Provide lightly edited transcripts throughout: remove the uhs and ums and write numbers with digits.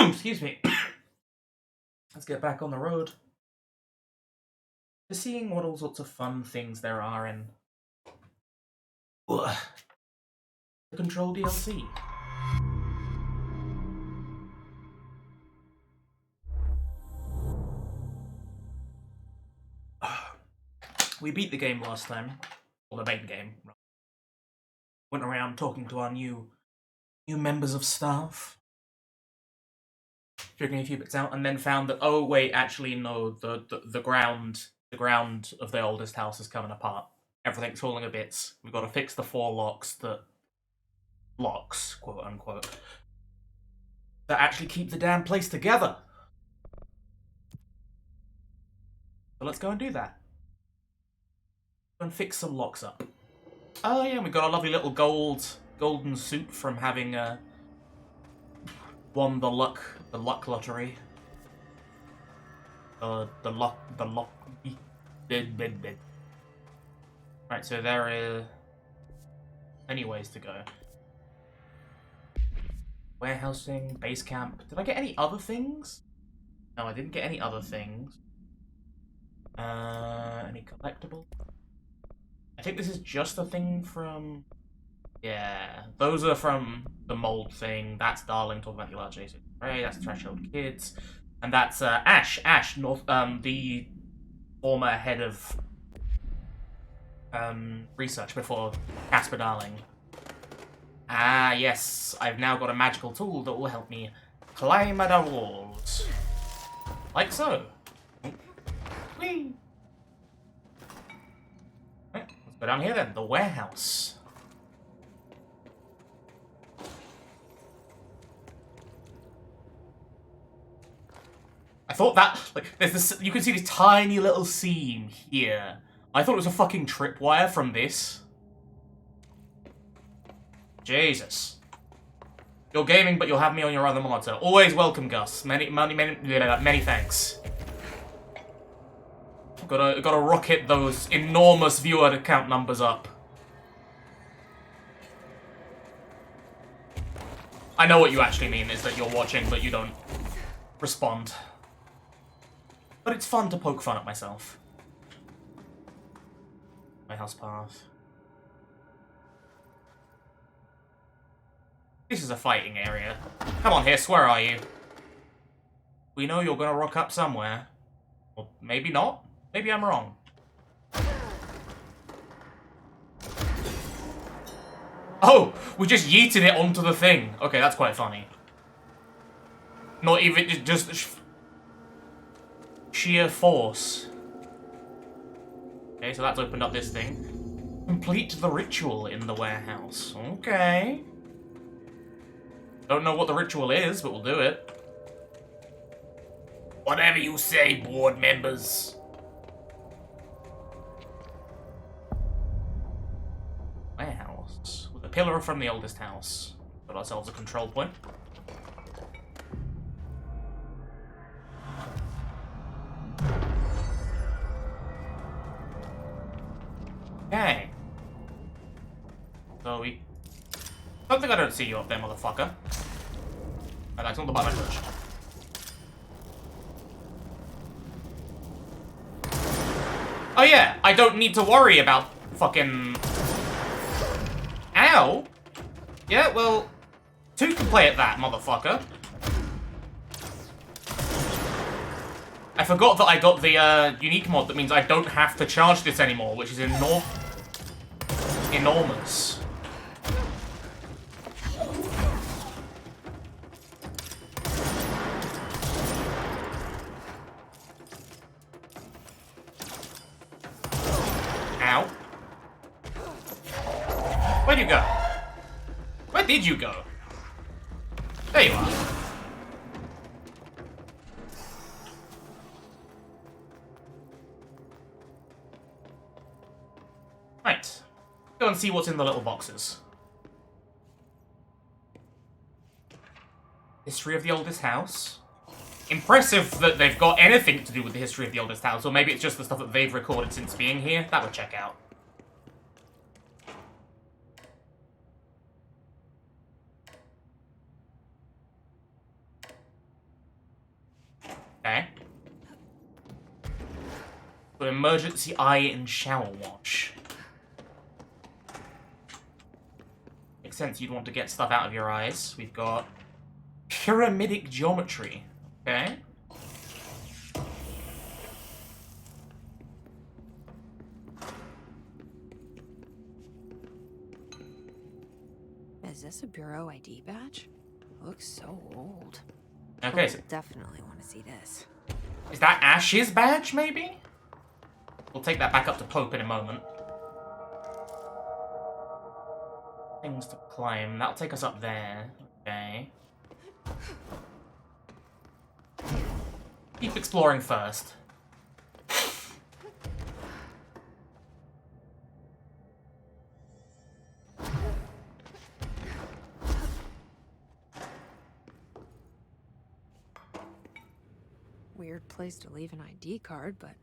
Excuse me. Let's get back on the road. To seeing what all sorts of fun things there are in the Control DLC. We beat the game last time, or the main game. Went around talking to our new members of staff, figuring a few bits out, and then found that actually no, the ground of the oldest house is coming apart. Everything's falling to bits. We've got to fix the 4 locks, quote unquote, that actually keep the damn place together. So let's go and do that. Go and fix some locks up. Oh yeah, we got a lovely little golden suit from having won the luck lottery. The luck. Right, so there are many ways to go. Warehousing, base camp. Did I get any other things? No, I didn't get any other things. Any collectible? I think this is just a thing from... Yeah, those are from the mold thing. That's Darling, talking about the large Jason Ray. That's Threshold Kids. And that's Ash, the former head of research before Casper Darling. Ah, yes, I've now got a magical tool that will help me climb the walls. Like so. Whee! Right, let's go down here then, the warehouse. I thought that, like, there's this, you can see this tiny little seam here. I thought it was a fucking tripwire from this. Jesus. You're gaming, but you'll have me on your other monitor. Always welcome, Gus. Many thanks. Gotta rocket those enormous viewer count numbers up. I know what you actually mean, is that you're watching, but you don't respond. But it's fun to poke fun at myself. My house path. This is a fighting area. Come on, Hiss, where are you? We know you're gonna rock up somewhere. Or maybe not. Maybe I'm wrong. Oh! We just yeeted it onto the thing. Okay, that's quite funny. Not even just sheer force. Okay, so that's opened up this thing. Complete the ritual in the warehouse. Okay. Don't know what the ritual is, but we'll do it. Whatever you say, board members. Warehouse. With a pillar from the oldest house. Got ourselves a control point. Okay. So we... Don't think I don't see you up there, motherfucker. Right, that's not the button I pushed. Oh yeah, I don't need to worry about fucking... Ow! Yeah, well... 2 can play at that, motherfucker. I forgot that I got the unique mod that means I don't have to charge this anymore, which is enormous. Ow. Where'd you go? Where did you go? There you are. Right. Go and see what's in the little boxes. History of the oldest house. Impressive that they've got anything to do with the history of the oldest house, or maybe it's just the stuff that they've recorded since being here. That would check out. Got emergency eye and shower wash. Makes sense you'd want to get stuff out of your eyes. We've got pyramidic geometry. Okay. Is this a Bureau ID badge? Looks so old. Okay, so definitely want to see this. Is that Ash's badge, maybe? We'll take that back up to Pope in a moment. Things to climb. That'll take us up there. Okay. Keep exploring first. Weird place to leave an ID card, but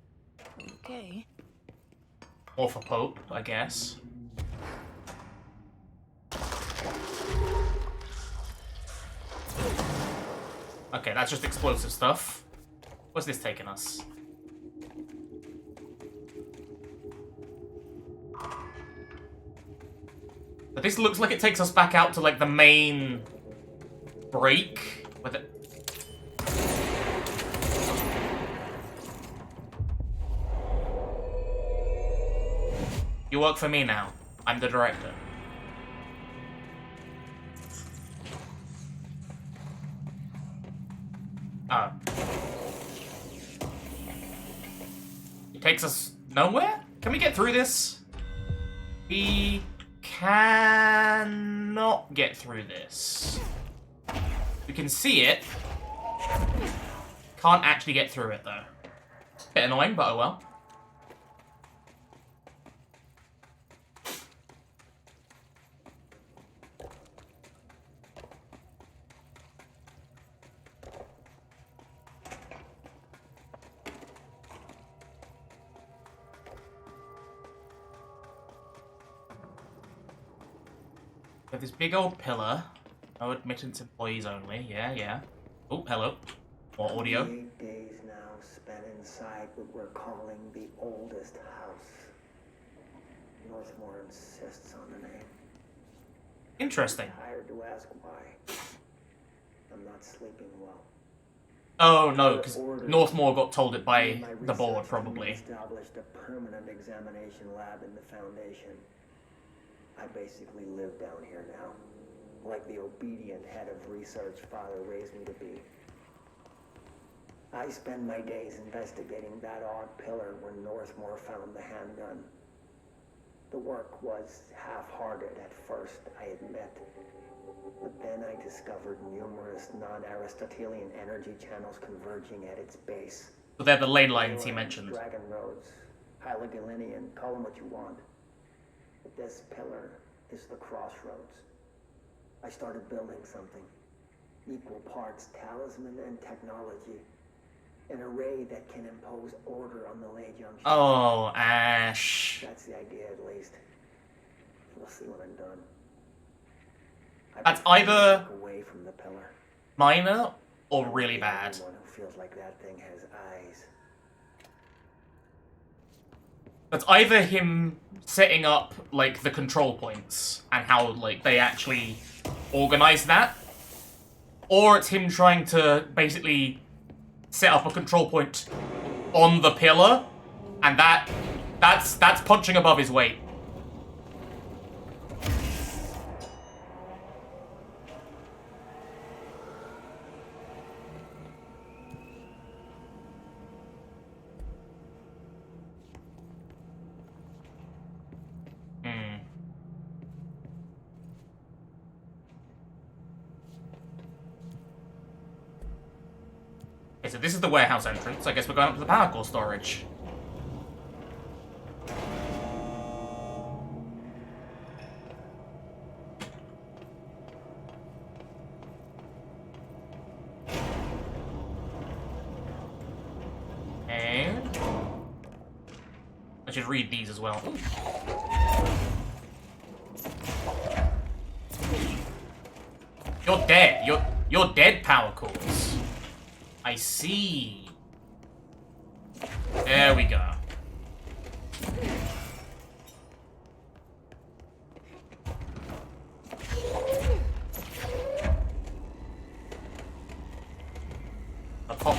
okay. Or for Pope, I guess. Okay, that's just explosive stuff. Where's this taking us? But this looks like it takes us back out to, like, the main break. With it. You work for me now. I'm the director. Oh. It takes us nowhere? Can we get through this? We cannot get through this. We can see it. Can't actually get through it, though. Bit annoying, but oh well. We have this big old pillar. No admittance, employees only. Yeah, yeah. Oh, hello. More audio. 8 days now spent inside what we're calling the oldest house. Northmore insists on the name. Interesting. I'm tired to ask why. I'm not sleeping well. Oh, no, because Northmore got told it by the board, probably. Established a permanent examination lab in the Foundation. I basically live down here now, like the obedient head of research Father raised me to be. I spend my days investigating that odd pillar where Northmore found the handgun. The work was half-hearted at first, I admit. But then I discovered numerous non-Aristotelian energy channels converging at its base. So they're the ley lines he mentioned. Dragon roads, Hyligalinean, call them what you want. But this pillar is the crossroads. I started building something. Equal parts talisman and technology. An array that can impose order on the lay junction. Oh, Ash. That's the idea, at least. We'll see when I'm done. That's either away from the pillar. Minor or really bad. Anyone who feels like that thing has eyes. That's either him setting up, like, the control points and how, like, they actually organize that, or it's him trying to basically set up a control point on the pillar, and that's punching above his weight. Okay, so this is the warehouse entrance. I guess we're going up to the power core storage. And I should read these as well. You're dead. You're dead, power cores. I see. There we go.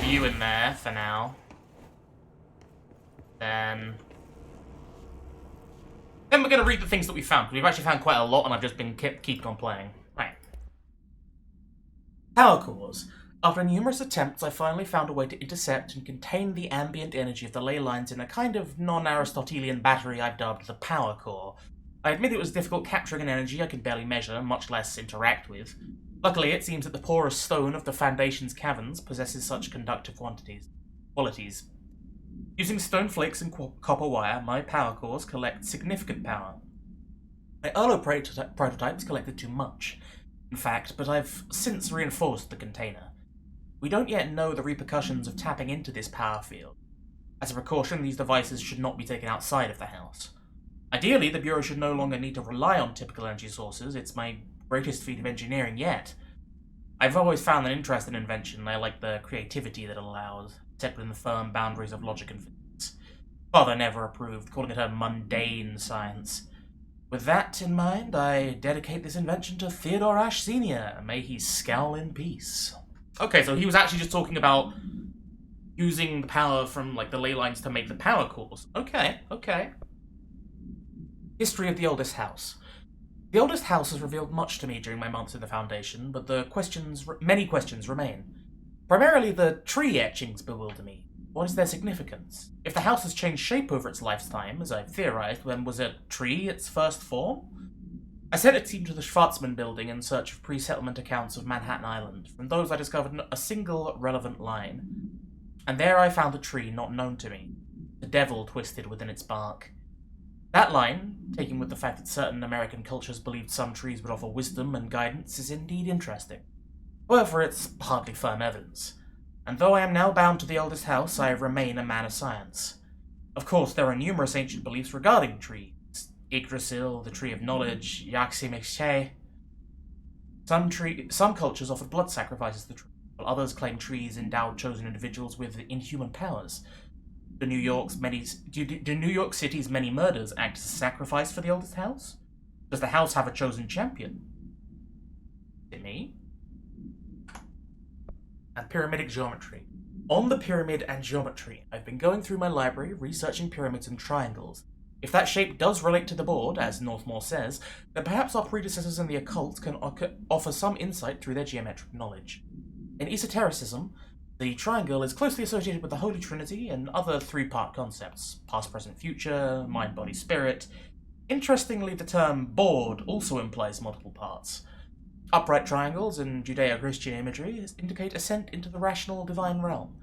pop you in there for now. Then we're going to read the things that we found, because we've actually found quite a lot, and I've just been keep on playing. Right. Power cores. After numerous attempts, I finally found a way to intercept and contain the ambient energy of the ley lines in a kind of non-Aristotelian battery I've dubbed the power core. I admit it was difficult capturing an energy I could barely measure, much less interact with. Luckily, it seems that the porous stone of the Foundation's caverns possesses such conductive qualities. Using stone flakes and copper wire, my power cores collect significant power. My earlier prototypes collected too much, in fact, but I've since reinforced the container. We don't yet know the repercussions of tapping into this power field. As a precaution, these devices should not be taken outside of the house. Ideally, the Bureau should no longer need to rely on typical energy sources. It's my greatest feat of engineering yet. I've always found an interest in invention. I like the creativity that it allows, set within the firm boundaries of logic and physics. Father never approved, calling it a mundane science. With that in mind, I dedicate this invention to Theodore Ashe Sr. May he scowl in peace. Okay, so he was actually just talking about using the power from, like, the ley lines to make the power cores. Okay. History of the oldest house. The oldest house has revealed much to me during my months in the Foundation, but many questions remain. Primarily, the tree etchings bewilder me. What is their significance? If the house has changed shape over its lifetime, as I've theorized, then was a tree its first form? I sent a team to the Schwarzman building in search of pre-settlement accounts of Manhattan Island. From those I discovered a single relevant line. And there I found a tree not known to me. The devil twisted within its bark. That line, taken with the fact that certain American cultures believed some trees would offer wisdom and guidance, is indeed interesting. However, it's hardly firm evidence. And though I am now bound to the oldest house, I remain a man of science. Of course, there are numerous ancient beliefs regarding trees. Yggdrasil, the Tree of Knowledge, Yaxi-Mexche. Some cultures offer blood sacrifices to the tree, while others claim trees endowed chosen individuals with inhuman powers. Do New York City's many murders act as a sacrifice for the oldest house? Does the house have a chosen champion? Is it me? And pyramidic geometry. On the pyramid and geometry, I've been going through my library, researching pyramids and triangles. If that shape does relate to the board, as Northmore says, then perhaps our predecessors in the occult can offer some insight through their geometric knowledge. In esotericism, the triangle is closely associated with the Holy Trinity and other three-part concepts: past, present, future, mind, body, spirit. Interestingly, the term board also implies multiple parts. Upright triangles in Judeo-Christian imagery indicate ascent into the rational divine realm.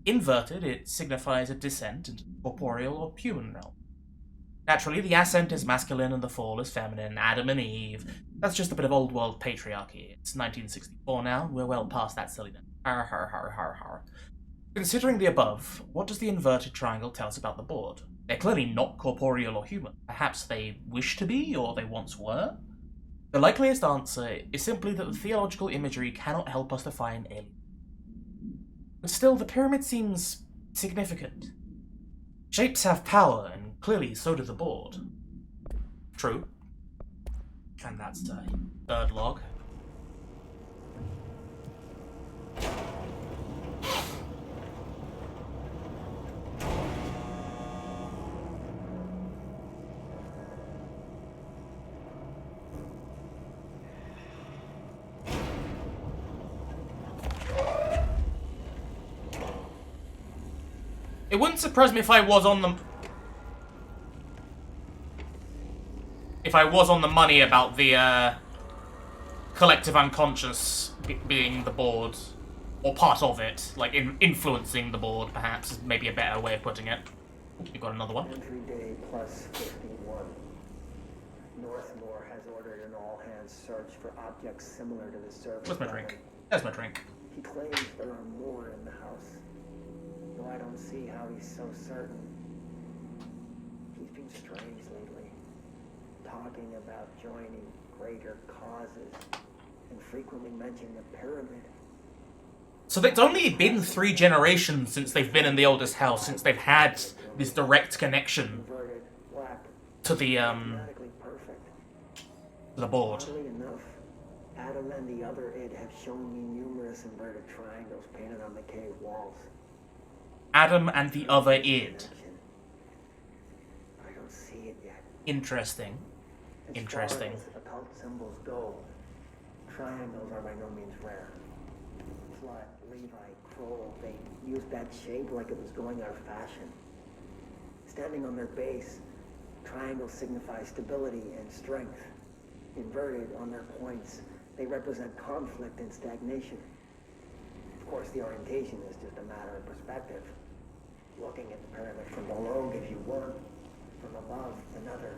Inverted, it signifies a descent into the corporeal or human realm. Naturally, the ascent is masculine and the fall is feminine. Adam and Eve. That's just a bit of old-world patriarchy. It's 1964 now, we're well past that silliness. Har har har har har. Considering the above, what does the inverted triangle tell us about the board? They're clearly not corporeal or human. Perhaps they wish to be, or they once were? The likeliest answer is simply that the theological imagery cannot help us define aliens. But still, the pyramid seems significant. Shapes have power, and clearly so do the board. True. And that's the third log. It wouldn't surprise me if I was on the... money about the, collective unconscious being the board. Or part of it. Like, influencing the board, perhaps, is maybe a better way of putting it. You got another one? Entry day plus 51. Northmore has ordered an all-hands search for objects similar to the surface. Where's my drink? There's my drink. He claims there are more in the house. Though I don't see how he's so certain. He's been strange lately. Talking about joining greater causes. And frequently mentioning the pyramid. So it's only been 3 generations since they've been in the oldest house, since they've had this direct connection to the, Perfect. the board. Oddly enough, Adam and the other it have shown me numerous inverted triangles painted on the cave walls. Adam and the other id. I don't see it yet. Interesting. Interesting. As far as occult symbols go, triangles are by no means rare. Flood, Levi, Kroll, they used that shape like it was going out of fashion. Standing on their base, triangles signify stability and strength. Inverted on their points, they represent conflict and stagnation. Of course, the orientation is just a matter of perspective. Looking at the pyramid from below gives you one, from above another.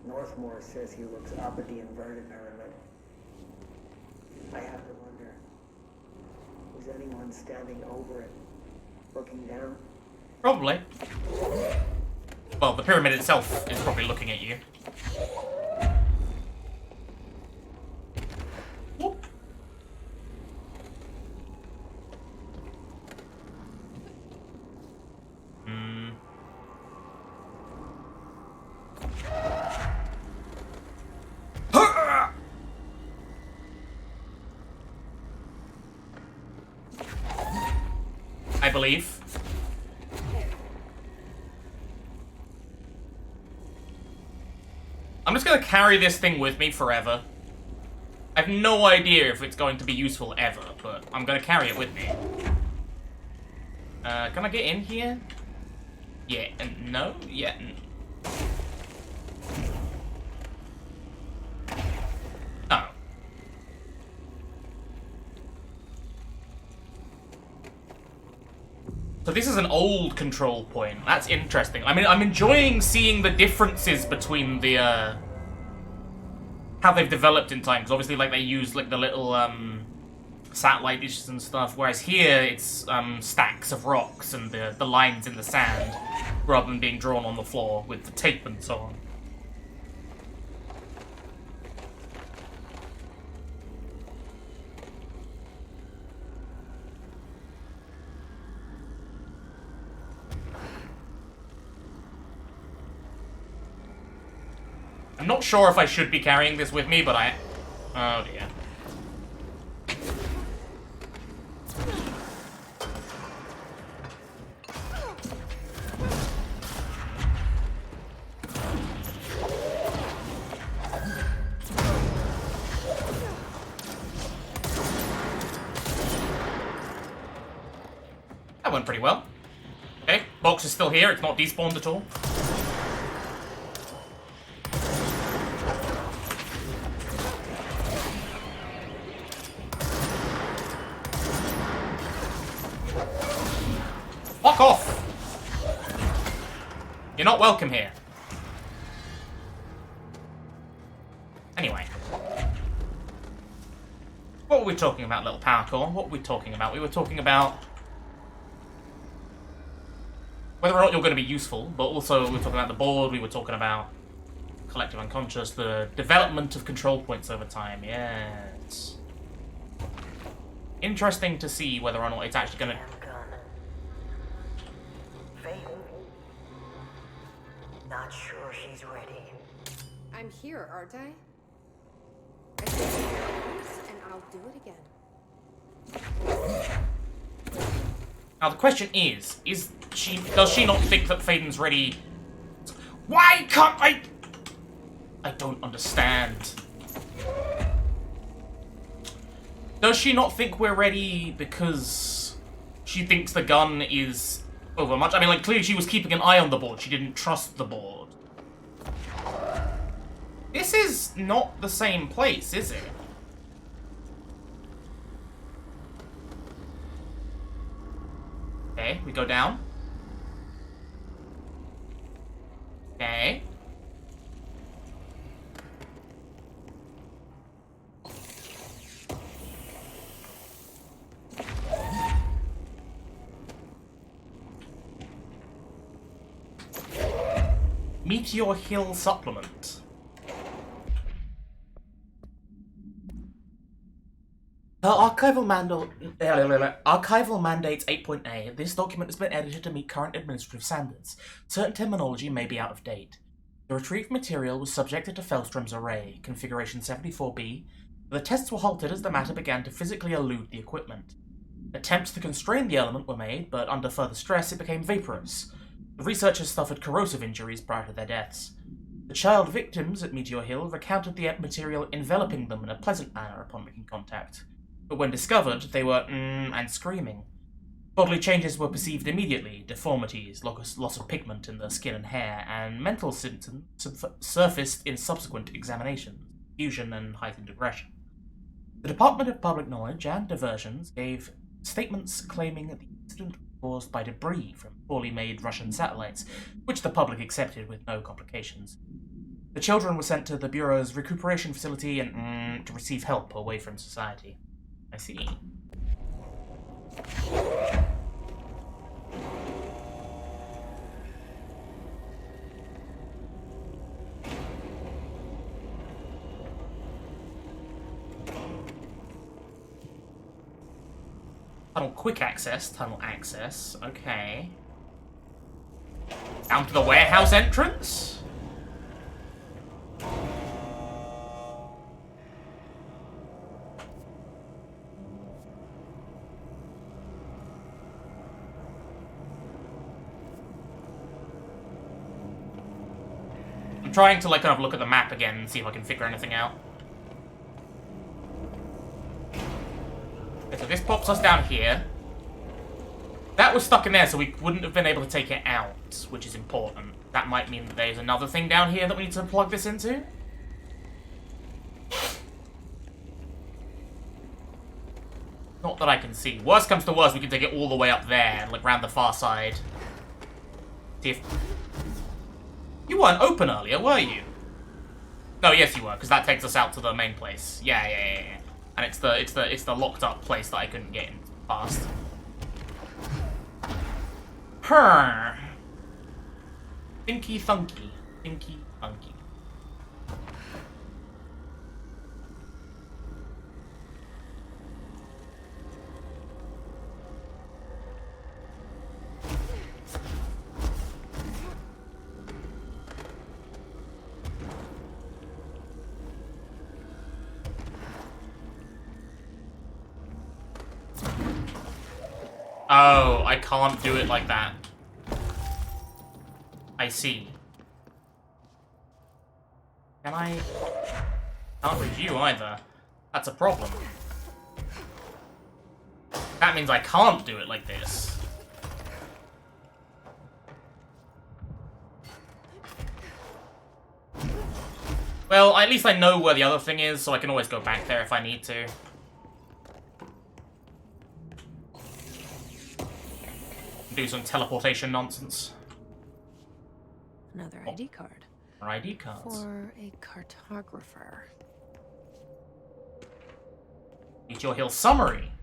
Northmore says he looks up at the inverted pyramid. I have to wonder, is anyone standing over it, looking down? Probably. Well, the pyramid itself is probably looking at you. Whoop. I believe. I'm just gonna carry this thing with me forever. I have no idea if it's going to be useful ever, but I'm gonna carry it with me. Can I get in here? Yeah, and no? Yeah. Oh. So this is an old control point. That's interesting. I mean, I'm enjoying seeing the differences between the, how they've developed in time. Because obviously, like, they use, like, the little, satellite dishes and stuff. Whereas here, it's, stacks of rocks and the lines in the sand. Rather than being drawn on the floor with the tape and so on. I'm not sure if I should be carrying this with me, but I... Oh dear. That went pretty well. Okay, box is still here, it's not despawned at all. Fuck off! You're not welcome here. Anyway. What were we talking about, little power core? What were we talking about? We were talking about whether or not you're going to be useful, but also we were talking about the board, we were talking about collective unconscious, the development of control points over time, yes. Interesting to see whether or not it's actually going to... Not sure she's ready. I'm here, aren't I? I did it once, and I'll do it again. Now the question is does she not think that Faden's ready? Why can't I don't understand. Does she not think we're ready because she thinks the gun is overmuch? I mean, like, clearly she was keeping an eye on the board. She didn't trust the board. This is not the same place, is it? Okay, we go down. Okay. Meteor Hill supplement. Archival mandates 8.A. This document has been edited to meet current administrative standards. Certain terminology may be out of date. The retrieved material was subjected to Fellstrom's array, configuration 74B, The tests were halted as the matter began to physically elude the equipment. Attempts to constrain the element were made, but under further stress it became vaporous. The researchers suffered corrosive injuries prior to their deaths. The child victims at Meteor Hill recounted the material enveloping them in a pleasant manner upon making contact, but when discovered, they were and screaming. Bodily changes were perceived immediately: deformities, loss of pigment in the skin and hair, and mental symptoms surfaced in subsequent examinations, confusion and heightened aggression. The Department of Public Knowledge and Diversions gave statements claiming that the incident was caused by debris from poorly made Russian satellites, which the public accepted with no complications. The children were sent to the Bureau's recuperation facility and to receive help away from society. I see. Tunnel access, okay. Down to the warehouse entrance? I'm trying to like kind of look at the map again and see if I can figure anything out. Okay, so this pops us down here. That was stuck in there, so we wouldn't have been able to take it out, which is important. That might mean that there's another thing down here that we need to plug this into. Not that I can see. Worst comes to worst, we can take it all the way up there, like round the far side. See if... You weren't open earlier, were you? No, yes you were, because that takes us out to the main place. Yeah. And it's the locked up place that I couldn't get in past. Thinky thunky. Thinky thunky. Oh, I can't do it like that. I see. Can I... Can't reach you either. That's a problem. That means I can't do it like this. Well, at least I know where the other thing is, so I can always go back there if I need to. Do some teleportation nonsense. Another ID card. Or ID cards. For a cartographer. Meteor Hill summary.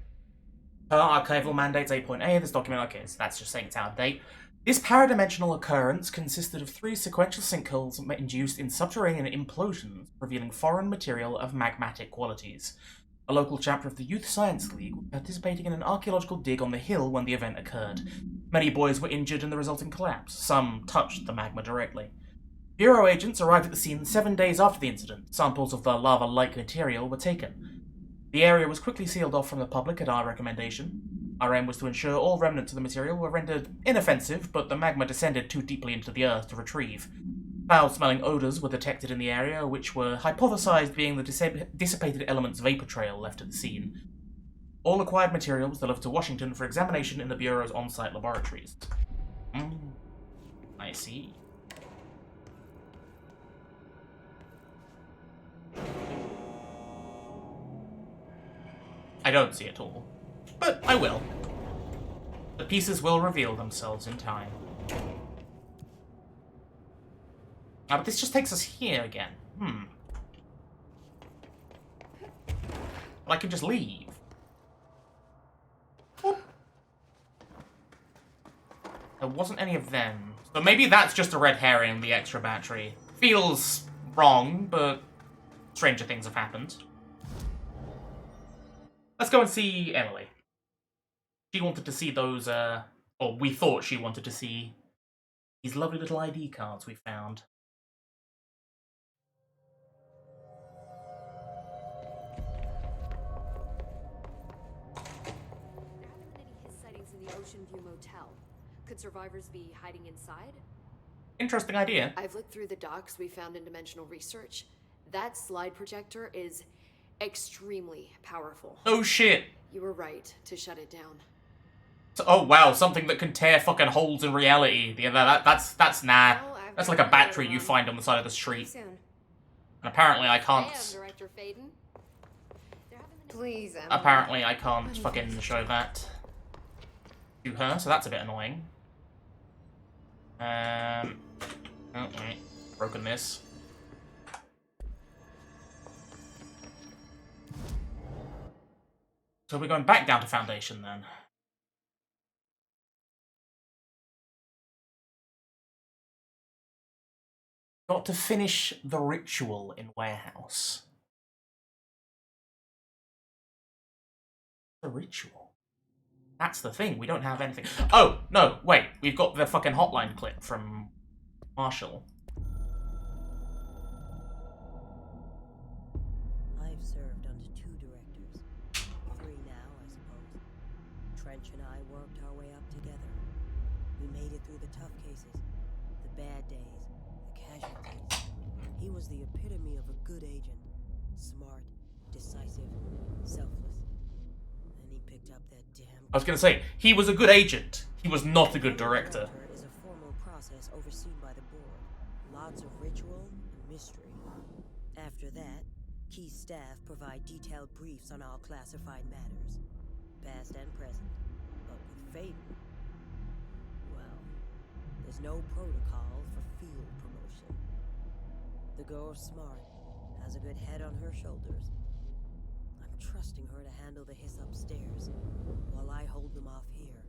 Per archival mandates 8.A, this document, okay, so that's just saying it's out of date. This paradimensional occurrence consisted of 3 sequential sinkholes induced in subterranean implosions, revealing foreign material of magmatic qualities. A local chapter of the Youth Science League was participating in an archaeological dig on the hill when the event occurred. Many boys were injured in the resulting collapse. Some touched the magma directly. Bureau agents arrived at the scene 7 days after the incident. Samples of the lava-like material were taken. The area was quickly sealed off from the public at our recommendation. Our aim was to ensure all remnants of the material were rendered inoffensive, but the magma descended too deeply into the earth to retrieve. Foul-smelling odours were detected in the area, which were hypothesized being the dissipated element's vapor trail left at the scene. All acquired material was delivered to Washington for examination in the Bureau's on-site laboratories. I see. I don't see it all, but I will. The pieces will reveal themselves in time. Ah, but this just takes us here again. But I can just leave. Whoop. There wasn't any of them. So maybe that's just a red herring, the extra battery. Feels wrong, but stranger things have happened. Let's go and see Emily. She wanted to see those, or we thought she wanted to see these lovely little ID cards we found. Ocean View Motel. Could survivors be hiding inside? Interesting idea. I've looked through the docs we found in Dimensional Research. That slide projector is extremely powerful. Oh shit. You were right to shut it down. So, oh wow, something that can tear fucking holes in reality. Yeah, that's nah. Well, That's like a battery you find on the side of the street. Soon. And apparently I can't. Damn, Director Faden. Please, Emily. Apparently I can't fucking show that to her, so that's a bit annoying. Oh wait, broken this. So we're going back down to Foundation then. Got to finish the ritual in Warehouse. The ritual? That's the thing, we don't have anything. Oh, no, wait, we've got the fucking hotline clip from Marshall. I've served under 2 directors. 3 now, I suppose. Trench and I worked our way up together. We made it through the tough cases, the bad days, the casualties. He was the epitome of a good agent. Smart, decisive, selfless. Then he picked up that damn... I was gonna say, he was a good agent. He was not a good director. Is a formal process overseen by the board. Lots of ritual and mystery. After that, key staff provide detailed briefs on all classified matters, past and present. But with Faden, well, there's no protocol for field promotion. The girl's smart, has a good head on her shoulders. I'm trusting her to handle the hiss upstairs, while I hold them off here.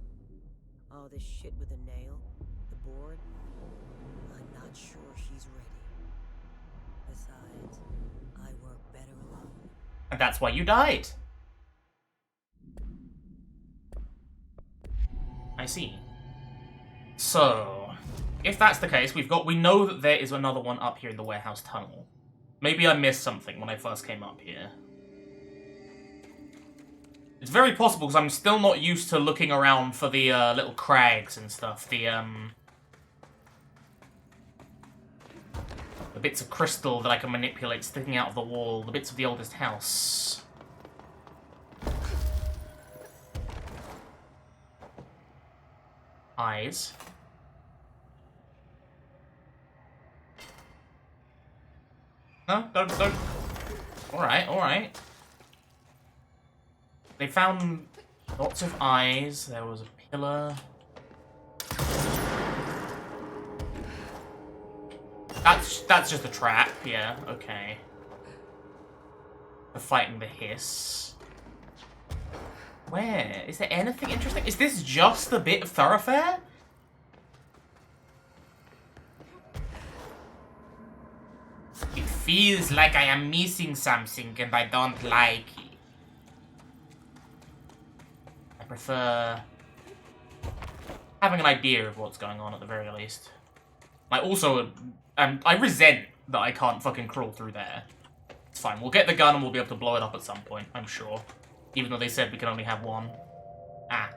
All this shit with the nail, the board, I'm not sure she's ready. Besides, I work better alone. And that's why you died. I see. So, if that's the case, we know that there is another one up here in the warehouse tunnel. Maybe I missed something when I first came up here. It's very possible, because I'm still not used to looking around for the little crags and stuff. The bits of crystal that I can manipulate sticking out of the wall. The bits of the oldest house. Eyes. No, don't. Alright. They found lots of eyes. There was a pillar. That's just a trap, yeah, okay. For fighting the hiss. Where? Is there anything interesting? Is this just a bit of thoroughfare? It feels like I am missing something and I don't like it. I prefer having an idea of what's going on at the very least. I also, I resent that I can't fucking crawl through there. It's fine, we'll get the gun and we'll be able to blow it up at some point, I'm sure. Even though they said we can only have one. Ah.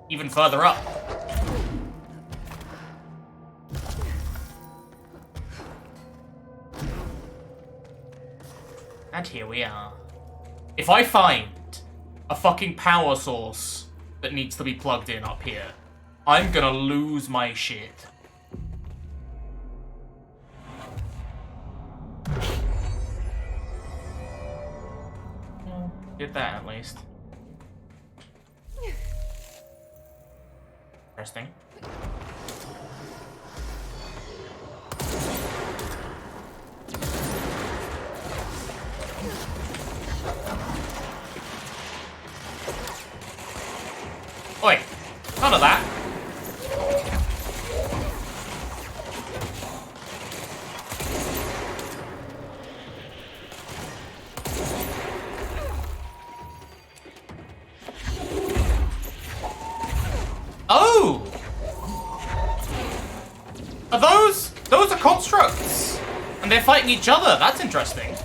Even further up. And here we are. If I find a fucking power source that needs to be plugged in up here, I'm gonna lose my shit. Well, did that at least. Interesting. Oi! None of that! Oh! Are those? Those are constructs! And they're fighting each other, that's interesting.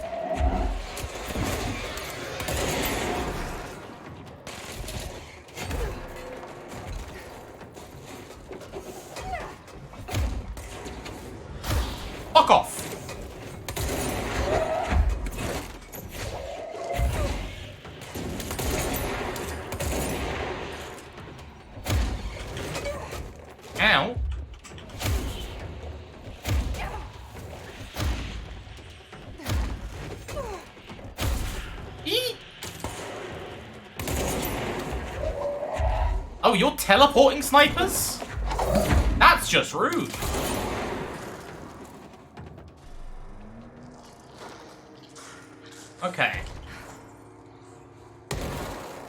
Oh, you're teleporting snipers? That's just rude. Okay.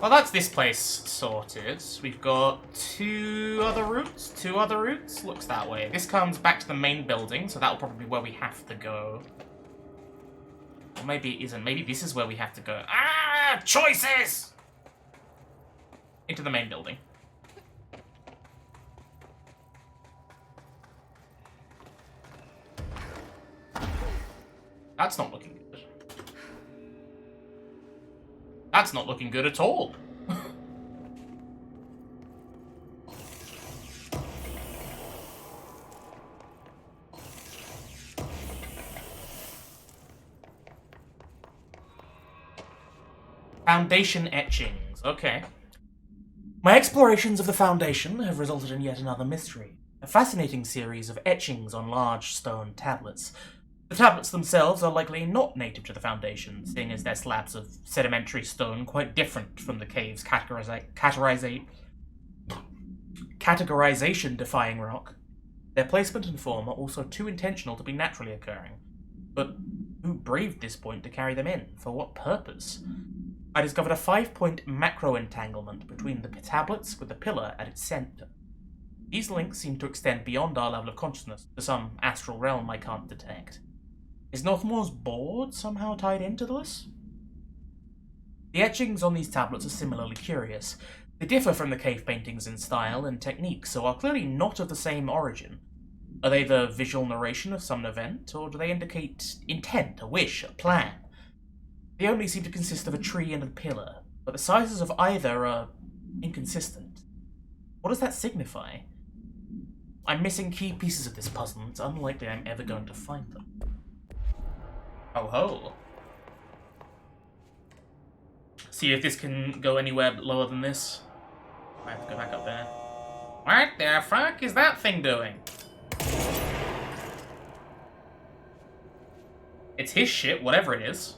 Well, that's this place sorted. We've got two other routes. Looks that way. This comes back to the main building, so that'll probably be where we have to go. Or maybe it isn't. Maybe this is where we have to go. Ah! Choices! Into the main building. That's not looking good. That's not looking good at all. Foundation etchings. Okay. My explorations of the Foundation have resulted in yet another mystery. A fascinating series of etchings on large stone tablets. The tablets themselves are likely not native to the Foundation, seeing as they're slabs of sedimentary stone quite different from the cave's categorization-defying rock. Their placement and form are also too intentional to be naturally occurring. But who braved this point to carry them in? For what purpose? I discovered a 5-point macro-entanglement between the tablets with the pillar at its center. These links seem to extend beyond our level of consciousness to some astral realm I can't detect. Is Northmore's board somehow tied into this? The etchings on these tablets are similarly curious. They differ from the cave paintings in style and technique, so are clearly not of the same origin. Are they the visual narration of some event, or do they indicate intent, a wish, a plan? They only seem to consist of a tree and a pillar, but the sizes of either are inconsistent. What does that signify? I'm missing key pieces of this puzzle, and it's unlikely I'm ever going to find them. Oh ho. See if this can go anywhere lower than this. I have to go back up there. What the fuck is that thing doing? It's his shit, whatever it is.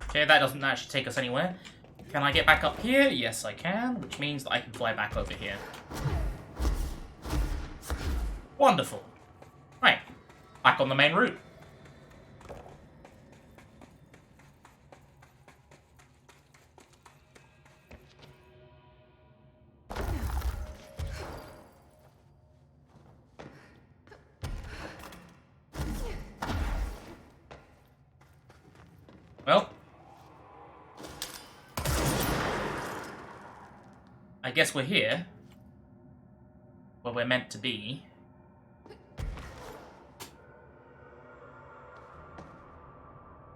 Okay, that doesn't actually take us anywhere. Can I get back up here? Yes, I can, which means that I can fly back over here. Wonderful. Right, back on the main route. Well, I guess we're here, where we're meant to be.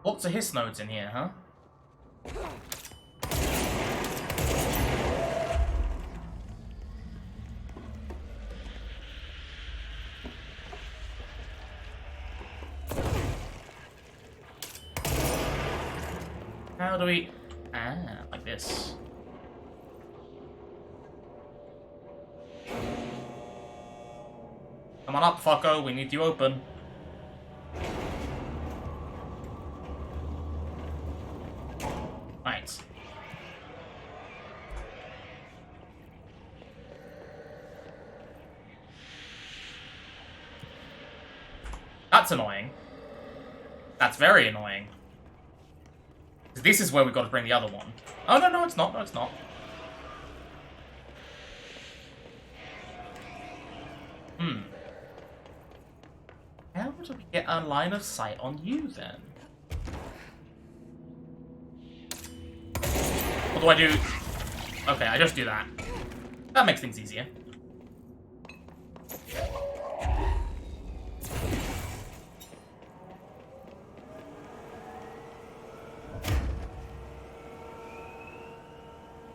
Lots of hiss nodes in here, huh? How do we... Ah, like this. Come on up, fucko, we need you open. Right. That's annoying. That's very annoying. This is where we've got to bring the other one. Oh, no, no, it's not. No, it's not. How do we get a line of sight on you, then? What do I do? Okay, I just do that. That makes things easier.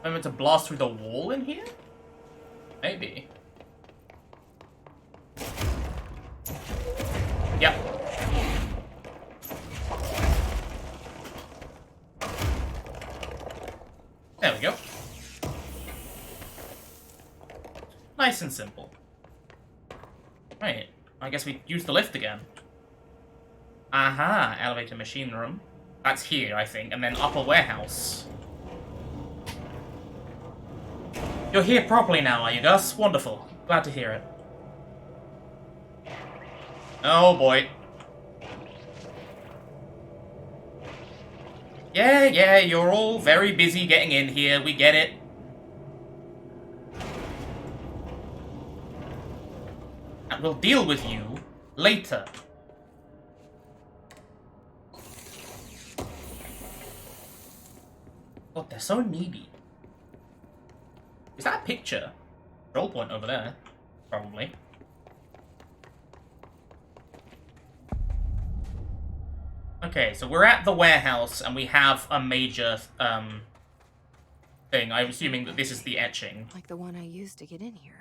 I'm meant to blast through the wall in here? Maybe. Yep. Nice and simple. Right. I guess we use the lift again. Aha, elevator machine room. That's here, I think, and then upper warehouse. You're here properly now, are you, Gus? Wonderful. Glad to hear it. Oh, boy. Yeah, you're all very busy getting in here. We get it. And we'll deal with you later. God, they're so needy. Is that a picture? Control point over there. Probably. Okay, so we're at the warehouse, and we have a major, thing. I'm assuming that this is the etching. Like the one I used to get in here.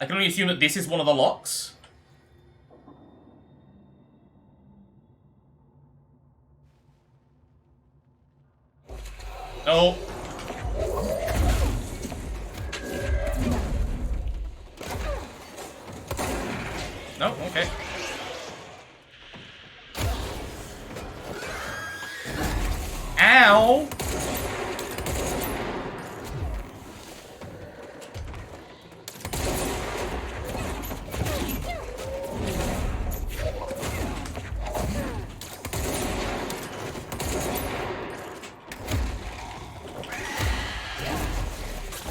I can only assume that this is one of the locks. Oh. No, okay. Ow!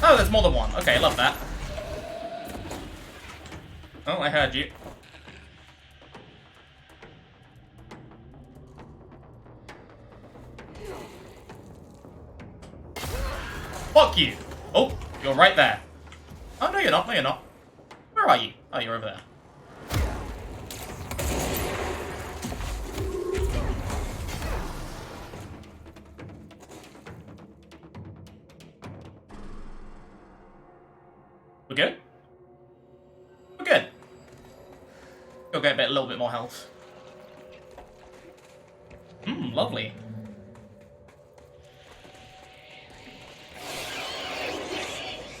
Oh, there's more than one. Okay, love that. Oh, I heard you. Fuck you! Oh, you're right there. Oh, no, you're not. No, you're not. Where are you? Oh, you're over there. We're good? We're good. Go get a little bit more health. Lovely.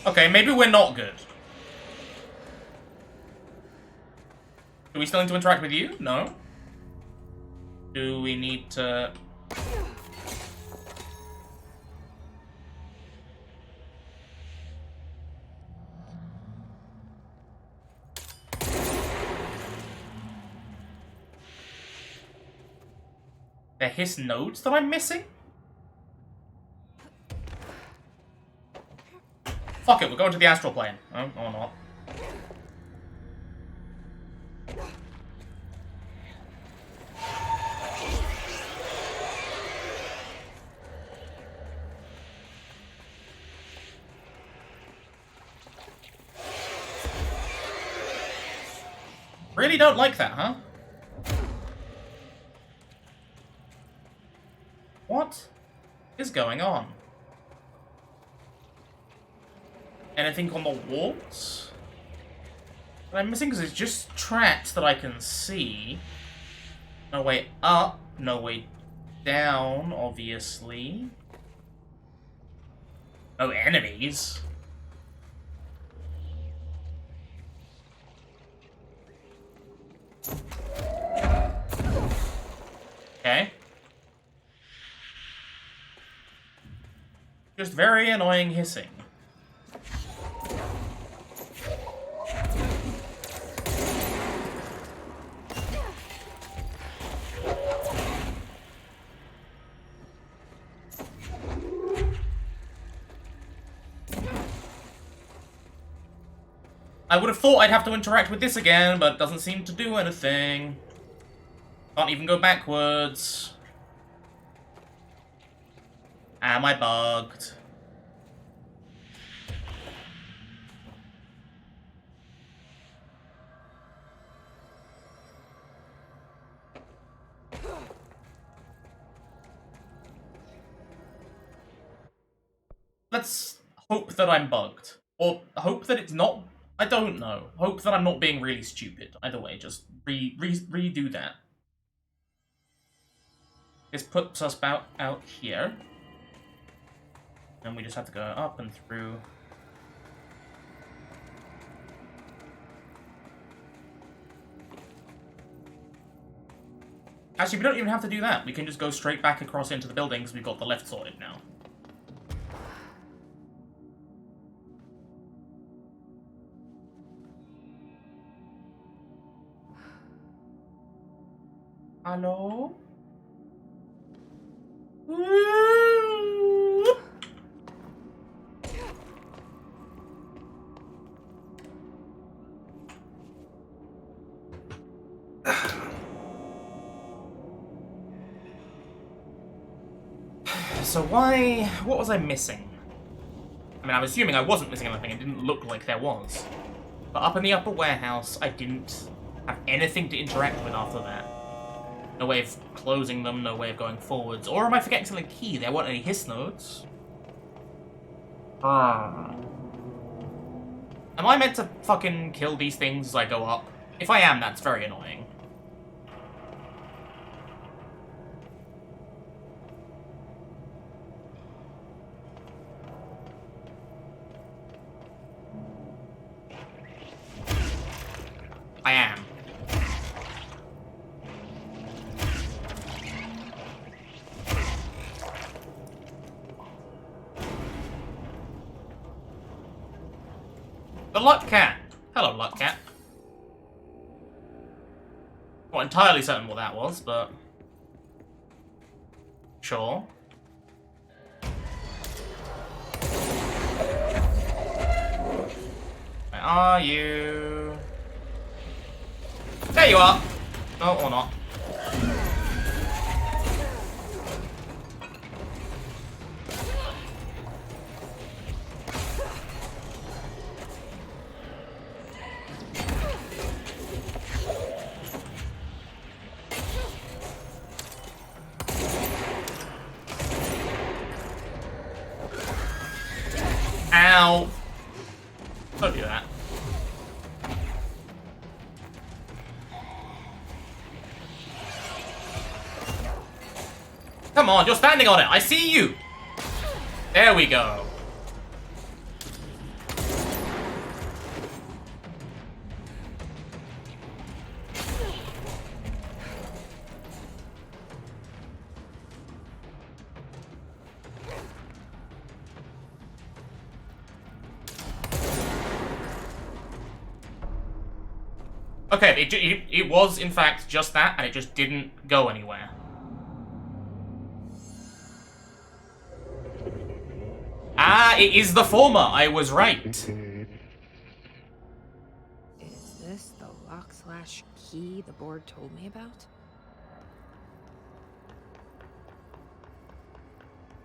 Okay, maybe we're not good. Do we still need to interact with you? No. Do we need to... They're his nodes that I'm missing? Fuck it, we're going to the astral plane. Oh, or not. Really don't like that, huh? What is going on? Anything on the walls? That I'm missing because it's just tracks that I can see. No way up, no way down, obviously. No enemies. Okay. Just very annoying hissing. I would have thought I'd have to interact with this again, but it doesn't seem to do anything. Can't even go backwards. Am I bugged? Let's hope that I'm bugged. Or hope that it's not... I don't know. Hope that I'm not being really stupid. Either way, just redo that. This puts us out here. And we just have to go up and through. Actually, we don't even have to do that. We can just go straight back across into the building because we've got the left sorted now. Hello? So why... what was I missing? I mean, I'm assuming I wasn't missing anything. It didn't look like there was. But up in the upper warehouse, I didn't have anything to interact with after that. No way of closing them, no way of going forwards. Or am I forgetting something key? There weren't any hiss nodes. Am I meant to fucking kill these things as I go up? If I am, that's very annoying. I am. The Luck Cat. Hello, Luck Cat. Not entirely certain what that was, but... sure. Where are you? There you are! Oh, or not. Ow! Don't do that. Come on, you're standing on it! I see you! There we go. Okay, it was, in fact, just that, and it just didn't go anywhere. Ah, it is the former. I was right. Is this the lock/key the board told me about?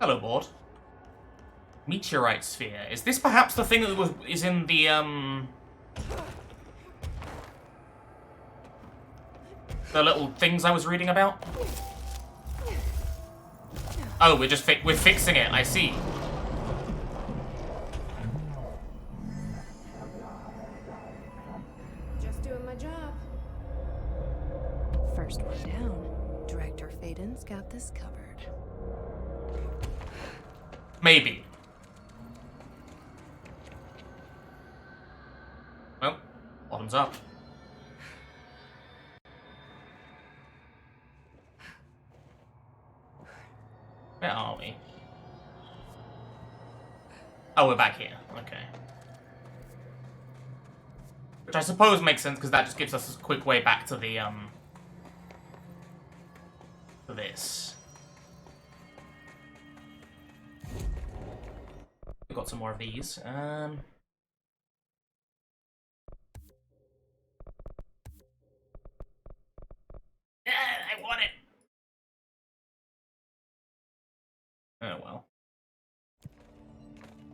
Hello, board. Meteorite sphere. Is this perhaps the thing that is in the little things I was reading about? Oh, we're fixing it. I see. Just doing my job. First one down. Director Faden's got this covered. Maybe. Well, bottoms up. Where are we? Oh, we're back here. Okay. Which I suppose makes sense, because that just gives us a quick way back to the, to this. We've got some more of these. I want it! Oh well.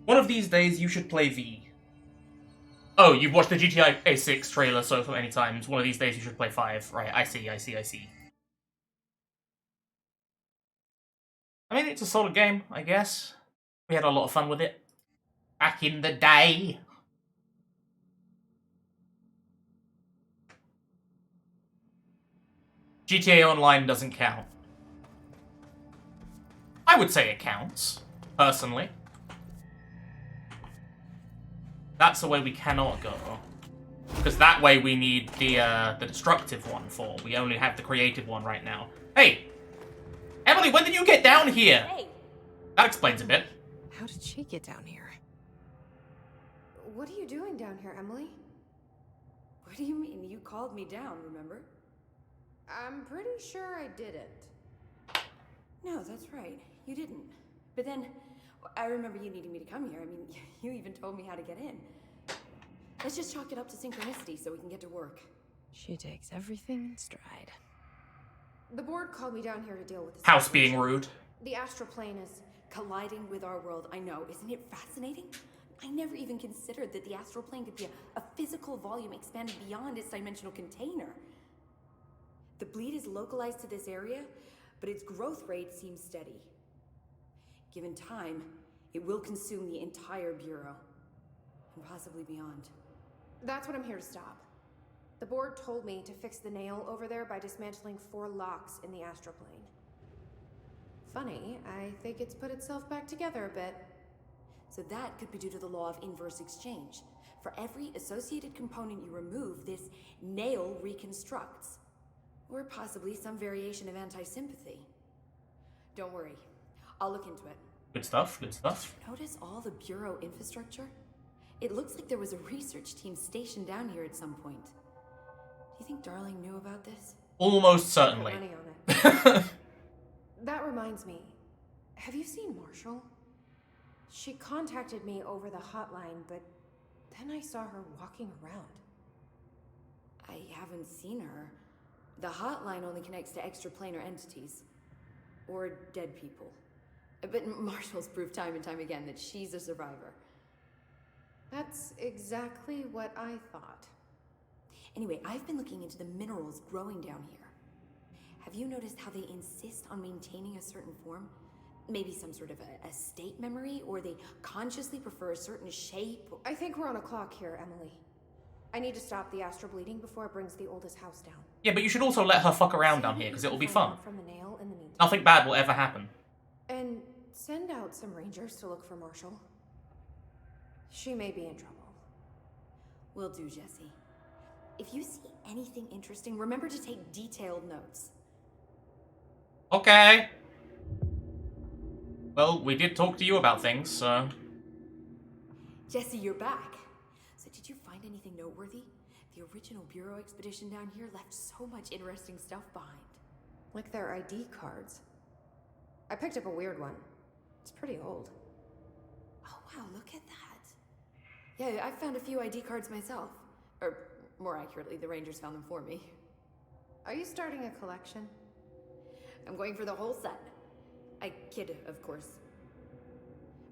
One of these days you should play V. Oh, you've watched the GTA 6 trailer so many times. One of these days you should play 5. Right, I see. I mean, it's a solid game, I guess. We had a lot of fun with it. Back in the day. GTA Online doesn't count. I would say it counts, personally. That's the way we cannot go. Because that way we need the destructive one for. We only have the creative one right now. Hey! Emily, when did you get down here? Hey, That explains a bit. How did she get down here? what are you doing down here, Emily? What do you mean? You called me down, remember? I'm pretty sure I didn't. No, that's right. You didn't. But then, I remember you needing me to come here. I mean, you even told me how to get in. Let's just chalk it up to synchronicity so we can get to work. She takes everything in stride. The board called me down here to deal with this. House being rude. The astral plane is... Colliding with our world, I know. Isn't it fascinating? I never even considered that the astral plane could be a physical volume expanded beyond its dimensional container. The bleed is localized to this area, but its growth rate seems steady. Given time, it will consume the entire Bureau, and possibly beyond. That's what I'm here to stop. The board told me to fix the nail over there by dismantling 4 locks in the astral plane. Funny, I think it's put itself back together a bit. So that could be due to the law of inverse exchange. For every associated component you remove, this nail reconstructs. Or possibly some variation of anti-sympathy. Don't worry, I'll look into it. Good stuff, good stuff. Notice all the Bureau infrastructure? It looks like there was a research team stationed down here at some point. Do you think Darling knew about this? Almost Put certainly. money on it. That reminds me. Have you seen Marshall? She contacted me over the hotline, but then I saw her walking around. I haven't seen her. The hotline only connects to extraplanar entities. Or dead people. But Marshall's proved time and time again that she's a survivor. That's exactly what I thought. Anyway, I've been looking into the minerals growing down here. Have you noticed how they insist on maintaining a certain form? Maybe some sort of a state memory, or they consciously prefer a certain shape? I think we're on a clock here, Emily. I need to stop the astral bleeding before it brings the oldest house down. Yeah, but you should also let her fuck around down here, because it will be fun. From the nail in the meantime. Nothing bad will ever happen. And send out some rangers to look for Marshall. She may be in trouble. Will do, Jesse. If you see anything interesting, remember to take detailed notes. Okay. Well, we did talk to you about things, so... Jesse, you're back. So did you find anything noteworthy? The original Bureau expedition down here left so much interesting stuff behind. Like their ID cards. I picked up a weird one. It's pretty old. Oh wow, look at that. Yeah, I found a few ID cards myself. Or, more accurately, the Rangers found them for me. Are you starting a collection? I'm going for the whole set. I kid, of course.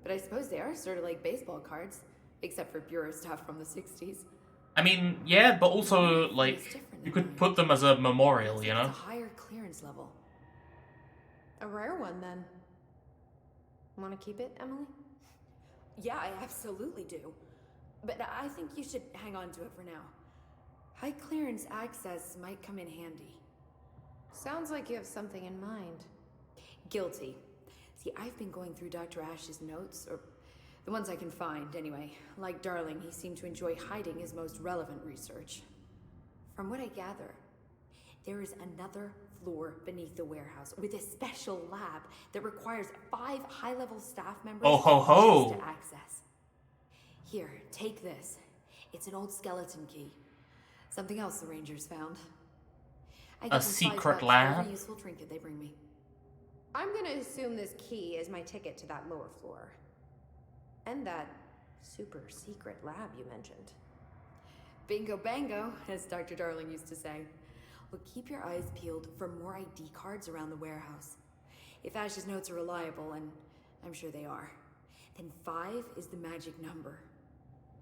But I suppose they are sort of like baseball cards, except for Bureau stuff from the 60s. I mean, yeah, but also, like, you could put them as a memorial, you know? It's a higher clearance level. A rare one, then. Want to keep it, Emily? Yeah, I absolutely do. But I think you should hang on to it for now. High clearance access might come in handy. Sounds like you have something in mind. Guilty. See, I've been going through Dr. Ash's notes, or the ones I can find, anyway. Like Darling, he seemed to enjoy hiding his most relevant research. From what I gather, there is another floor beneath the warehouse with a special lab that requires 5 high-level staff members Oh ho ho! just to access. Here, take this. It's an old skeleton key. Something else the Rangers found. I give them secret $5 lab? for every useful trinket they bring me. I'm gonna assume this key is my ticket to that lower floor. And that super secret lab you mentioned. Bingo bango, as Dr. Darling used to say. Well, keep your eyes peeled for more ID cards around the warehouse. If Ash's notes are reliable, and I'm sure they are, then 5 is the magic number.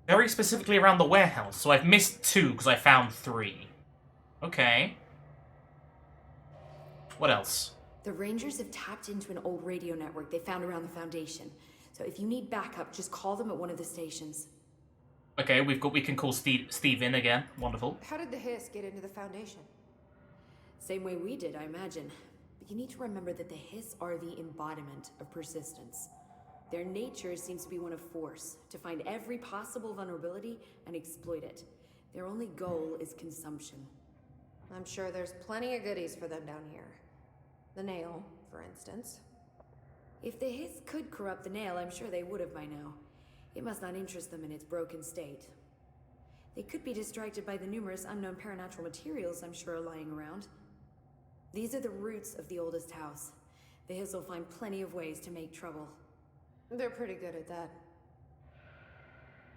Very specifically around the warehouse, so I've missed 2 because I found 3. Okay. What else? The Rangers have tapped into an old radio network they found around the Foundation. So if you need backup, just call them at one of the stations. Okay, we can call Steve in again. Wonderful. How did the Hiss get into the Foundation? Same way we did, I imagine. But you need to remember that the Hiss are the embodiment of persistence. Their nature seems to be one of force, to find every possible vulnerability and exploit it. Their only goal is consumption. I'm sure there's plenty of goodies for them down here. The nail, for instance. If the hiss could corrupt the nail, I'm sure they would have by now. It must not interest them in its broken state. They could be distracted by the numerous unknown paranatural materials I'm sure are lying around. These are the roots of the oldest house. The hiss will find plenty of ways to make trouble. They're pretty good at that.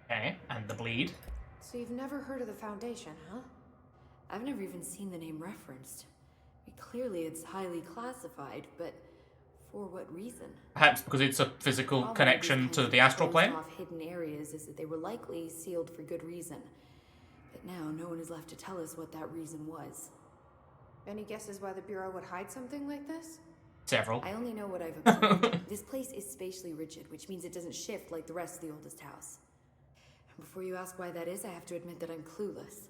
Okay, and the bleed. So you've never heard of the Foundation, huh? I've never even seen the name referenced. Clearly it's highly classified, but for what reason? Perhaps because it's a physical Problem with connection these to kinds the of astral plane? closed-off hidden areas is that they were likely sealed for good reason. But now no one is left to tell us what that reason was. Any guesses why the Bureau would hide something like this? Several. I only know what I've observed. This place is spatially rigid, which means it doesn't shift like the rest of the oldest house. And before you ask why that is, I have to admit that I'm clueless.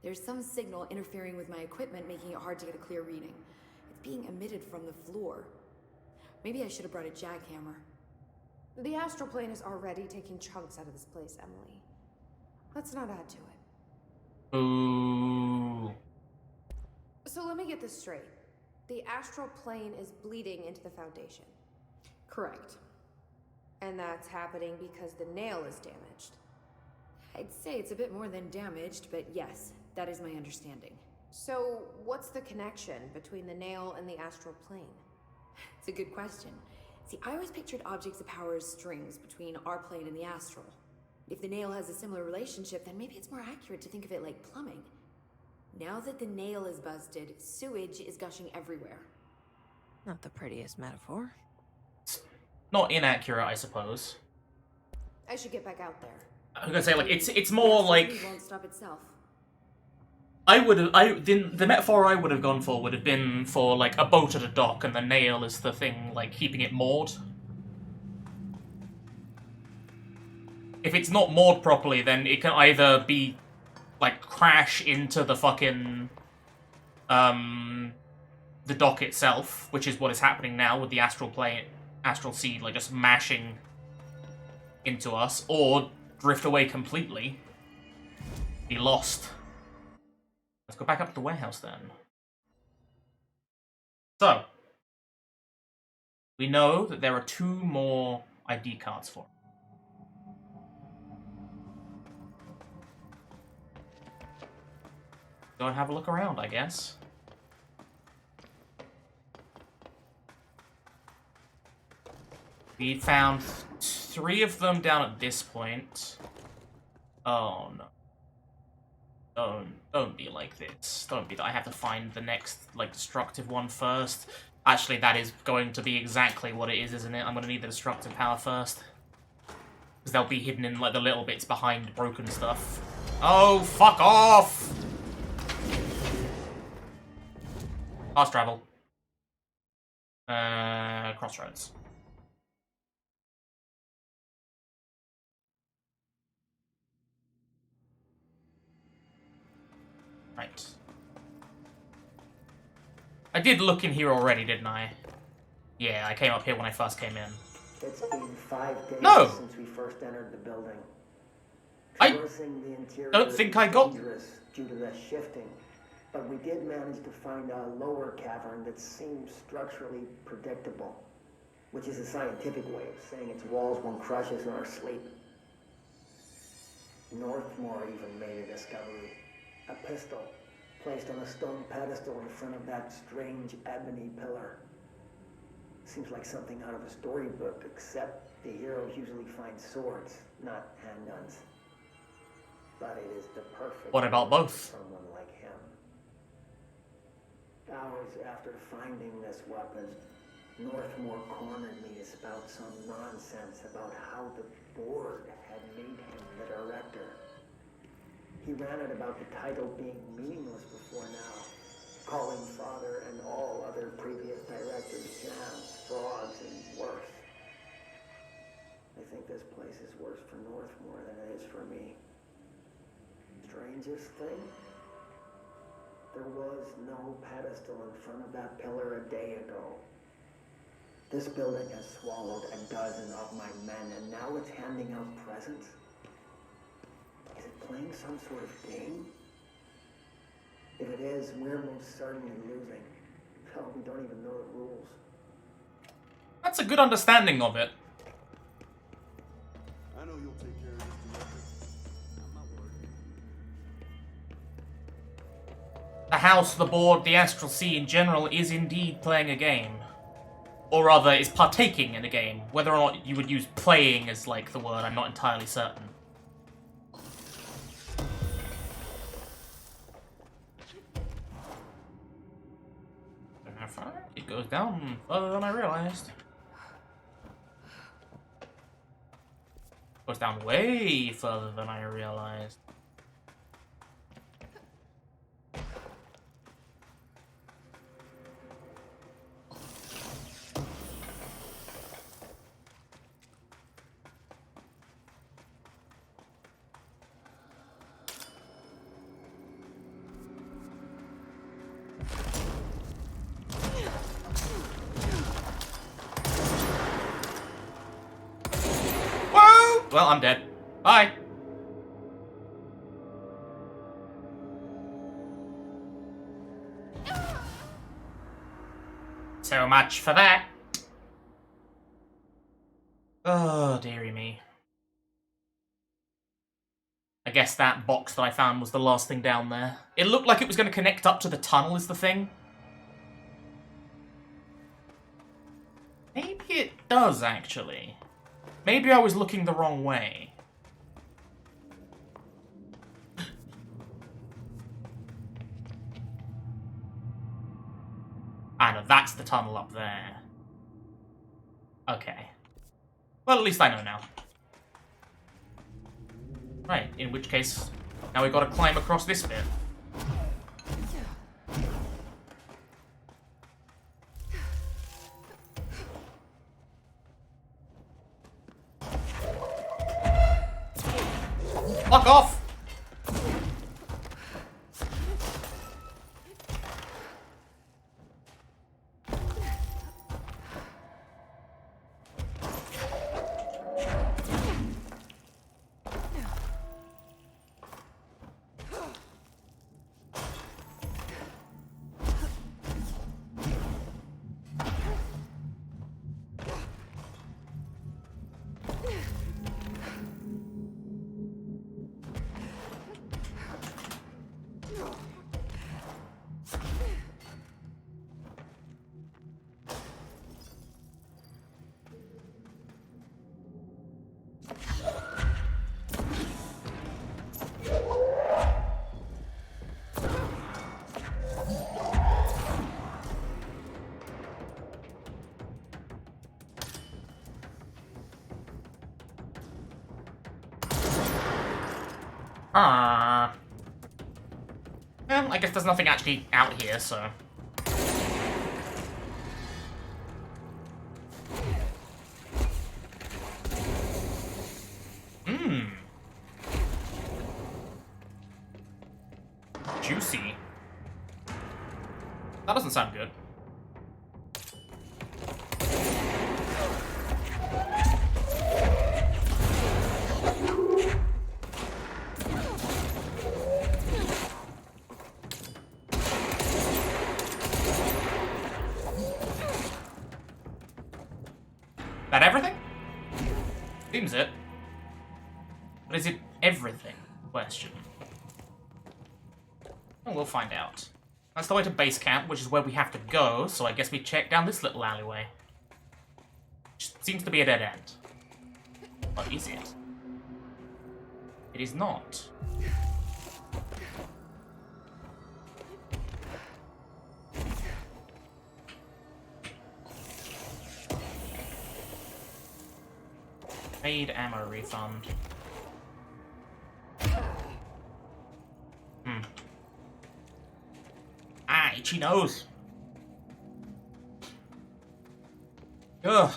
There's some signal interfering with my equipment, making it hard to get a clear reading. It's being emitted from the floor. Maybe I should have brought a jackhammer. The astral plane is already taking chunks out of this place, Emily. Let's not add to it. Ooh. So let me get this straight. The astral plane is bleeding into the Foundation. Correct. And that's happening because the nail is damaged. I'd say it's a bit more than damaged, but yes, that is my understanding. So what's the connection between the nail and the astral plane? It's a good question. See, I always pictured objects of power as strings between our plane and the astral. If the nail has a similar relationship, then maybe it's more accurate to think of it like plumbing. Now that the nail is busted, sewage is gushing everywhere. Not the prettiest metaphor. Not inaccurate, I suppose. I should get back out there. I was gonna say, like, it's The more astral like... plane won't stop itself. The metaphor I would have gone for would have been for, like, a boat at a dock, and the nail is the thing, like, keeping it moored. If it's not moored properly, then it can either be, like, crash into the fucking, the dock itself, which is what is happening now with the astral plane, astral seed, like, just mashing into us, or drift away completely, be lost. Let's go back up to the warehouse then. So, we know that there are 2 more ID cards for him. Go and have a look around, I guess. We found 3 of them down at this point. Oh no. Don't be like this. Don't be that. I have to find the next, like, destructive one first. Actually, that is going to be exactly what it is, isn't it? I'm going to need the destructive power first. Because they'll be hidden in, like, the little bits behind broken stuff. Oh, fuck off! Fast travel. Crossroads. Right. I did look in here already, didn't I? Yeah, I came up here when I first came in. It's been 5 days No! since we first entered the building. I Traversing the interior don't think I is got... dangerous due to the shifting, but we did manage to find a lower cavern that seems structurally predictable, which is a scientific way of saying its walls won't crush us in our sleep. Northmore even made a discovery. A pistol placed on a stone pedestal in front of that strange ebony pillar. Seems like something out of a storybook, except the heroes usually find swords, not handguns. But it is the perfect... What about both? For someone like him. Hours after finding this weapon, Northmore cornered me to spout some nonsense about how the board had made him the director. He ranted about the title being meaningless before now, calling Father and all other previous directors shams, frauds, and worse. I think this place is worse for Northmore than it is for me. Strangest thing? There was no pedestal in front of that pillar a day ago. This building has swallowed a dozen of my men, and now it's handing out presents? Is it playing some sort of game? If it is, we're most certainly losing. Hell, we don't even know the rules. That's a good understanding of it. I know you'll take care of this, Director. I'm not worried. The house, the board, the astral sea in general is indeed playing a game. Or rather, is partaking in a game. Whether or not you would use playing as, like, the word, I'm not entirely certain. It goes down further than I realized. Goes down way further than I realized. Well, I'm dead. Bye. So much for that. Oh, dearie me. I guess that box that I found was the last thing down there. It looked like it was going to connect up to the tunnel is the thing. Maybe it does, actually. Maybe I was looking the wrong way. I know, that's the tunnel up there. Okay. Well, at least I know now. Right, in which case, now we've got to climb across this bit. Fuck off! Well, I guess there's nothing actually out here, so... Juicy. That doesn't sound good. That everything? Seems it. But is it everything? Question. Well, we'll find out. That's the way to base camp, which is where we have to go, so I guess we check down this little alleyway. Which seems to be a dead end. What is it? It is not. Paid ammo refund. Ah, itchy nose. Ugh.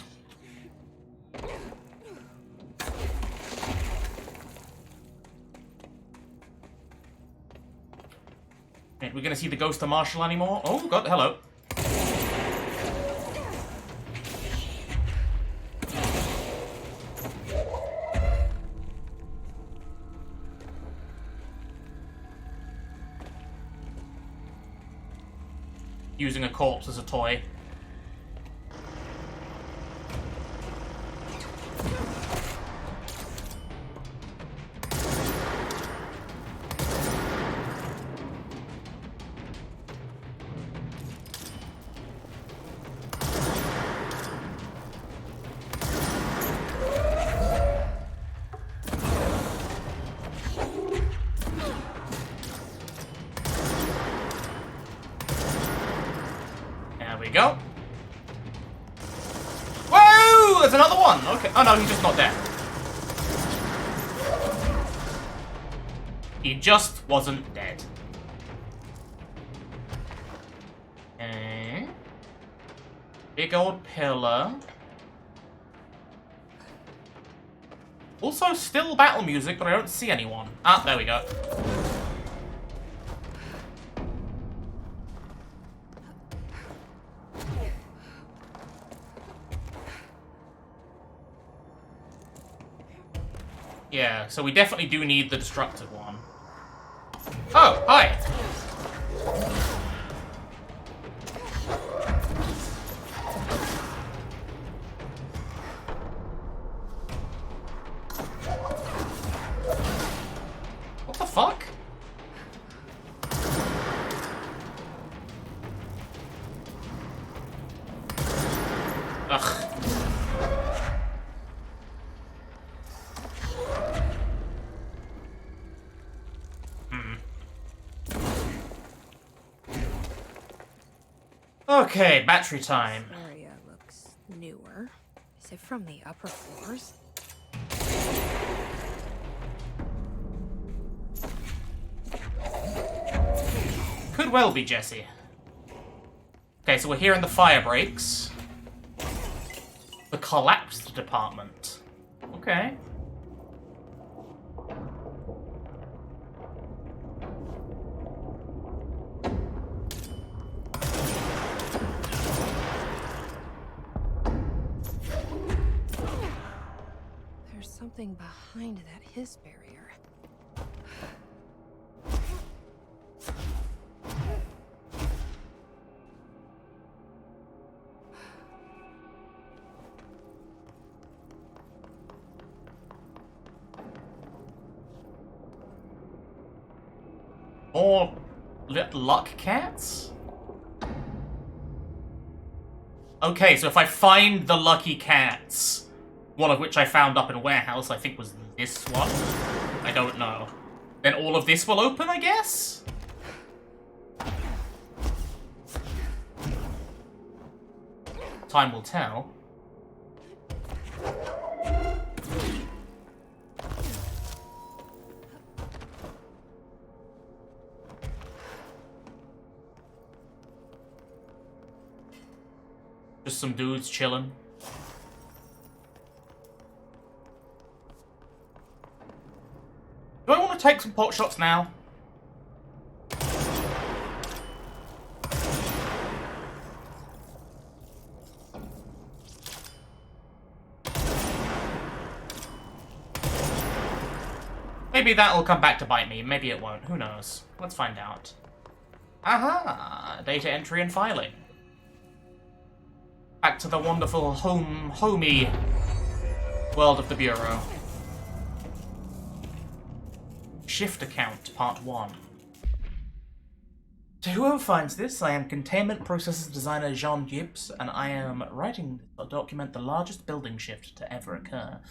Ain't we gonna see the ghost of Marshall anymore? Oh god, hello. using a corpse as a toy. There we go. Whoa! There's another one! Okay. Oh no, he's just not dead. He just wasn't dead. Okay. Big old pillar. Also, still battle music, but I don't see anyone. Ah, there we go. Yeah, so we definitely do need the destructive one. Oh, hi! What the fuck? Ugh. Okay, battery time. This area looks newer. Is it from the upper floors? Could well be, Jesse. Okay, so we're here in the fire breaks. The collapsed department. Okay. There's something behind that hiss barrier. More luck cats? Okay, so if I find the lucky cats, one of which I found up in a warehouse, I think was this one. I don't know. Then all of this will open, I guess? Time will tell. Just some dudes chilling. Do I want to take some pot shots now? Maybe that'll come back to bite me. Maybe it won't. Who knows? Let's find out. Aha! Data entry and filing. Back to the wonderful homey world of the Bureau. Shift account, part 1. To whoever finds this, I am containment processes designer Jean Gibbs, and I am writing to document the largest building shift to ever occur.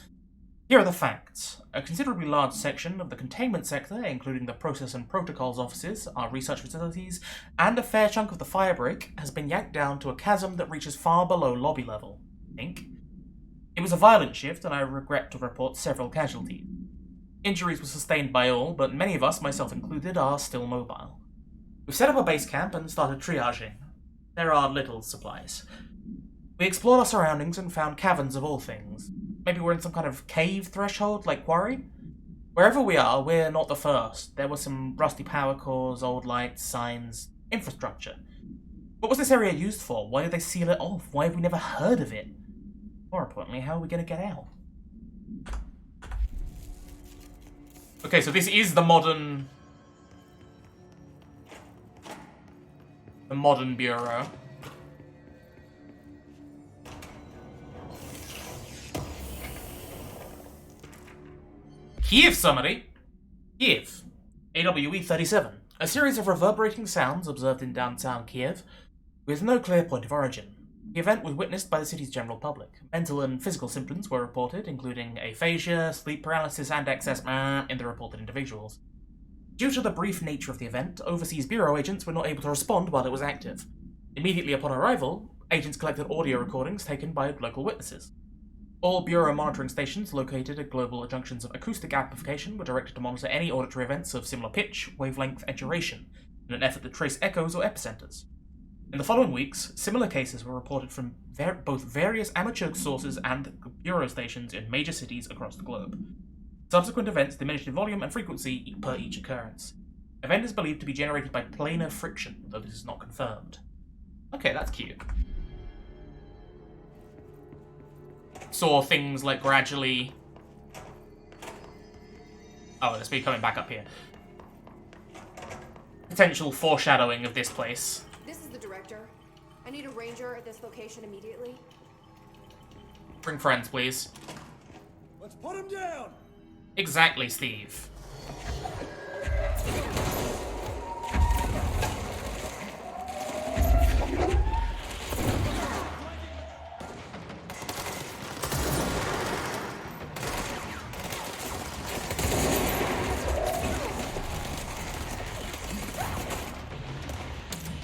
Here are the facts. A considerably large section of the containment sector, including the process and protocols offices, our research facilities, and a fair chunk of the firebreak, has been yanked down to a chasm that reaches far below lobby level, I think. It was a violent shift, and I regret to report several casualties. Injuries were sustained by all, but many of us, myself included, are still mobile. We've set up a base camp and started triaging. There are little supplies. We explored our surroundings and found caverns of all things. Maybe we're in some kind of cave threshold, like quarry? Wherever we are, we're not the first. There were some rusty power cores, old lights, signs, infrastructure. What was this area used for? Why did they seal it off? Why have we never heard of it? More importantly, how are we going to get out? Okay, so this is the modern The modern bureau. Kiev summary. Kiev. AWE 37. A series of reverberating sounds observed in downtown Kiev, with no clear point of origin. The event was witnessed by the city's general public. Mental and physical symptoms were reported, including aphasia, sleep paralysis, and excess in the reported individuals. Due to the brief nature of the event, overseas bureau agents were not able to respond while it was active. Immediately upon arrival, agents collected audio recordings taken by local witnesses. All bureau monitoring stations located at global junctions of acoustic amplification were directed to monitor any auditory events of similar pitch, wavelength, and duration, in an effort to trace echoes or epicenters. In the following weeks, similar cases were reported from both various amateur sources and bureau stations in major cities across the globe. Subsequent events diminished in volume and frequency per each occurrence. Event is believed to be generated by planar friction, though this is not confirmed. Okay, that's cute. Saw things like gradually... Oh, let's be coming back up here. Potential foreshadowing of this place. This is the director. I need a ranger at this location immediately. Bring friends, please. Let's put him down! Exactly, Steve.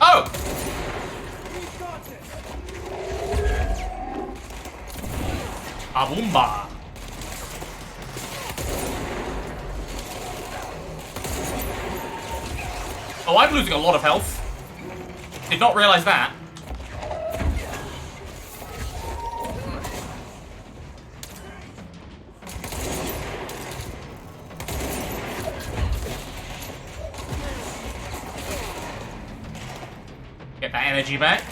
Oh! Abumba. Oh, I'm losing a lot of health. Did not realize that. Get that energy back.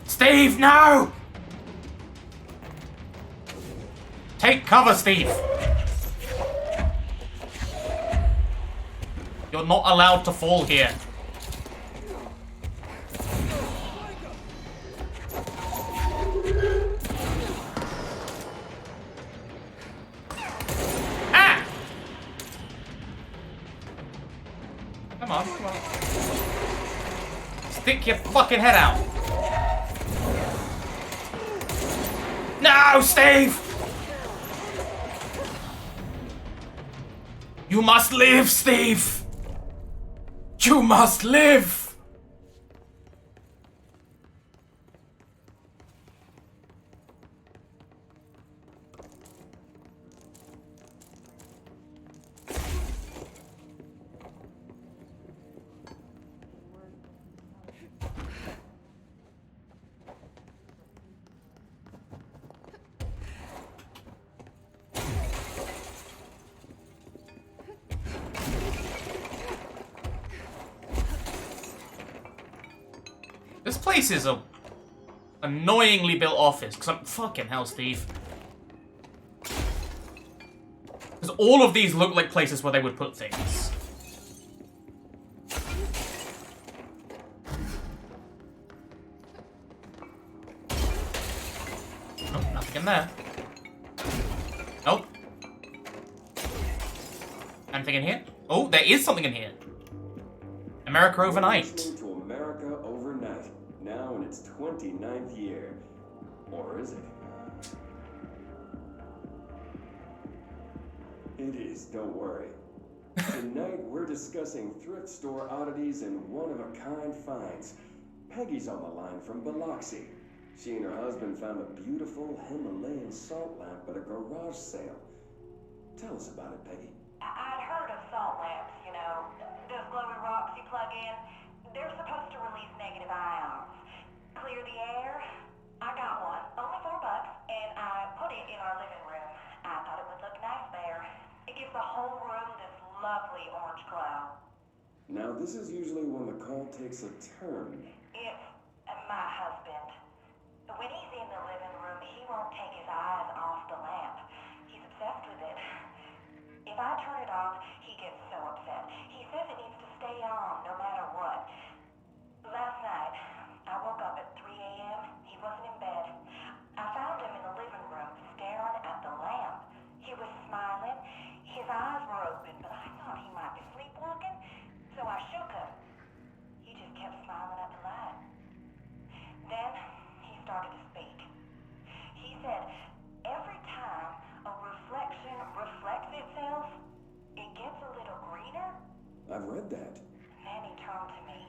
Steve, no! Take cover, Steve! You're not allowed to fall here. Ah! Come on, come on. Stick your fucking head out. No, Steve! You must live, Steve! You must live! This place is a annoyingly built office, because I'm fucking hell, Steve. Because all of these look like places where they would put things. Oh, nothing in there. Nope. Anything in here? Oh, there is something in here. America overnight. To America overnight, now in its 29th year. Or is it? It is, don't worry. Tonight we're discussing thrift store oddities and one-of-a-kind finds. Peggy's on the line from Biloxi. She and her husband found a beautiful Himalayan salt lamp at a garage sale. Tell us about it, Peggy. I'd heard of salt lamps, you know, those glowing rocks you plug in. They're supposed to release negative ions. Clear the air. I got one, only $4, and I put it in our living room. I thought it would look nice there. It gives the whole room this lovely orange glow. Now, this is usually when the call takes a turn. It's my husband. When he's in the living room, he won't take his eyes If I turn it off, he gets so upset. He says it needs to stay on no matter what. Last night, I woke up at 3 a.m. He wasn't in bed. I found him in the living room staring at the lamp. He was smiling. His eyes were open, but I thought he might be sleepwalking, so I shook him. He just kept smiling at the light. Then he started to speak. He said, every time a reflection reflects itself, it gets a little greener. I've read that. Then he turned to me.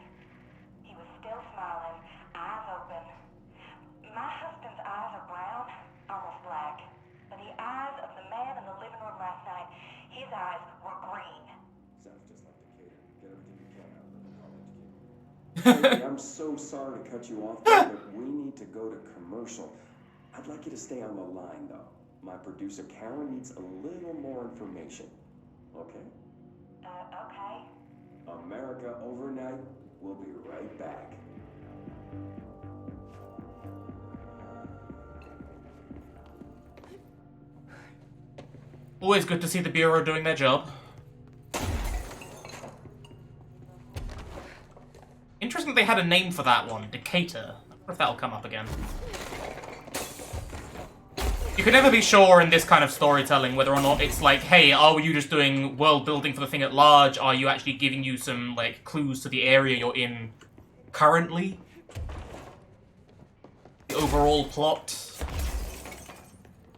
He was still smiling, eyes open. My husband's eyes are brown, almost black. But the eyes of the man in the living room last night, his eyes were green. Sounds just like Decatur. Get everything you can out of the college kid. I'm so sorry to cut you off, but we need to go to commercial. I'd like you to stay on the line, though. My producer, Karen, needs a little more information. Okay? Okay. America Overnight. We'll be right back. Always good to see the Bureau doing their job. Interesting that they had a name for that one, Decatur. I wonder if that'll come up again. You can never be sure in this kind of storytelling whether or not it's like, hey, are you just doing world building for the thing at large? Are you actually giving you some, like, clues to the area you're in currently? The overall plot?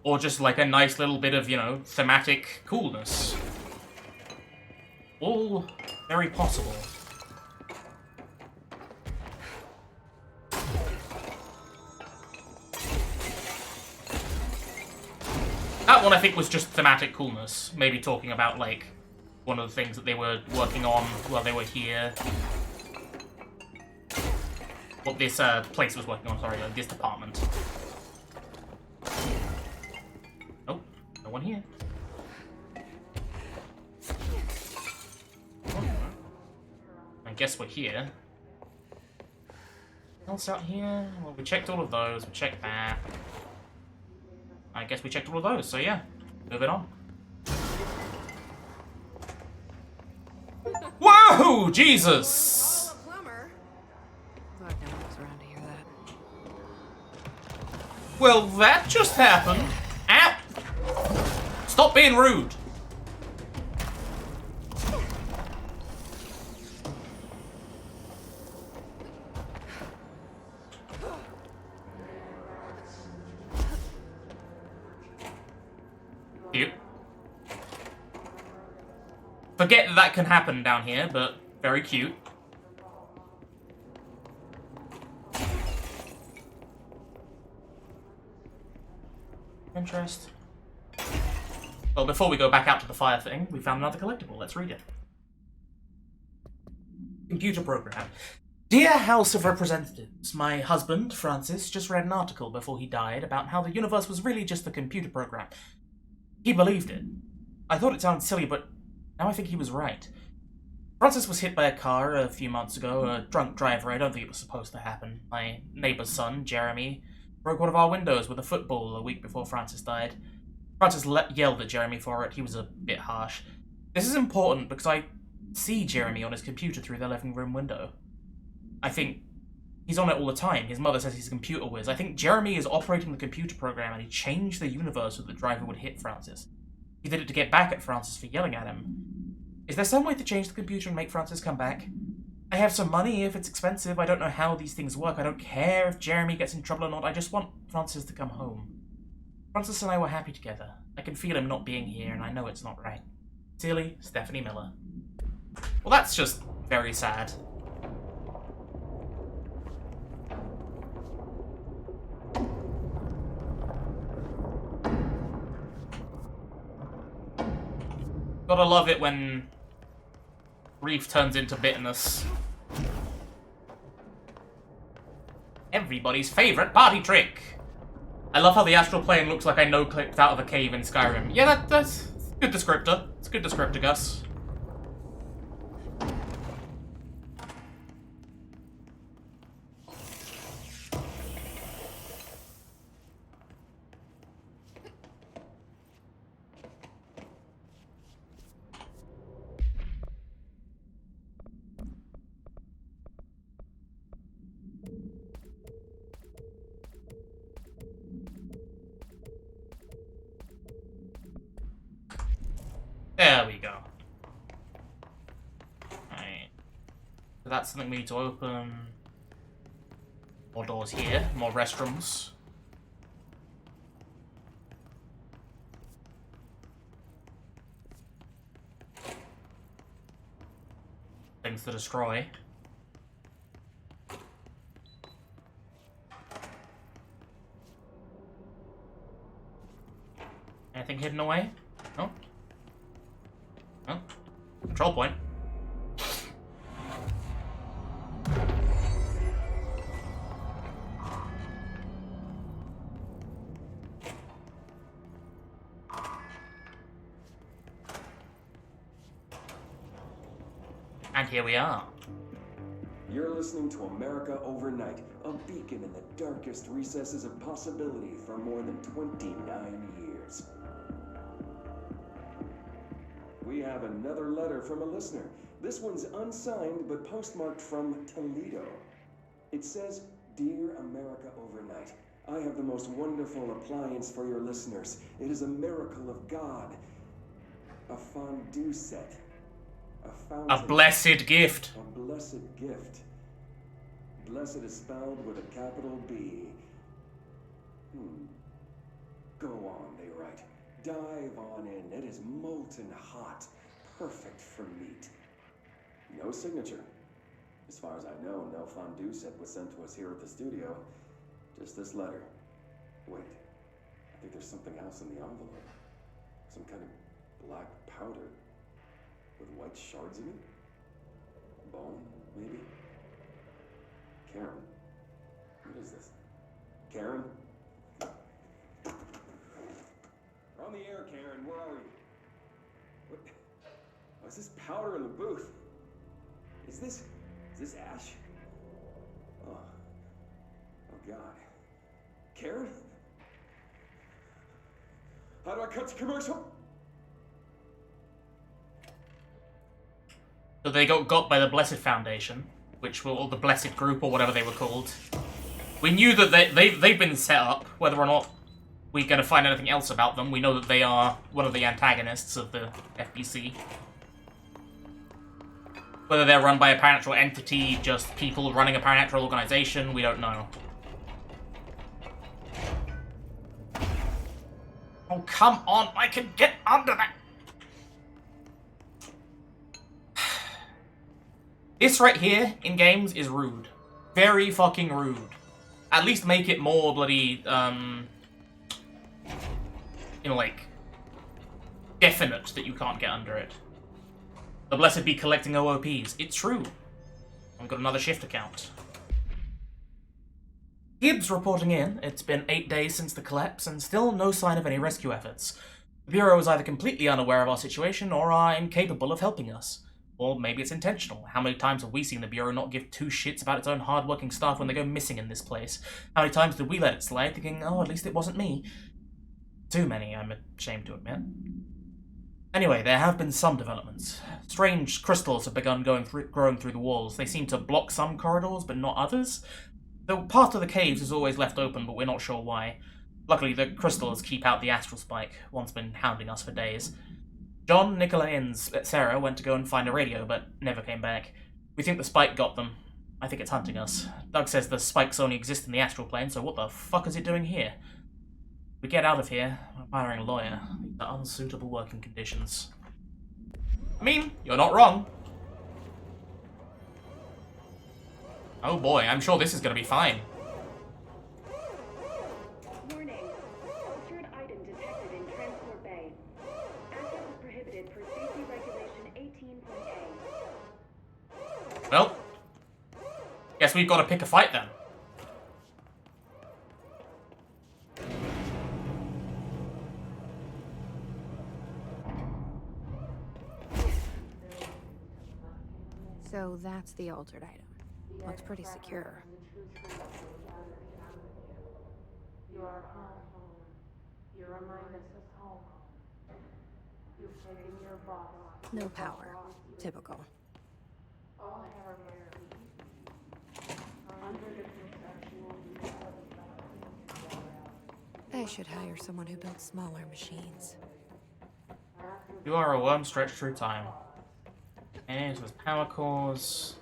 Or just like a nice little bit of, you know, thematic coolness. All very possible. That one, I think, was just thematic coolness. Maybe talking about, like, one of the things that they were working on while they were here. What this place was working on, sorry, this department. Oh, no one here. I guess we're here. What else out here? Well, we checked all of those. We checked that. I guess we checked all of those, so yeah. Moving on. Whoa! Jesus! Oh, a plumber. Glad no one was around to hear that. Well, that just happened. Ow! Stop being rude. Cute. Forget that that can happen down here, but very cute. Interest. Well, before we go back out to the fire thing, we found another collectible. Let's read it. Computer program. Dear House of Representatives, my husband, Francis, just read an article before he died about how the universe was really just a computer program. He believed it. I thought it sounded silly, but now I think he was right. Francis was hit by a car a few months ago, a drunk driver. I don't think it was supposed to happen. My neighbor's son, Jeremy, broke one of our windows with a football a week before Francis died. Francis yelled at Jeremy for it. He was a bit harsh. This is important because I see Jeremy on his computer through the living room window. I think he's on it all the time. His mother says he's a computer whiz. I think Jeremy is operating the computer program and he changed the universe so the driver would hit Francis. He did it to get back at Francis for yelling at him. Is there some way to change the computer and make Francis come back? I have some money if it's expensive. I don't know how these things work. I don't care if Jeremy gets in trouble or not. I just want Francis to come home. Francis and I were happy together. I can feel him not being here and I know it's not right. Sincerely, Stephanie Miller. Well, that's just very sad. Gotta love it when grief turns into bitterness. Everybody's favorite party trick. I love how the astral plane looks like I no-clipped out of a cave in Skyrim. Yeah, that's a good descriptor. It's a good descriptor, Gus. that's something we need to open. More doors here, more restrooms. Things to destroy. Anything hidden away? No? No? Control point. And here we are. You're listening to America Overnight, a beacon in the darkest recesses of possibility for more than 29 years. We have another letter from a listener. This one's unsigned but postmarked from Toledo. It says, "Dear America Overnight, I have the most wonderful appliance for your listeners. It is a miracle of God. A fondue set. A fountain. A blessed gift. A blessed gift. Blessed is spelled with a capital B. Go on, they write. Dive on in. It is molten hot. Perfect for meat. No signature. As far as I know, no fondue set was sent to us here at the studio. Just this letter. Wait. I think there's something else in the envelope. Some kind of black powder. With white shards in it? Bone, maybe? Karen? What is this? Karen? We're on the air, Karen. Where are you? What? Oh, is this powder in the booth? Is this ash? Oh. Oh, God. Karen? How do I cut to commercial? So they got by the Blessed Foundation, which were, or the Blessed Group, or whatever they were called. We knew that they've been set up. Whether or not we're going to find anything else about them, we know that they are one of the antagonists of the FBC. Whether they're run by a supernatural entity, just people running a supernatural organization, we don't know. Oh, come on, I can get under that! This right here, in games, is rude. Very fucking rude. At least make it more bloody, you know, like, definite that you can't get under it. The Blessed be collecting OOPs. It's true. I've got another shift account. Gibbs reporting in. It's been 8 days since the collapse, and still no sign of any rescue efforts. The Bureau is either completely unaware of our situation, or are incapable of helping us. Or maybe it's intentional. How many times have we seen the Bureau not give two shits about its own hard-working staff when they go missing in this place? How many times did we let it slide, thinking, oh, at least it wasn't me? Too many, I'm ashamed to admit. Anyway, there have been some developments. Strange crystals have begun growing through the walls. They seem to block some corridors, but not others. The part of the caves is always left open, but we're not sure why. Luckily, the crystals keep out the astral spike. One's been hounding us for days. John, Nikolai, and Sarah went to go and find a radio, but never came back. We think the spike got them. I think it's hunting us. Doug says the spikes only exist in the astral plane, so what the fuck is it doing here? If we get out of here, we're hiring a lawyer. These are unsuitable working conditions. I mean, you're not wrong. Oh boy, I'm sure this is gonna be fine. Warning. Altered item detected in Transport Bay. Access is prohibited per safety regulation 18.A. Well, guess we've got to pick a fight then. So that's the altered item. Looks pretty secure. You are home. You remind us of home. You've taken your boss. No power. Typical. All hair under the conceptual. I should hire someone who builds smaller machines. You are a worm stretched through time. And with power cores.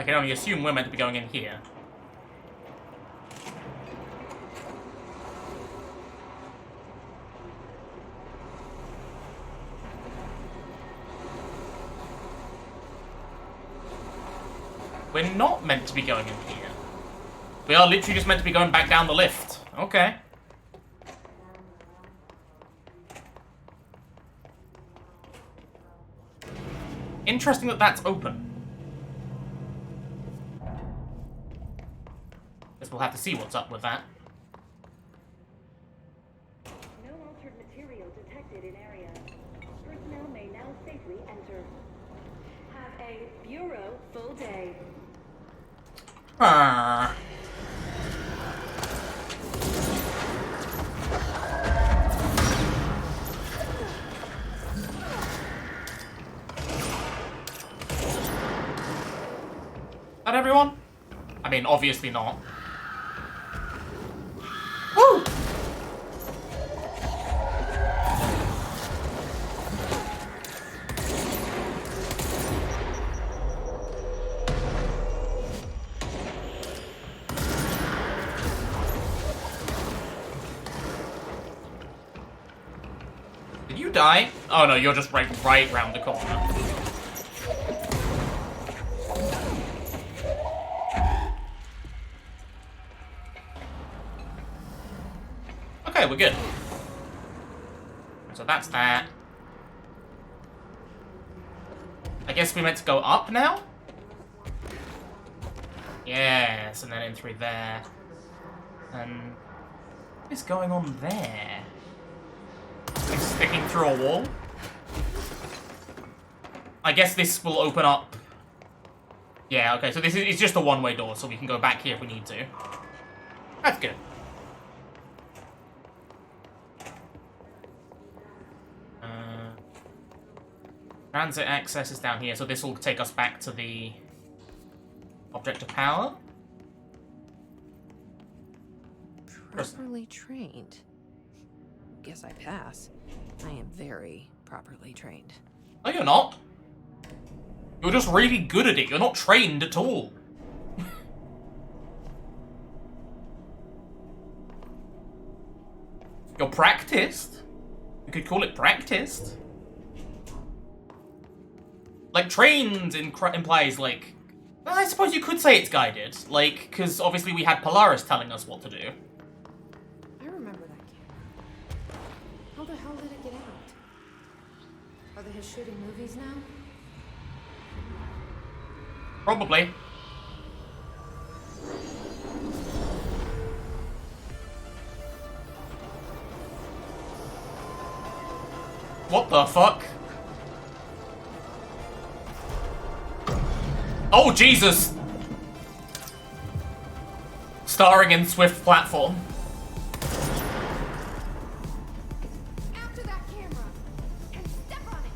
I can only assume we're meant to be going in here. We're not meant to be going in here. We are literally just meant to be going back down the lift. Okay. Interesting that that's open. Guess we'll have to see what's up with that. No altered material detected in area. Personnel may now safely enter. Have a Bureau full day. Ah. That everyone? I mean, obviously not. Woo! Did you die? Oh no, you're just right round the corner. Okay, we're good. So that's that. I guess we meant to go up now? Yes, and then in through there. And what is going on there? Like sticking through a wall? I guess this will open up. Yeah, okay, so this is it's just a one-way door, so we can go back here if we need to. That's good. Transit access is down here, so this will take us back to the object of power. Properly trained. Guess I pass. I am very properly trained. No, you're not. You're just really good at it. You're not trained at all. You're practiced. You could call it practiced. Like, trained implies, like... Well, I suppose you could say it's guided. Like, because obviously we had Polaris telling us what to do. I remember that camera. How the hell did it get out? Are they his shooting movies now? Probably. What the fuck? Oh, Jesus! Starring in Swift Platform. After that camera! And step on it!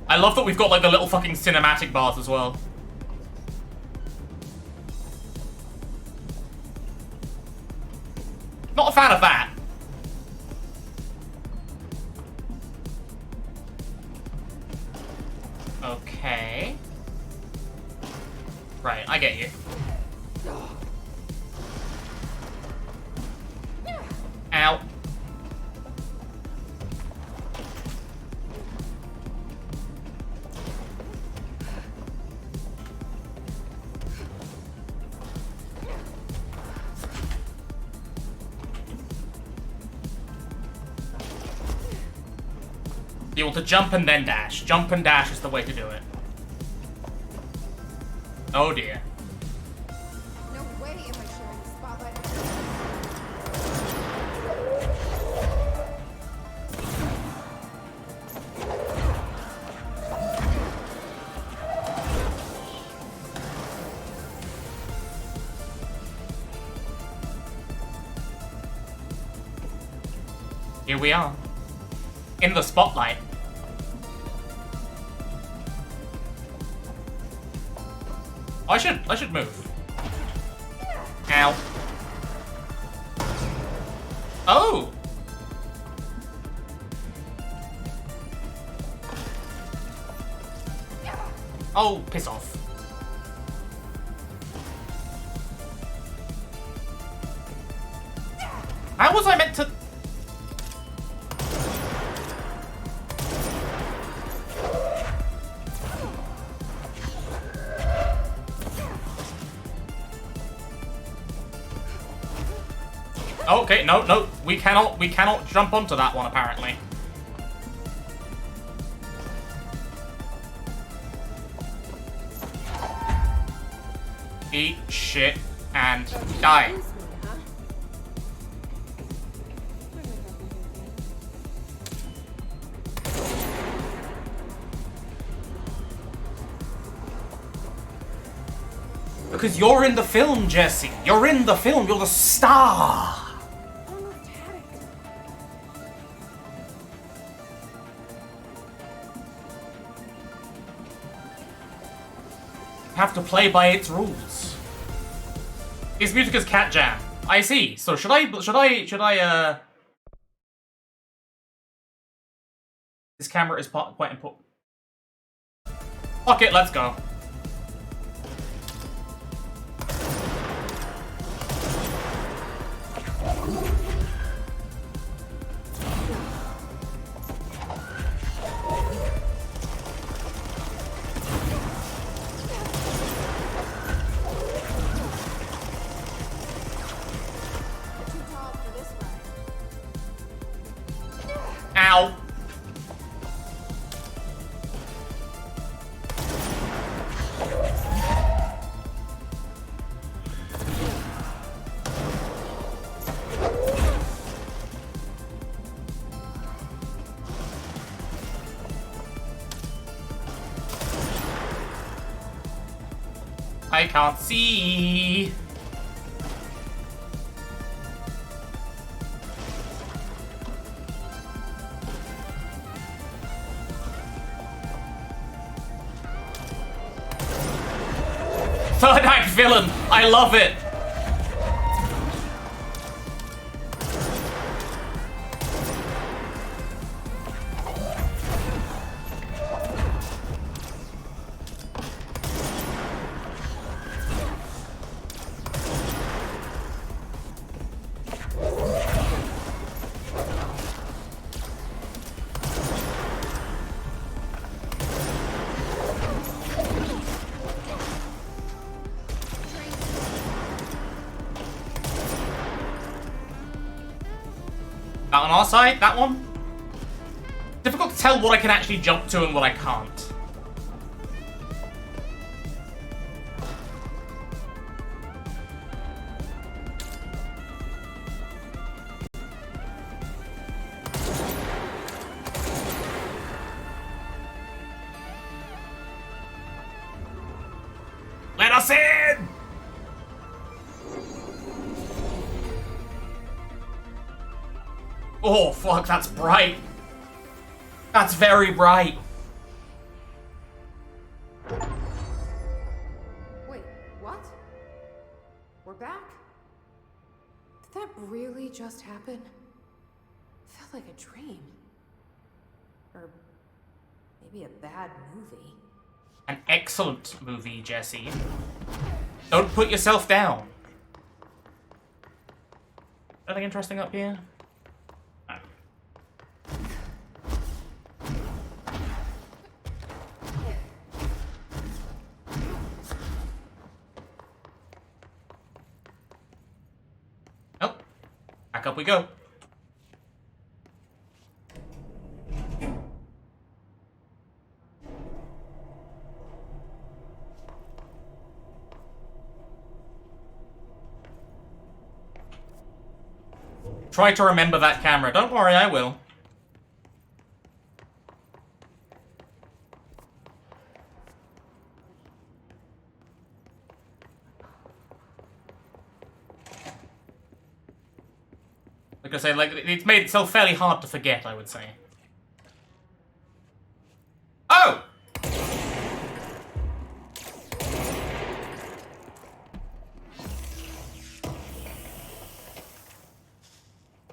I love that we've got, like, the little fucking cinematic bars as well. Not a fan of that. Okay. Right, I get you. Ow. You want to jump and then dash. Jump and dash is the way to do it. Oh dear. No way am I sharing the spotlight. Here we are. In the spotlight. I should move. Ow. Oh! Oh, piss off. How was I meant to... Okay, no, we cannot jump onto that one, apparently. Eat shit and die. Because you're in the film, Jesse. You're in the film. You're the star. Have to play by its rules. His music is Cat Jam. I see. So should I This camera is quite important. Fuck it, let's go. Ow. I can't see. Third act villain! I love it! That on our side, that one. Difficult to tell what I can actually jump to and what I can't. Let us in! Oh, fuck, that's bright. That's very bright. Wait, what? We're back? Did that really just happen? Felt like a dream. Or maybe a bad movie. An excellent movie, Jesse. Don't put yourself down. Anything interesting up here? Oh, back up we go. Try to remember that camera. Don't worry, I will. Like I say, like, it's made itself fairly hard to forget, I would say. Oh!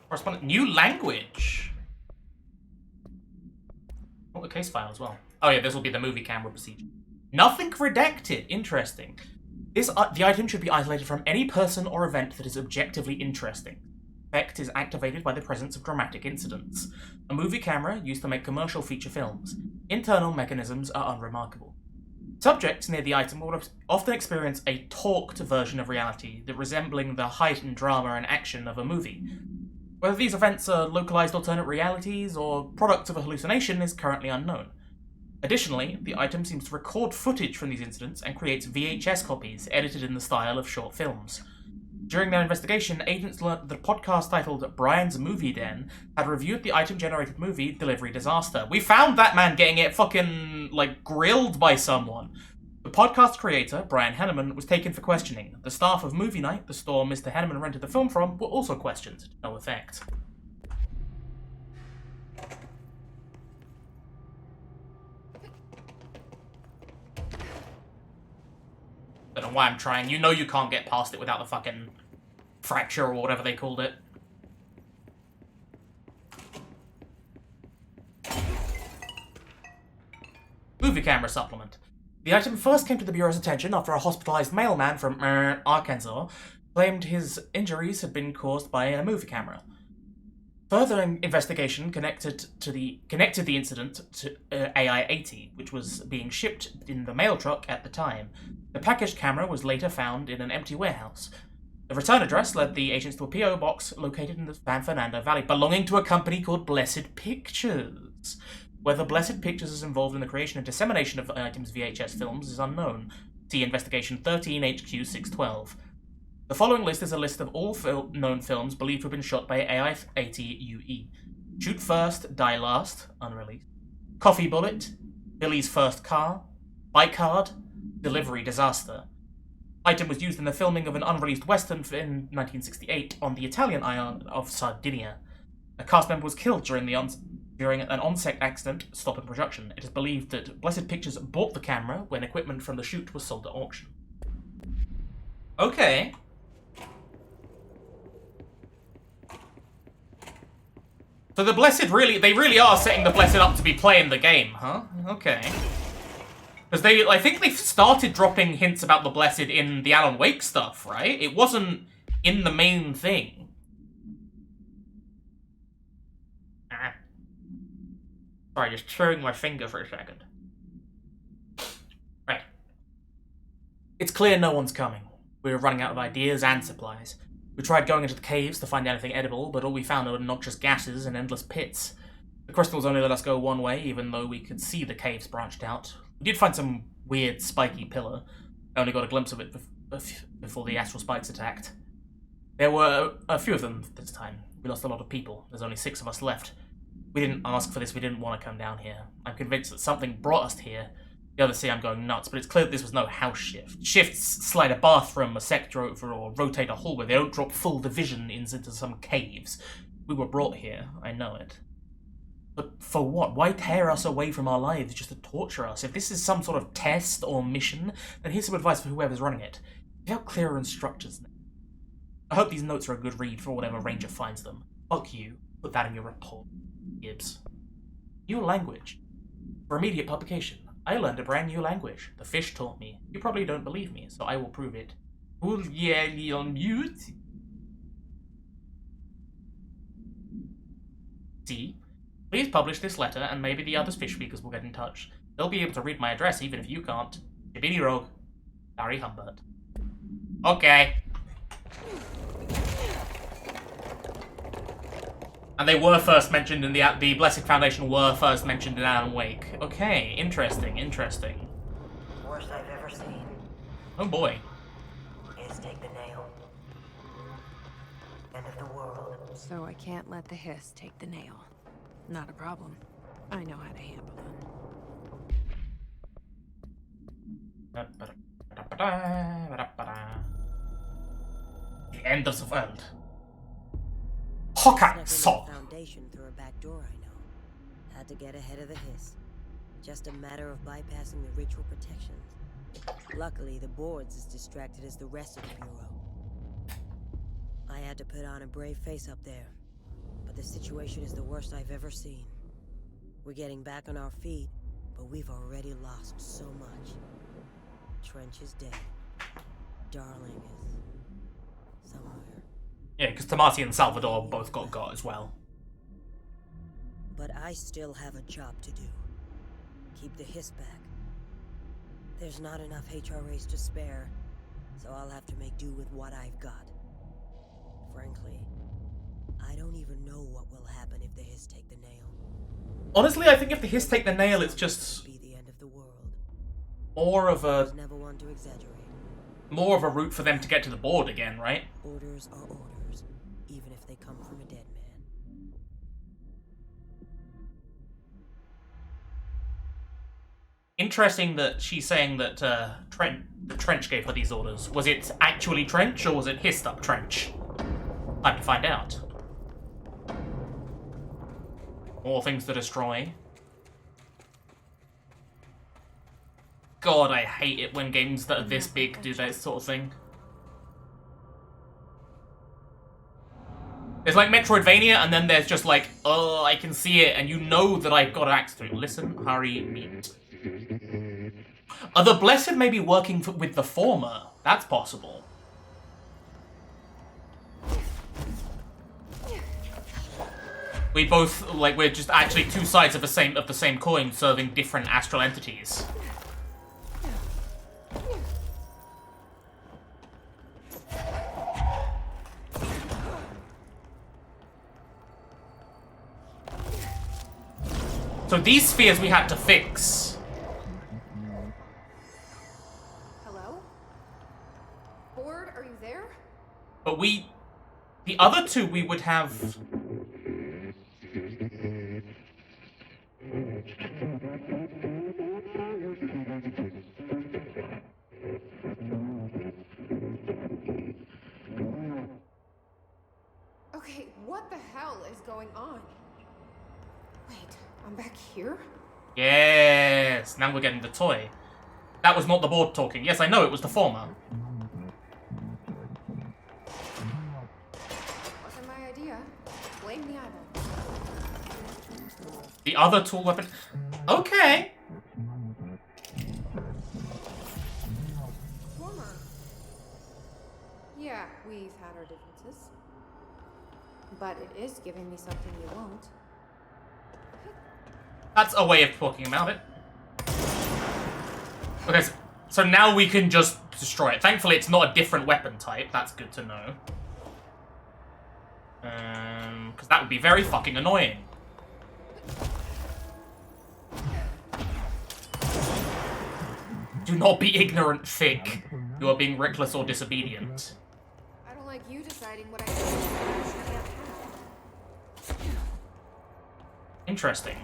Correspondent. New language! Oh, the case file as well. Oh yeah, this will be the movie camera procedure. Nothing redacted. Interesting. The item should be isolated from any person or event that is objectively interesting. Effect is activated by the presence of dramatic incidents. A movie camera used to make commercial feature films. Internal mechanisms are unremarkable. Subjects near the item will often experience a talked version of reality that resembling the heightened drama and action of a movie. Whether these events are localized alternate realities or products of a hallucination is currently unknown. Additionally, the item seems to record footage from these incidents and creates VHS copies edited in the style of short films. During their investigation, agents learned that a podcast titled Brian's Movie Den had reviewed the item-generated movie Delivery Disaster. We found that man getting it fucking, grilled by someone. The podcast creator, Brian Henneman, was taken for questioning. The staff of Movie Night, the store Mr. Henneman rented the film from, were also questioned, to no effect. Don't know why I'm trying. You know you can't get past it without the fucking fracture or whatever they called it. Movie camera supplement. The item first came to the Bureau's attention after a hospitalized mailman from Arkansas claimed his injuries had been caused by a movie camera. Further investigation connected the incident to AI-80, which was being shipped in the mail truck at the time. The packaged camera was later found in an empty warehouse. The return address led the agents to a P.O. box located in the San Fernando Valley, belonging to a company called Blessed Pictures. Whether Blessed Pictures is involved in the creation and dissemination of the item's VHS films is unknown. See Investigation 13 HQ 612. The following list is a list of all known films believed to have been shot by AI-80 UE. Shoot First, Die Last, unreleased. Coffee Bullet, Billy's First Car, Bike Card, Delivery Disaster. Item was used in the filming of an unreleased western in 1968 on the Italian island of Sardinia. A cast member was killed during an on-set accident stopping production. It is believed that Blessed Pictures bought the camera when equipment from the shoot was sold at auction. Okay. So the Blessed they really are setting the Blessed up to be playing the game, huh? Okay. Because I think they've started dropping hints about the Blessed in the Alan Wake stuff, right? It wasn't in the main thing. Sorry, just chewing my finger for a second. Right. It's clear no one's coming. We're running out of ideas and supplies. We tried going into the caves to find anything edible, but all we found were noxious gases and endless pits. The crystals only let us go one way, even though we could see the caves branched out. We did find some weird, spiky pillar. I only got a glimpse of it before the astral spikes attacked. There were a few of them this time. We lost a lot of people. There's only 6 of us left. We didn't ask for this, we didn't want to come down here. I'm convinced that something brought us here. The others say I'm going nuts, but it's clear that this was no house shift. Shifts slide a bathroom, a sector over, or rotate a hallway. They don't drop full division into some caves. We were brought here, I know it. But for what? Why tear us away from our lives just to torture us? If this is some sort of test or mission, then here's some advice for whoever's running it. Give out clearer instructions. I hope these notes are a good read for whatever ranger finds them. Fuck you. Put that in your report, Gibbs. New language. For immediate publication. I learned a brand new language. The fish taught me. You probably don't believe me, so I will prove it. On mute. See? Please publish this letter, and maybe the other fish speakers will get in touch. They'll be able to read my address, even if you can't. Jibini Rogue. Barry Humbert. Okay. And they were first mentioned in the Blessed Foundation were first mentioned in Alan Wake. Okay, interesting, interesting. Worst I've ever seen. Oh boy. Is take the nail. End of the world. So I can't let the hiss take the nail. Not a problem. I know how to handle it. The end of the world. Hawkeye saw. Foundation through a back door, I know. Had to get ahead of the hiss. Just a matter of bypassing the ritual protections. Luckily, the board's as distracted as the rest of the Bureau. I had to put on a brave face up there. But the situation is the worst I've ever seen. We're getting back on our feet, but we've already lost so much. Trench is dead. Darling is somewhere. Yeah, because Tomasi and Salvador both got as well. But I still have a job to do. Keep the hiss back. There's not enough HRAs to spare, so I'll have to make do with what I've got. Frankly, I don't even know what will happen if the hiss take the nail. Honestly, I think if the hiss take the nail, it's just Be the end of the world. more of a Never want to exaggerate. route for them to get to the board again, right? Orders are orders, even if they come from a dead man. Interesting that she's saying that Trench gave her these orders. Was it actually Trench, or was it hissed up Trench? Time to find out. More things to destroy. God, I hate it when games that are this big do that sort of thing. There's like Metroidvania, and then there's just like, oh, I can see it, and you know that I've got access to it. Listen, hurry, meet. The Blessed may be working with the former. That's possible. We both, like, we're just actually two sides of the same coin serving different astral entities. So these spheres we had to fix. Hello? Board, are you there? But the other two we would have... Okay, what the hell is going on? Wait, I'm back here? Yes, now we're getting the toy. That was not the board talking. Yes, I know, it was the former. Wasn't my idea. Blame the eyeball. The other tool weapon... Okay. Former. Yeah, we've had our differences. But it is giving me something you won't. That's a way of talking about it. Okay, so now we can just destroy it. Thankfully, it's not a different weapon type. That's good to know. Because that would be very fucking annoying. Do not be ignorant, Thick. You are being reckless or disobedient. I don't like you deciding what I can and what I can't have. Interesting.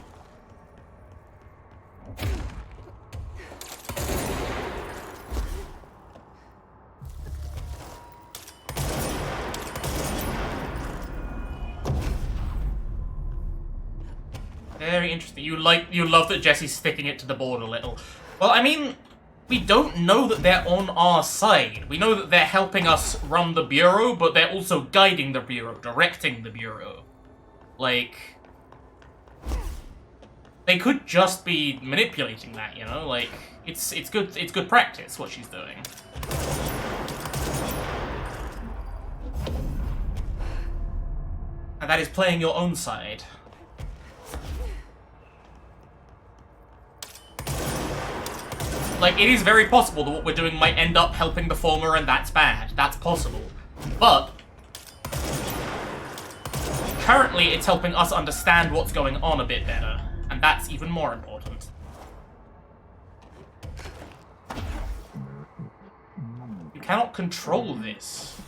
Very interesting. You love that Jesse's sticking it to the board a little. Well, I mean, we don't know that they're on our side. We know that they're helping us run the Bureau, but they're also guiding the Bureau, directing the Bureau. Like, they could just be manipulating that, you know? Like, it's good practice what she's doing. And that is playing your own side. Like, it is very possible that what we're doing might end up helping the former, and that's bad. That's possible. But currently, it's helping us understand what's going on a bit better, and that's even more important. You cannot control this.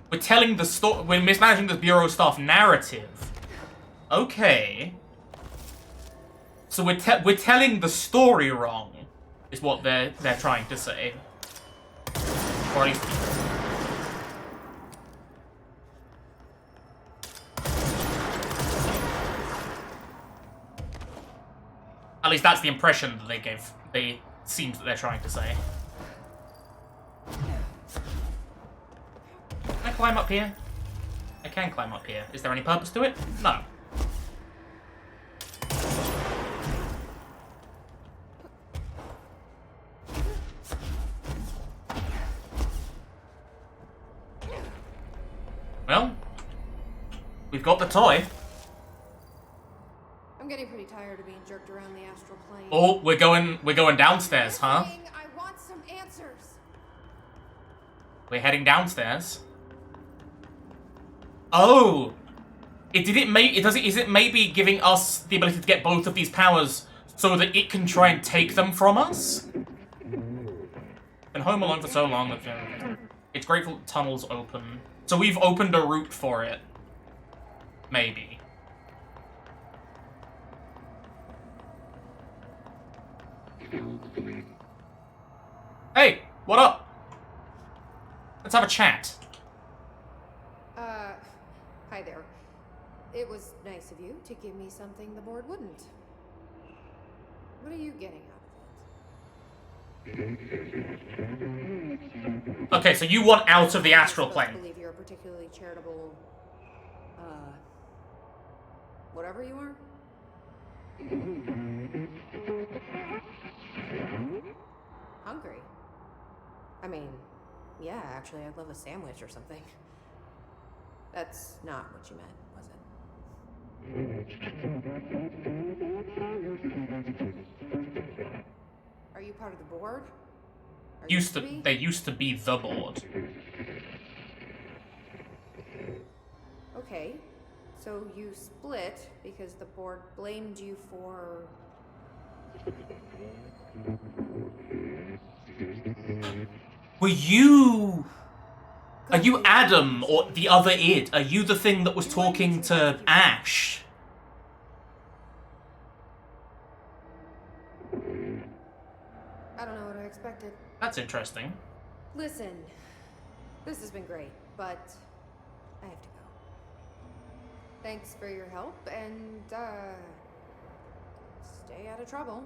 We're telling the story. We're mismanaging the Bureau staff narrative. Okay. So we're telling the story wrong, is what they're trying to say. Or at least. At least that's the impression that they gave. They seems that they're trying to say. Can I climb up here? I can climb up here. Is there any purpose to it? No. We've got the toy. I'm getting pretty tired of being jerked around the astral plane. Oh, we're going downstairs, huh? I want some answers. We're heading downstairs. Oh! Is it maybe giving us the ability to get both of these powers so that it can try and take them from us? Been home alone for so long that it's grateful that tunnels open. So we've opened a route for it. Maybe. Hey, what up? Let's have a chat. Hi there. It was nice of you to give me something the board wouldn't. What are you getting out of it? Okay, so you want out of the astral I plane. believe you're a particularly charitable, whatever you are? Hungry? I mean, yeah, actually, I'd love a sandwich or something. That's not what you meant, was it? Are you part of the board? Or They used to be the board. Okay, so you split because the board blamed you for... Were you... Are you Adam, or the other id? Are you the thing that was talking to Ash? I don't know what I expected. That's interesting. Listen, this has been great, but I have to go. Thanks for your help, and, stay out of trouble.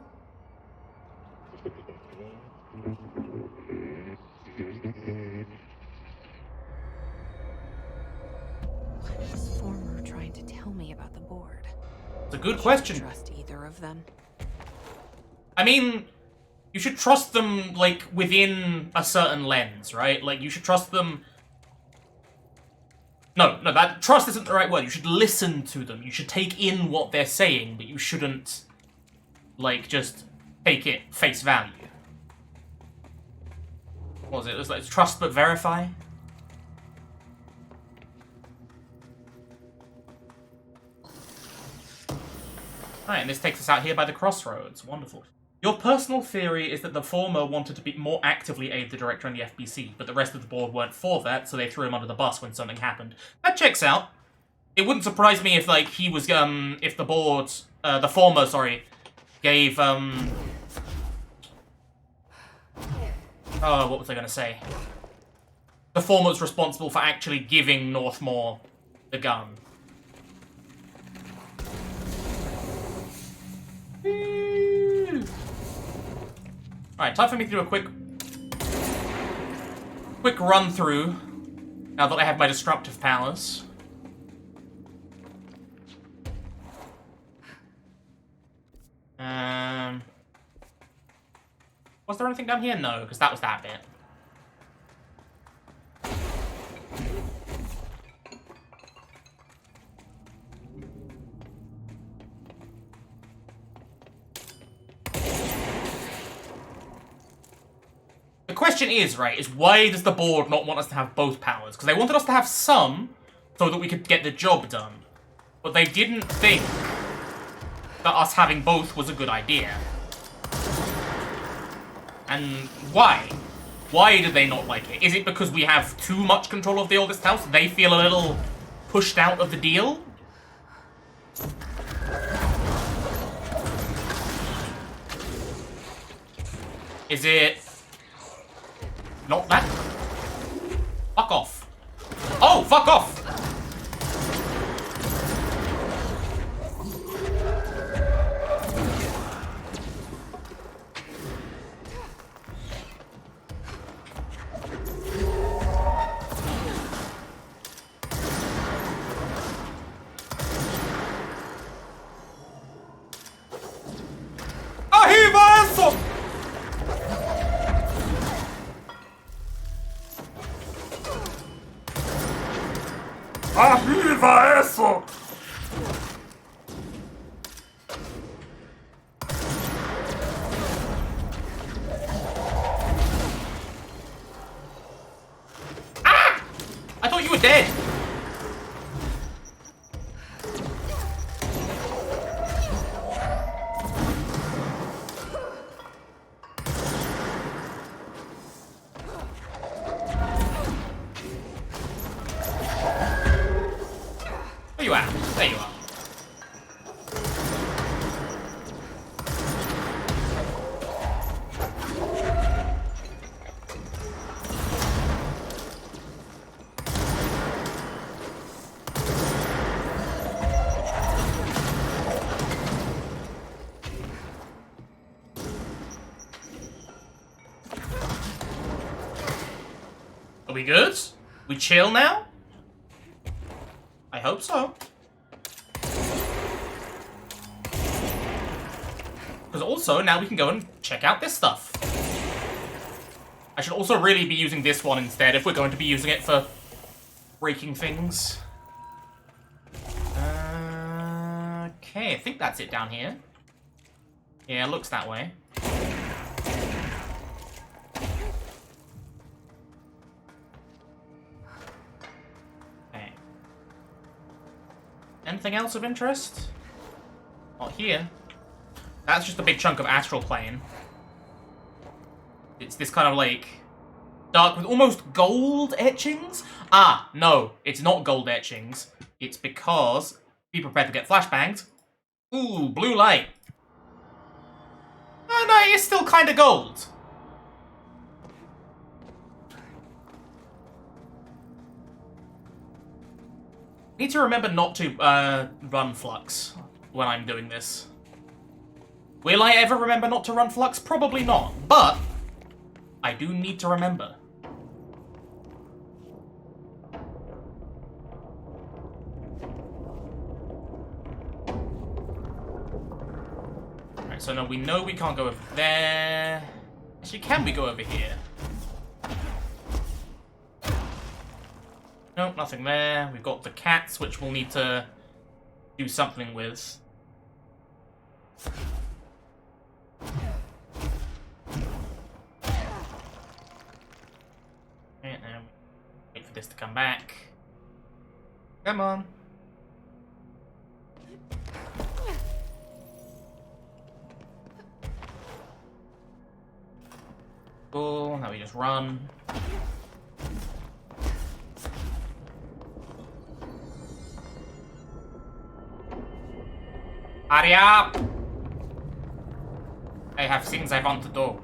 What is Former trying to tell me about the board? It's a good question. Trust either of them? I mean, you should trust them, like, within a certain lens, right? Like, you should trust them... No, that trust isn't the right word. You should listen to them. You should take in what they're saying, but you shouldn't, like, just take it face value. What was it? It was like trust but verify? Alright, and this takes us out here by the crossroads. Wonderful. Your personal theory is that the former wanted to more actively aid the director and the FBC, but the rest of the board weren't for that, so they threw him under the bus when something happened. That checks out. It wouldn't surprise me if, like, he was, if the board, the former, sorry, gave, oh, what was I gonna say? The former was responsible for actually giving Northmore the gun. Alright, time for me to do a quick run through, now that I have my destructive powers. Was there anything down here? No, because that was that bit. The question is, right, is why does the board not want us to have both powers? Because they wanted us to have some, so that we could get the job done. But they didn't think that us having both was a good idea. And why? Why do they not like it? Is it because we have too much control of the oldest house? They feel a little pushed out of the deal? Is it... not that? Fuck off. Oh, fuck off! Arriba eso! lleva eso! Ah! I thought you were dead. Where you at? There you are. Are we good? We chill now? I hope so. Because also, now we can go and check out this stuff. I should also really be using this one instead if we're going to be using it for breaking things. Okay, I think that's it down here. Yeah, it looks that way. Okay. Anything else of interest? Not here. That's just a big chunk of astral plane. It's this kind of like dark with almost gold etchings. Ah, no, it's not gold etchings. It's because be prepared to get flashbanged. Ooh, blue light. Oh no, it's still kind of gold. Need to remember not to run flux when I'm doing this. Will I ever remember not to run flux? Probably not, but I do need to remember. Alright, so now we know we can't go over there. Actually, can we go over here? Nope, nothing there. We've got the cats, which we'll need to do something with. And then wait for this to come back. Come on. Cool, now we just run. Hurry up! I have things I want to do.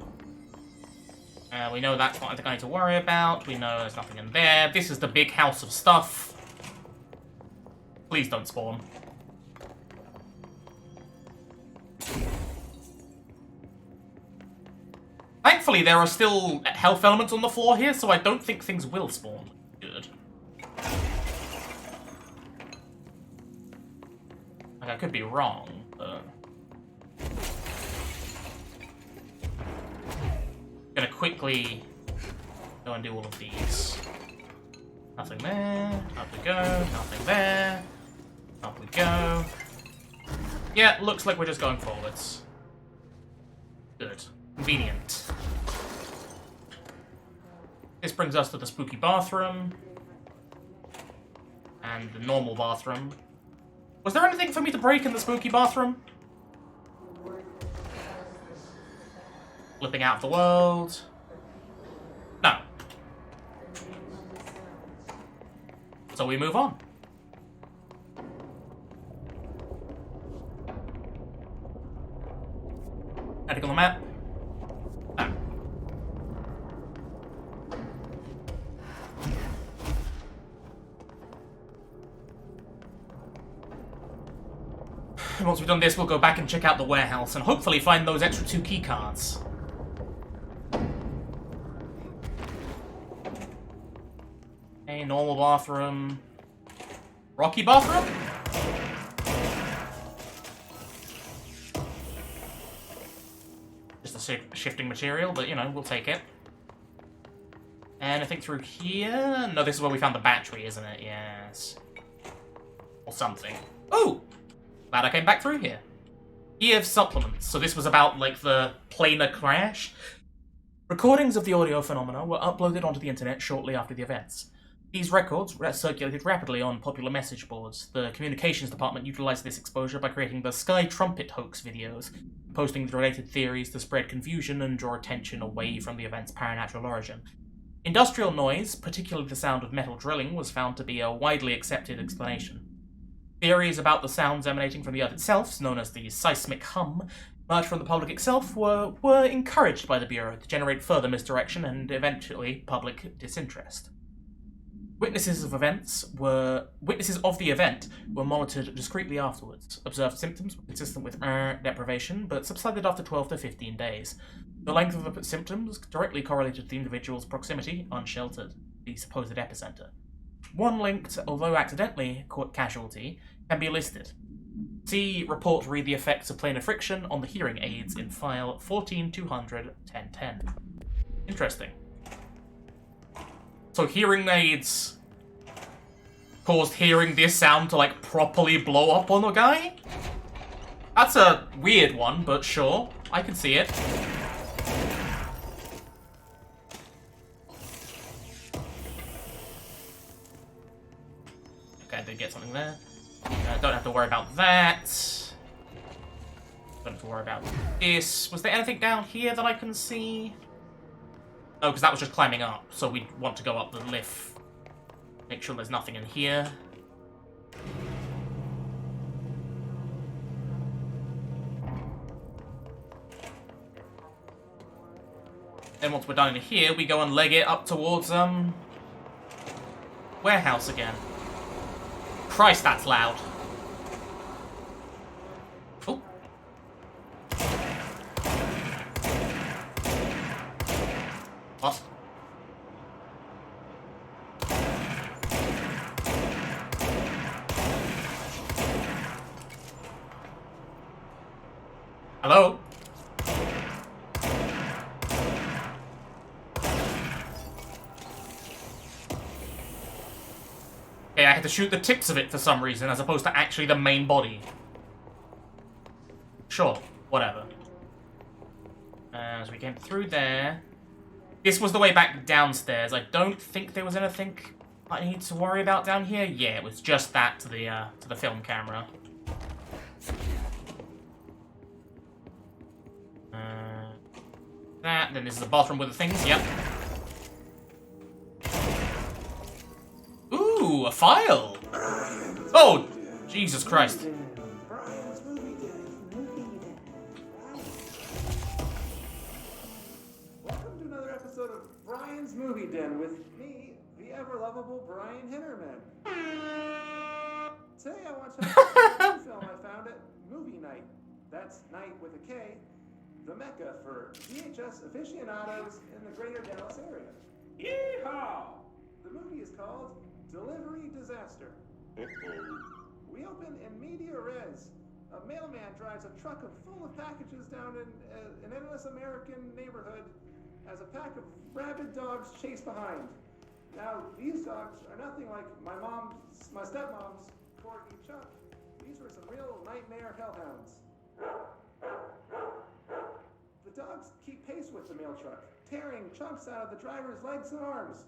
We know that's not anything I need to worry about. We know there's nothing in there. This is the big house of stuff. Please don't spawn. Thankfully, there are still health elements on the floor here, so I don't think things will spawn. Good. Like, I could be wrong, but... Gonna quickly go and do all of these. Nothing there. Up we go. Nothing there. Up we go. Yeah, looks like we're just going forwards. Good. Convenient. This brings us to the spooky bathroom. And the normal bathroom. Was there anything for me to break in the spooky bathroom? Flipping out of the world. No. So we move on. Anything on the map? No. And once we've done this, we'll go back and check out the warehouse and hopefully find those extra 2 key cards. Okay, normal bathroom. Rocky bathroom? Just a shifting material, but you know, we'll take it. And I think through here... No, this is where we found the battery, isn't it? Yes. Or something. Oh! Glad I came back through here. EF supplements. So this was about, like, the planar crash. Recordings of the audio phenomena were uploaded onto the internet shortly after the events. These records circulated rapidly on popular message boards. The communications department utilized this exposure by creating the Sky Trumpet hoax videos, posting the related theories to spread confusion and draw attention away from the event's paranatural origin. Industrial noise, particularly the sound of metal drilling, was found to be a widely accepted explanation. Theories about the sounds emanating from the Earth itself, known as the seismic hum, emerged from the public itself, were encouraged by the Bureau to generate further misdirection and eventually public disinterest. Witnesses of the event were monitored discreetly afterwards. Observed symptoms were consistent with deprivation, but subsided after 12 to 15 days. The length of the symptoms directly correlated to the individual's proximity, unsheltered, the supposed epicenter. One linked, although accidentally, casualty can be listed. See report read the effects of planar friction on the hearing aids in file 14200-1010. Interesting. So hearing aids caused hearing this sound to, like, properly blow up on a guy? That's a weird one, but sure. I can see it. Okay, I did get something there. Don't have to worry about that. Don't have to worry about this. Was there anything down here that I can see? Oh, because that was just climbing up, so we want to go up the lift. Make sure there's nothing in here. Then once we're done in here, we go and leg it up towards, warehouse again. Christ, that's loud. Oh. What? Hello? Okay, I had to shoot the tips of it for some reason, as opposed to actually the main body. Sure, whatever. As we came through there... This was the way back downstairs. I don't think there was anything I need to worry about down here. Yeah, it was just that to the film camera. That, then this is the bathroom with the things, yep. Ooh, a file! Oh, Jesus Christ. Welcome to another episode of Brian's Movie Den with me, the ever-lovable Brian Hinnerman. Today I want to talk about a film I found at Movie Night. That's night with a K. The Mecca for VHS aficionados in the greater Dallas area. Yeehaw! The movie is called Delivery Disaster. We open in media res. A mailman drives a truck full of packages down in an endless American neighborhood as a pack of rabid dogs chase behind. Now, these dogs are nothing like my stepmom's Corgi Chuck. These were some real nightmare hellhounds. The dogs keep pace with the mail truck, tearing chunks out of the driver's legs and arms.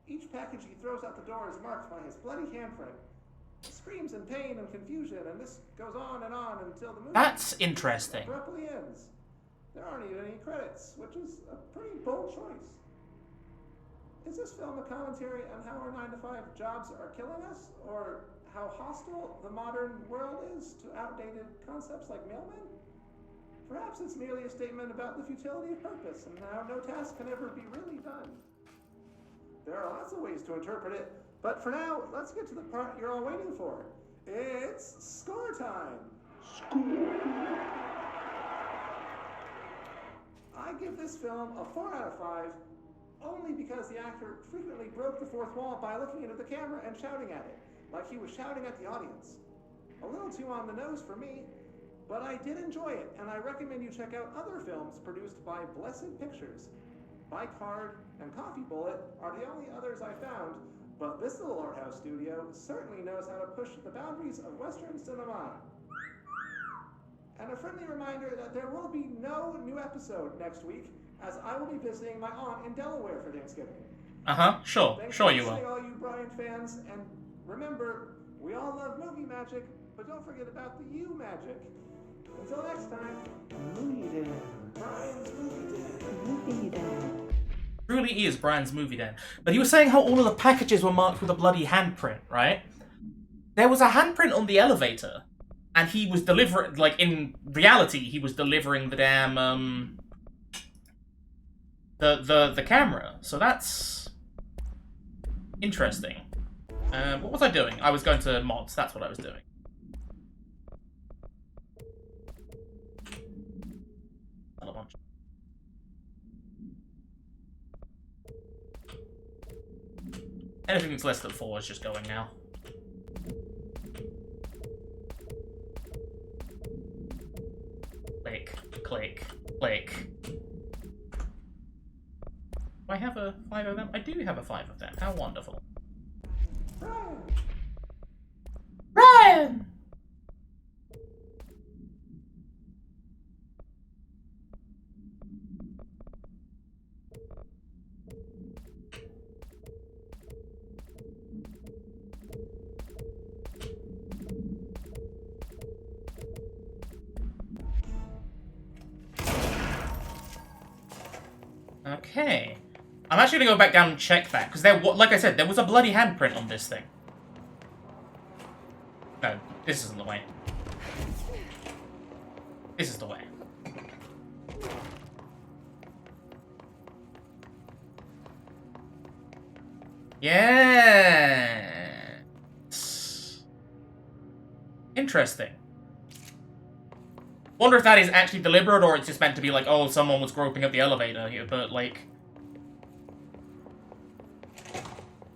Each package he throws out the door is marked by his bloody handprint. He screams in pain and confusion, and this goes on until the movie That's interesting. abruptly ends. There aren't even any credits, which is a pretty bold choice. Is this film a commentary on how our 9-to-5 jobs are killing us, or how hostile the modern world is to outdated concepts like mailmen? Perhaps it's merely a statement about the futility of purpose and how no task can ever be really done. There are lots of ways to interpret it, but for now, let's get to the part you're all waiting for. It's score time! I give this film a 4 out of 5, only because the actor frequently broke the fourth wall by looking into the camera and shouting at it, like he was shouting at the audience. A little too on the nose for me, but I did enjoy it, and I recommend you check out other films produced by Blessed Pictures. Bike Hard and Coffee Bullet are the only others I found, But this little art house studio certainly knows how to push the boundaries of Western cinema. And a friendly reminder that there will be no new episode next week, as I will be visiting my aunt in Delaware for Thanksgiving. Sure. Thanks Sure for you will. listening, all you Brian fans, and remember, we all love movie magic, but don't forget about the you magic. Until next time, Movie Den, Brian's Movie Den. Movie Den. Truly is Brian's movie den. But he was saying how all of the packages were marked with a bloody handprint, right? There was a handprint on the elevator, and he was delivering, like, in reality, he was delivering the damn, the camera. So that's interesting. What was I doing? I was going to mods, that's what I was doing. A bunch. Anything that's less than 4 is just going now. Click, click, click. Do I have a 5 of them? I do have a 5 of them. How wonderful. Brian! Okay. I'm actually gonna go back down and check that, because there, like I said, there was a bloody handprint on this thing. No, this isn't the way. This is the way. Yes. Interesting. Wonder if that is actually deliberate, or it's just meant to be like, oh, someone was groping up the elevator here, but, like...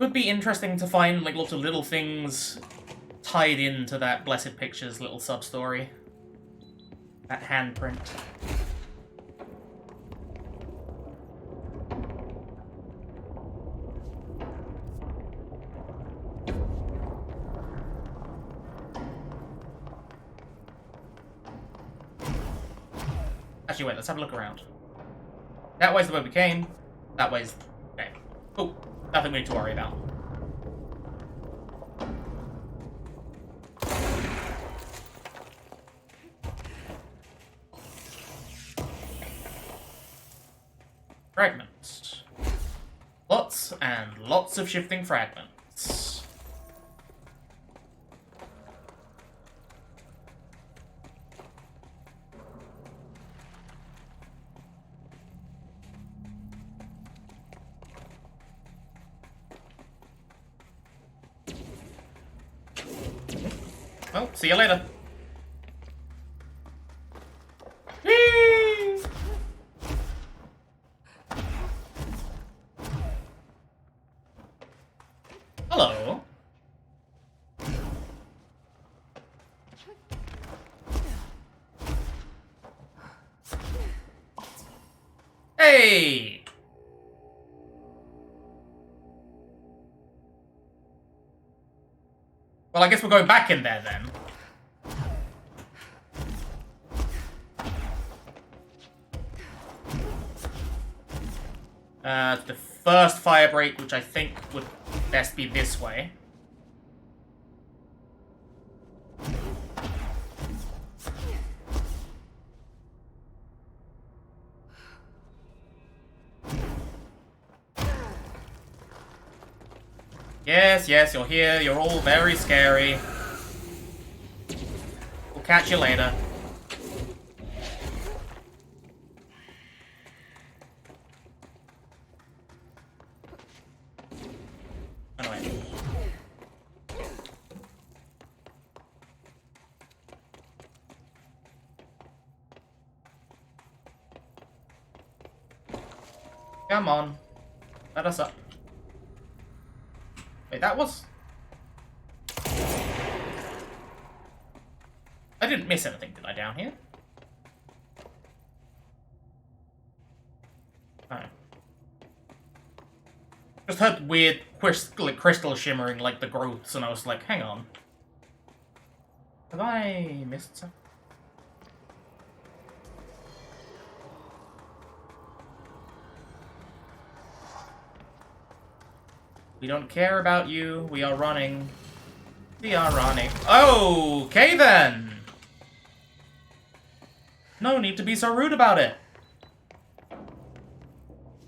Would be interesting to find, like, lots of little things tied into that Blessed Pictures little sub-story. That handprint. Actually, wait, let's have a look around. That way's the way we came. That way's... Okay. Cool. Nothing we need to worry about. Fragments. Lots and lots of shifting fragments. Well, see you later. Whee! Hello. Hey! Well, I guess we're going back in there then. The first fire break, which I think would best be this way. Yes, yes, you're here. You're all very scary. We'll catch you later. Anyway. Come on. Let us up. Wait, that was... I didn't miss anything, did I, down here? Oh. Just heard weird crystal shimmering like the growths, and I was like, hang on. Have I missed something? We don't care about you. We are running. We are running. Okay then! No need to be so rude about it.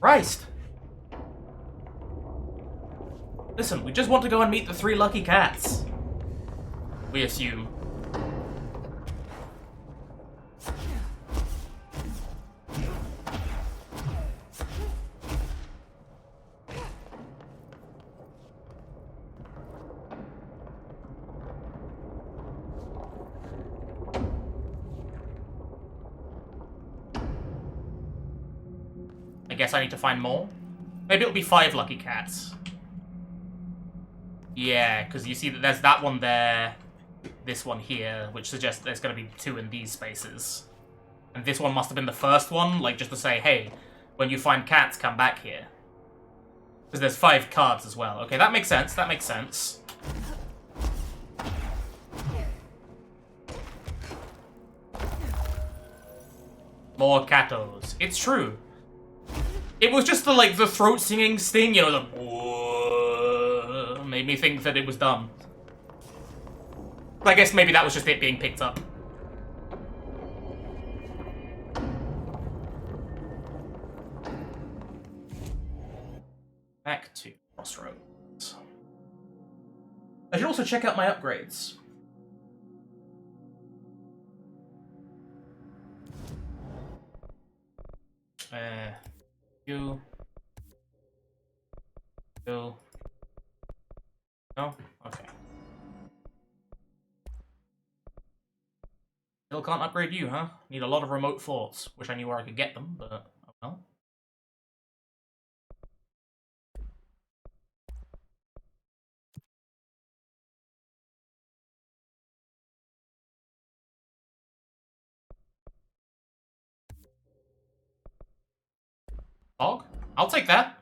Christ. Listen, we just want to go and meet the 3 lucky cats. We assume. I guess I need to find more. Maybe it'll be 5 lucky cats. Yeah, because you see that there's that one there, this one here, which suggests there's going to be 2 in these spaces. And this one must have been the first one, like just to say, hey, when you find cats, come back here. Because there's 5 cards as well. Okay, that makes sense, that makes sense. More catos. It's true. It was just the, like, the throat singing sting, you know, the whoa, made me think that it was done. But I guess maybe that was just it being picked up. Back to Crossroads. I should also check out my upgrades. You. No? Okay. Still can't upgrade you, huh? Need a lot of remote forts. Wish I knew where I could get them, but oh well. Hog? I'll take that.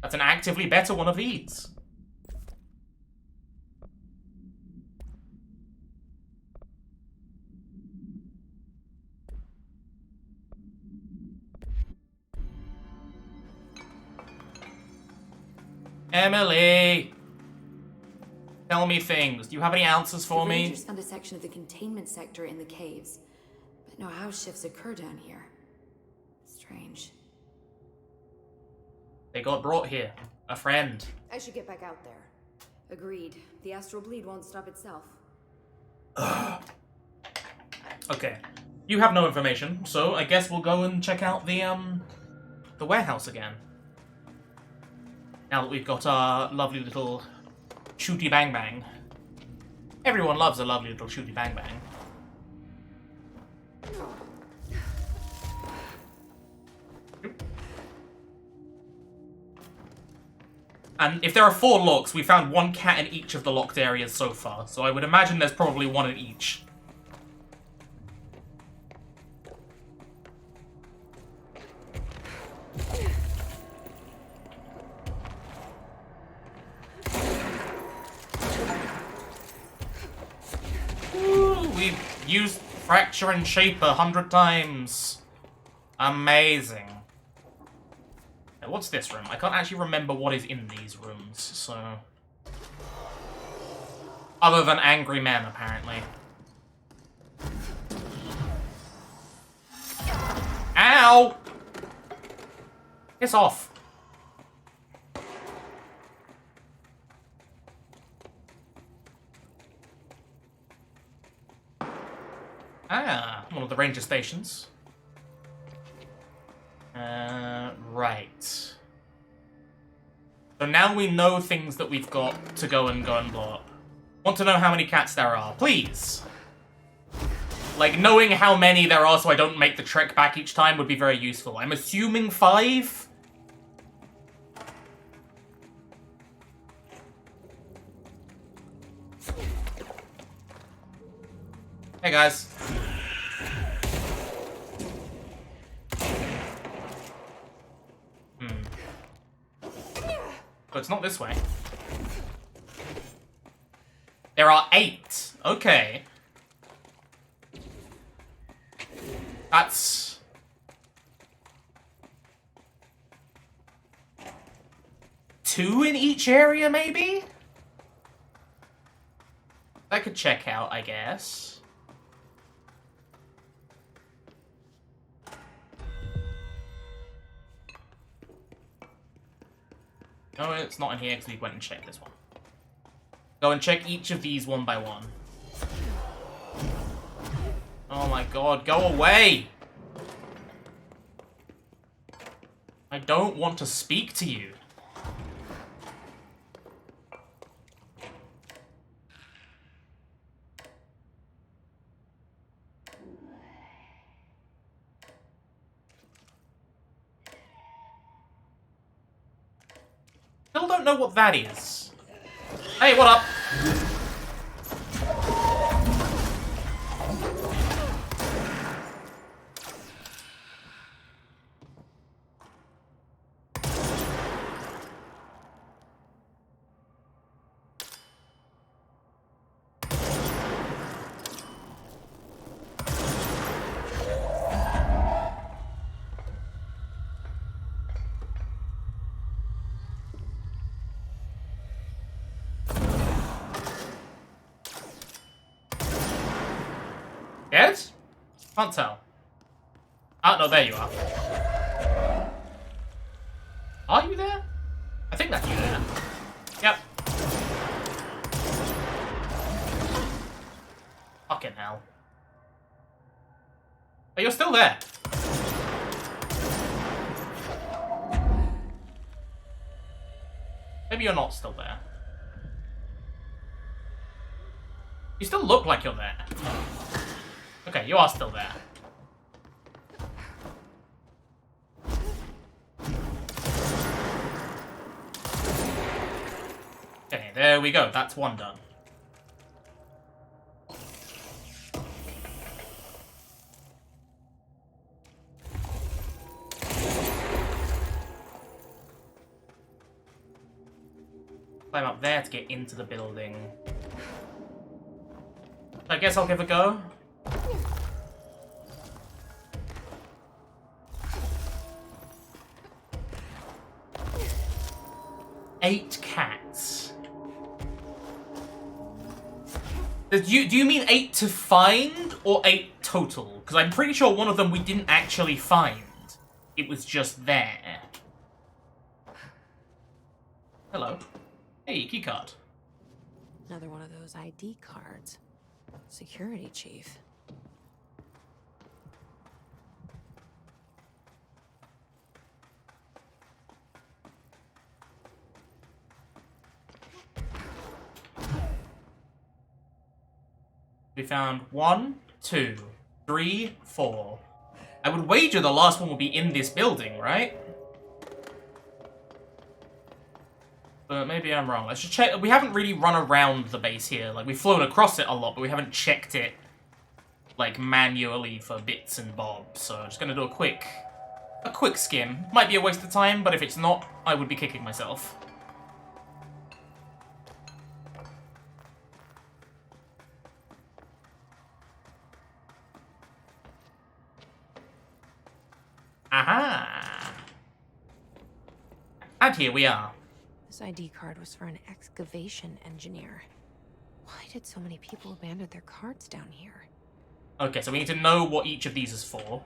That's an actively better one of these. Emily! Tell me things. Do you have any answers for The me? Rangers found a section of the containment sector in the caves, but no house shifts occur down here. Strange. They got brought here. A friend. I should get back out there. Agreed. The astral bleed won't stop itself. Okay. You have no information, so I guess we'll go and check out the warehouse again. Now that we've got our lovely little shooty bang bang. Everyone loves a lovely little shooty bang bang. And if there are 4 locks, we found 1 cat in each of the locked areas so far, so I would imagine there's probably 1 in each. Ooh, we've used Fracture and Shape 100 times. Amazing. What's this room? I can't actually remember what is in these rooms, so... Other than angry men, apparently. Ow! Piss off. Ah, one of the ranger stations. Right. So now we know things that we've got to go and blow up. Want to know how many cats there are, please? Like, knowing how many there are so I don't make the trek back each time would be very useful. I'm assuming 5? Hey, guys. But it's not this way. There are 8. Okay. That's... two in each area, maybe? I could check out, I guess. No, it's not in here because we went and checked this one. Go and check each of these one by one. Oh my god, go away! I don't want to speak to you. Still don't know what that is. Hey, what up? Dead? Can't tell. Oh, no, there you are. Are you there? I think that's you there. Yep. Fucking hell. Oh, you're still there. Maybe you're not still there. You still look like you're there. Okay, you are still there. Okay, there we go. That's one done. Climb up there to get into the building. I guess I'll give it a go. Eight cats. Do you mean 8 to find or 8 total? Because I'm pretty sure one of them we didn't actually find. It was just there. Hello. Hey, keycard. Another one of those ID cards. Security chief. We found 1, 2, 3, 4. I would wager the last one will be in this building, right? But maybe I'm wrong. Let's just check. We haven't really run around the base here. Like, we've flown across it a lot, but we haven't checked it, like, manually for bits and bobs. So I'm just gonna do a quick skim. Might be a waste of time, but if it's not, I would be kicking myself. Aha! And here we are. This ID card was for an excavation engineer. Why did so many people abandon their cards down here? Okay, so we need to know what each of these is for.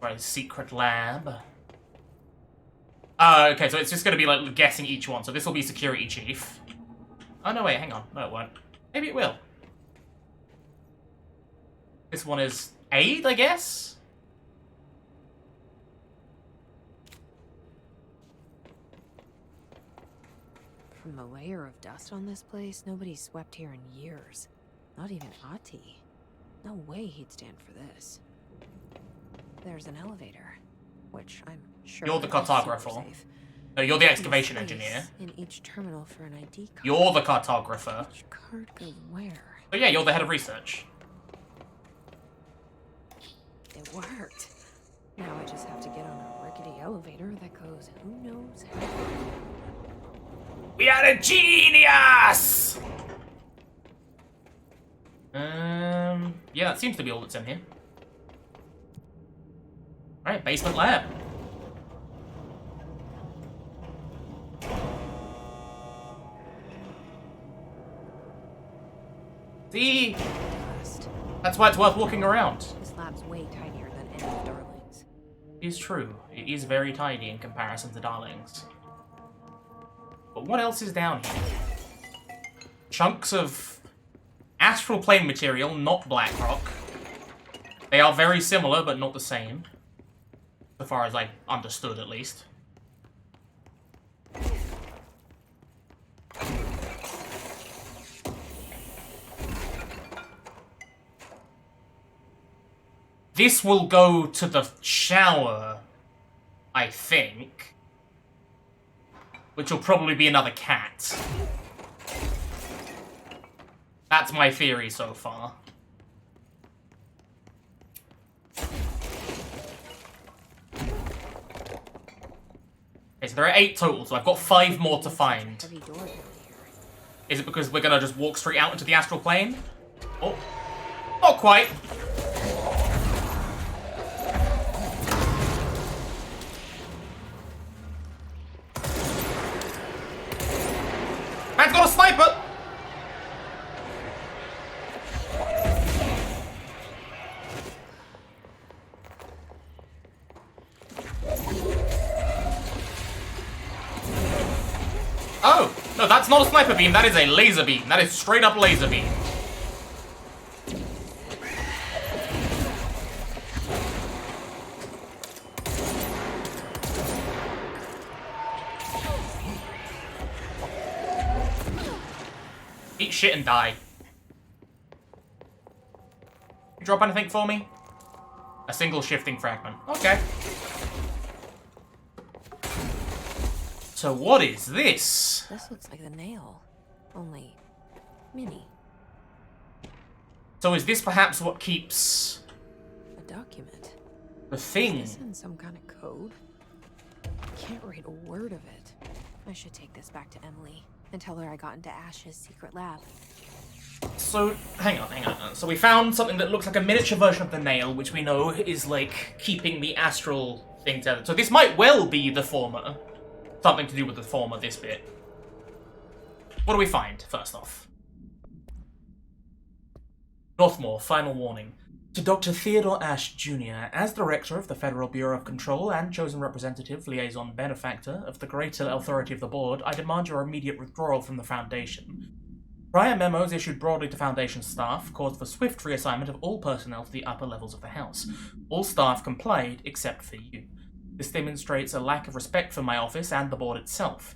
Right, secret lab. Okay, so it's just gonna be like guessing each one. So this will be security chief. Oh no, wait, hang on. No, it won't. Maybe it will. This one is aid, I guess? From the layer of dust on this place, nobody's swept here in years. Not even Ati. No way he'd stand for this. There's an elevator, which I'm sure You're the is super cartographer. safe. No, you're the excavation Space engineer. in each terminal for an ID card. You're the cartographer. Which card goes where? But yeah, you're the head of research. It worked. Now I just have to get on a rickety elevator that goes who knows how. We are a genius! Yeah, that seems to be all that's in here. Alright, basement lab. See? Dust. That's why it's worth walking around. This lab's way tinier than any of Darling's. It is true. It is very tidy in comparison to Darling's. But what else is down here? Chunks of astral plane material, not black rock. They are very similar, but not the same. So far as I understood, at least. This will go to the shower, I think. Which will probably be another cat. That's my theory so far. Okay, so there are 8 total, so I've got 5 more to find. Heavy door down here. Is it because we're gonna just walk straight out into the astral plane? Oh, not quite. Man's got a sniper! Oh! No, that's not a sniper beam, that is a laser beam. That is straight up laser beam. Eat shit and die. You drop anything for me? A single shifting fragment. Okay. So what is this? This looks like the nail, only mini. So is this perhaps what keeps A document. the thing? Is this in some kind of code? I can't read a word of it. I should take this back to Emily and tell her I got into Ash's secret lab. So, hang on. So we found something that looks like a miniature version of the nail, which we know is, like, keeping the astral thing tethered. So this might well be the former. Something to do with the former, this bit. What do we find, first off? Northmore, final warning. To Dr. Theodore Ash, Jr., as Director of the Federal Bureau of Control and chosen representative, liaison benefactor of the greater authority of the Board, I demand your immediate withdrawal from the Foundation. Prior memos issued broadly to Foundation staff caused for swift reassignment of all personnel to the upper levels of the House. All staff complied, except for you. This demonstrates a lack of respect for my office and the Board itself.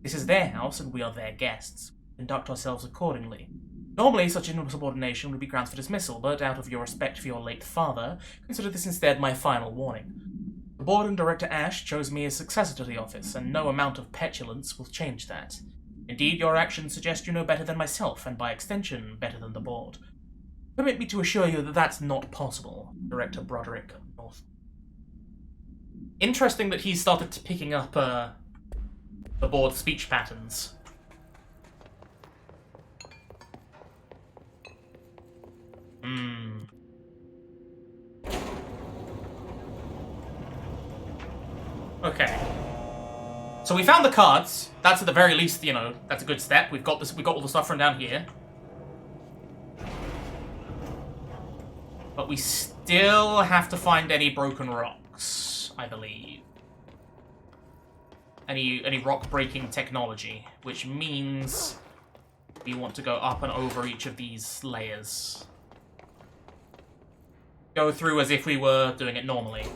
This is their house, and we are their guests. Conduct ourselves accordingly. Normally, such insubordination would be grounds for dismissal, but out of your respect for your late father, consider this instead my final warning. The Board and Director Ash chose me as successor to the office, and no amount of petulance will change that. Indeed, your actions suggest you know better than myself, and by extension, better than the Board. Permit me to assure you that that's not possible, Director Broderick North. Interesting that he started picking up the Board's speech patterns. Okay. So we found the cards. That's at the very least, you know, that's a good step. We've got this. We got all the stuff from down here. But we still have to find any broken rocks, I believe. Any rock-breaking technology, which means we want to go up and over each of these layers. Go through as if we were doing it normally.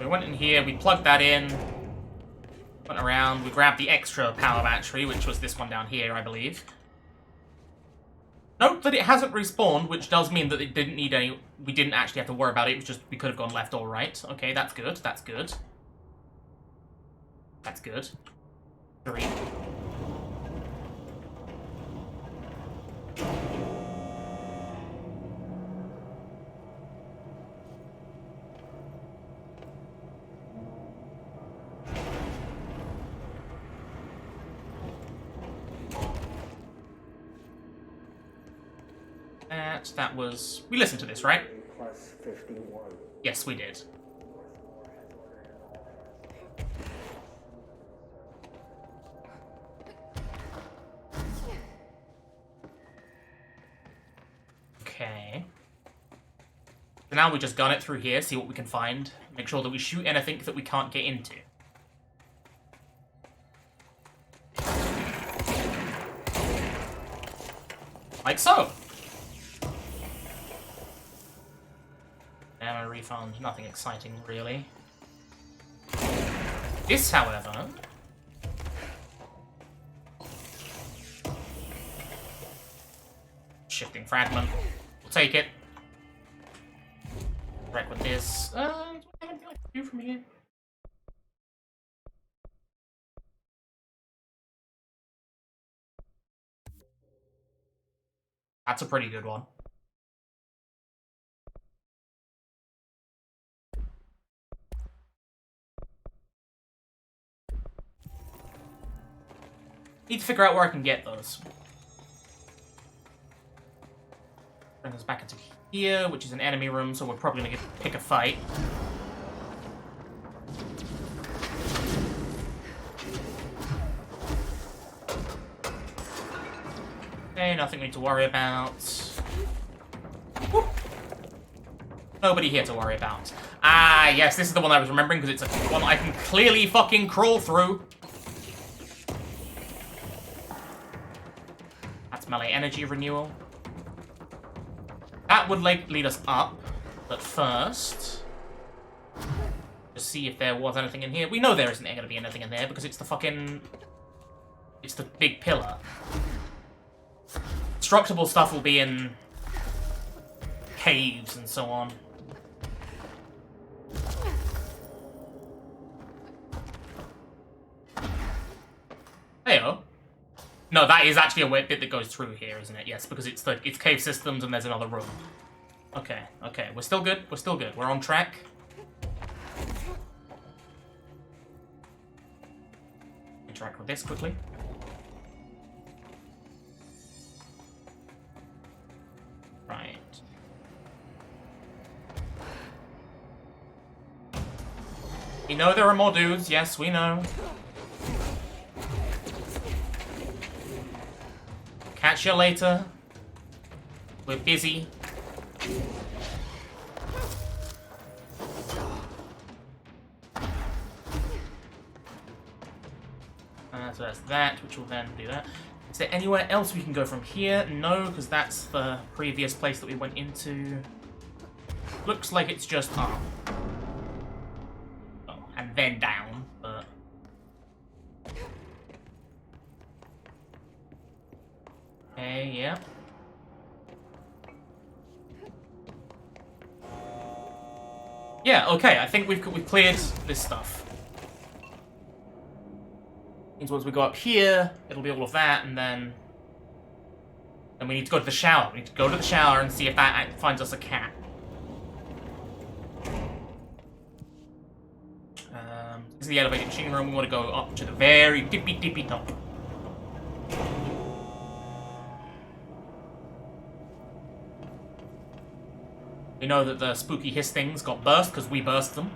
We went in here, we plugged that in, went around, we grabbed the extra power battery, which was this one down here, I believe. Nope. Note that it hasn't respawned, which does mean that it didn't need any... We didn't actually have to worry about it. It was just we could have gone left or right. Okay, that's good. That's good. That's good. 3. That was... We listened to this, right? Plus 51. Yes, we did. Okay. So now we just gun it through here, see what we can find. Make sure that we shoot anything that we can't get into. Like so. Ammo refund, nothing exciting really. This, however... Shifting fragment. We'll take it. Wreck with this. What can I do from here? That's a pretty good one. Need to figure out where I can get those. Bring us back into here, which is an enemy room, so we're probably gonna pick a fight. Okay, nothing we need to worry about. Whoop. Nobody here to worry about. Ah, yes, this is the one I was remembering because it's a one I can clearly fucking crawl through. That's melee energy renewal. That would lead us up, but first... Just see if there was anything in here. We know there isn't going to be anything in there because it's the fucking... It's the big pillar. Destructible stuff will be in... caves and so on. Heyo. No, that is actually a weird bit that goes through here, isn't it? Yes, because it's cave systems and there's another room. Okay, okay. We're still good. We're still good. We're on track. Interact with this quickly. Right. We know there are more dudes. Yes, we know. Catch you later. We're busy. So that's that, which will then do that. Is there anywhere else we can go from here? No, because that's the previous place that we went into. Looks like it's just up. Oh, and then down, but... Okay, yeah. Yeah, okay, I think we've cleared this stuff. Means once we go up here, it'll be all of that, and then we need to go to the shower. We need to go to the shower and see if that finds us a cat. This is the elevated machine room. We want to go up to the very tippy top. We know that the spooky hiss things got burst because we burst them.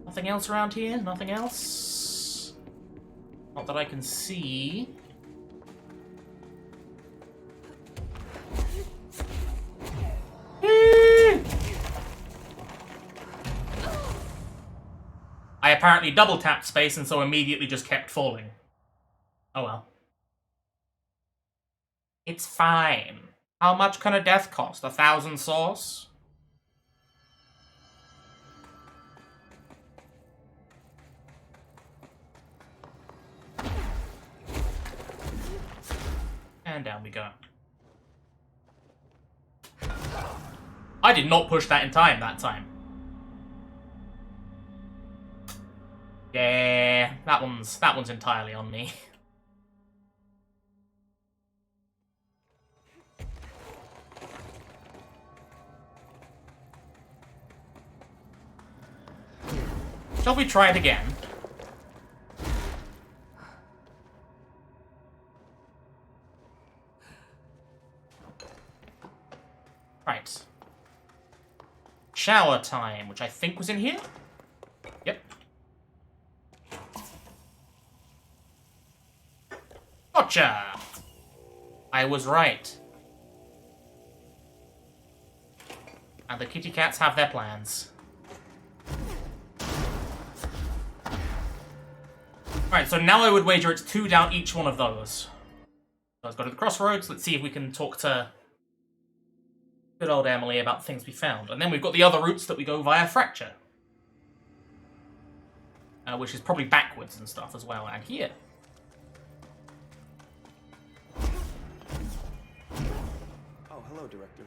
Nothing else around here? Nothing else? Not that I can see. I apparently double tapped space and so immediately just kept falling. Oh well. It's fine. How much can a death cost? 1,000 sauce? And down we go. I did not push that in time that time. Yeah, that one's entirely on me. Shall we try it again? Right. Shower time, which I think was in here? Yep. Gotcha! I was right. And the kitty cats have their plans. Alright, so now I would wager it's 2 down each one of those. So let's go to the crossroads, let's see if we can talk to good old Emily about things we found. And then we've got the other routes that we go via Fracture. Which is probably backwards and stuff as well, and here. Oh, hello, Director.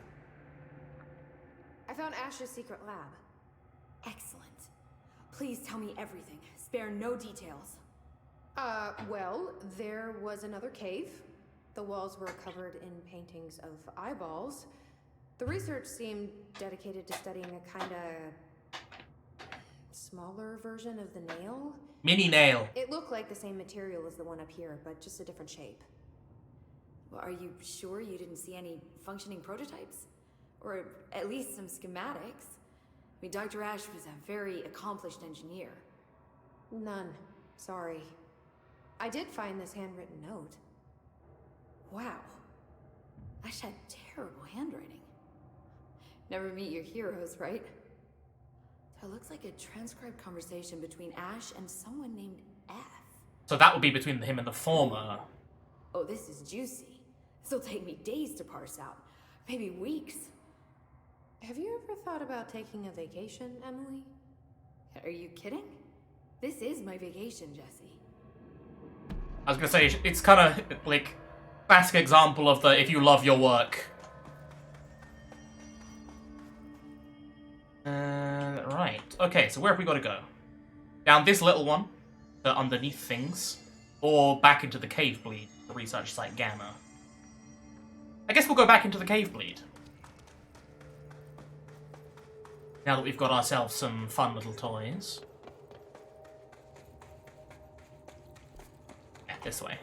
I found Ash's secret lab. Excellent. Please tell me everything. Spare no details. Well, there was another cave. The walls were covered in paintings of eyeballs. The research seemed dedicated to studying a kinda smaller version of the nail. Mini nail. It looked like the same material as the one up here, but just a different shape. Well, are you sure you didn't see any functioning prototypes? Or at least some schematics? I mean, Dr. Ash was a very accomplished engineer. None. Sorry. I did find this handwritten note. Wow. Ash had terrible handwriting. Never meet your heroes, right? That looks like a transcribed conversation between Ash and someone named F. So that would be between him and the former. Oh, this is juicy. This'll take me days to parse out. Maybe weeks. Have you ever thought about taking a vacation, Emily? Are you kidding? This is my vacation, Jesse. I was gonna say, it's kind of like classic example of the if you love your work. Right. Okay, so where have we got to go? Down this little one, underneath things, or back into the cave bleed, the research site Gamma. I guess we'll go back into the cave bleed. Now that we've got ourselves some fun little toys. Yeah, this way.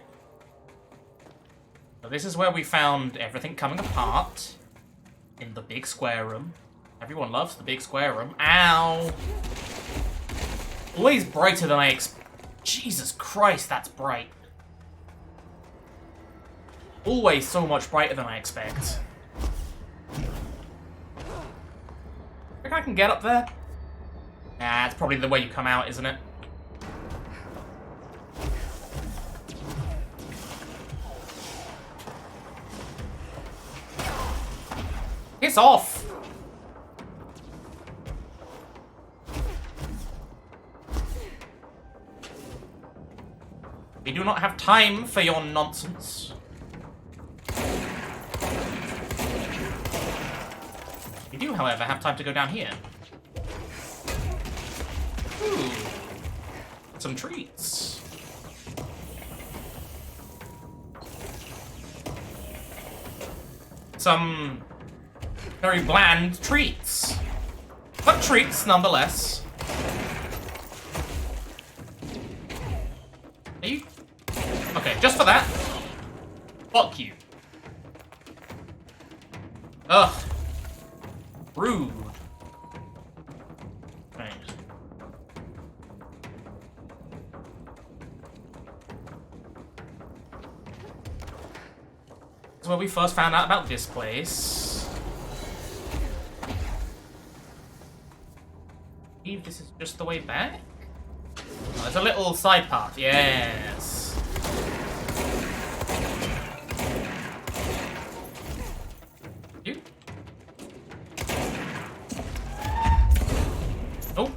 So this is where we found everything coming apart in the big square room. Everyone loves the big square room. Ow! Always brighter than I Jesus Christ, that's bright. Always so much brighter than I expect. Think I can get up there? Nah, it's probably the way you come out, isn't it? Piss off! We do not have time for your nonsense. We do, however, have time to go down here. Ooh. Some treats. Some very bland treats. But treats, nonetheless. Are you... Okay, just for that. Fuck you. Ugh. Rude. Right. That's where we first found out about this place. I believe this is just the way back? Oh, there's a little side path, yes. You? Oh.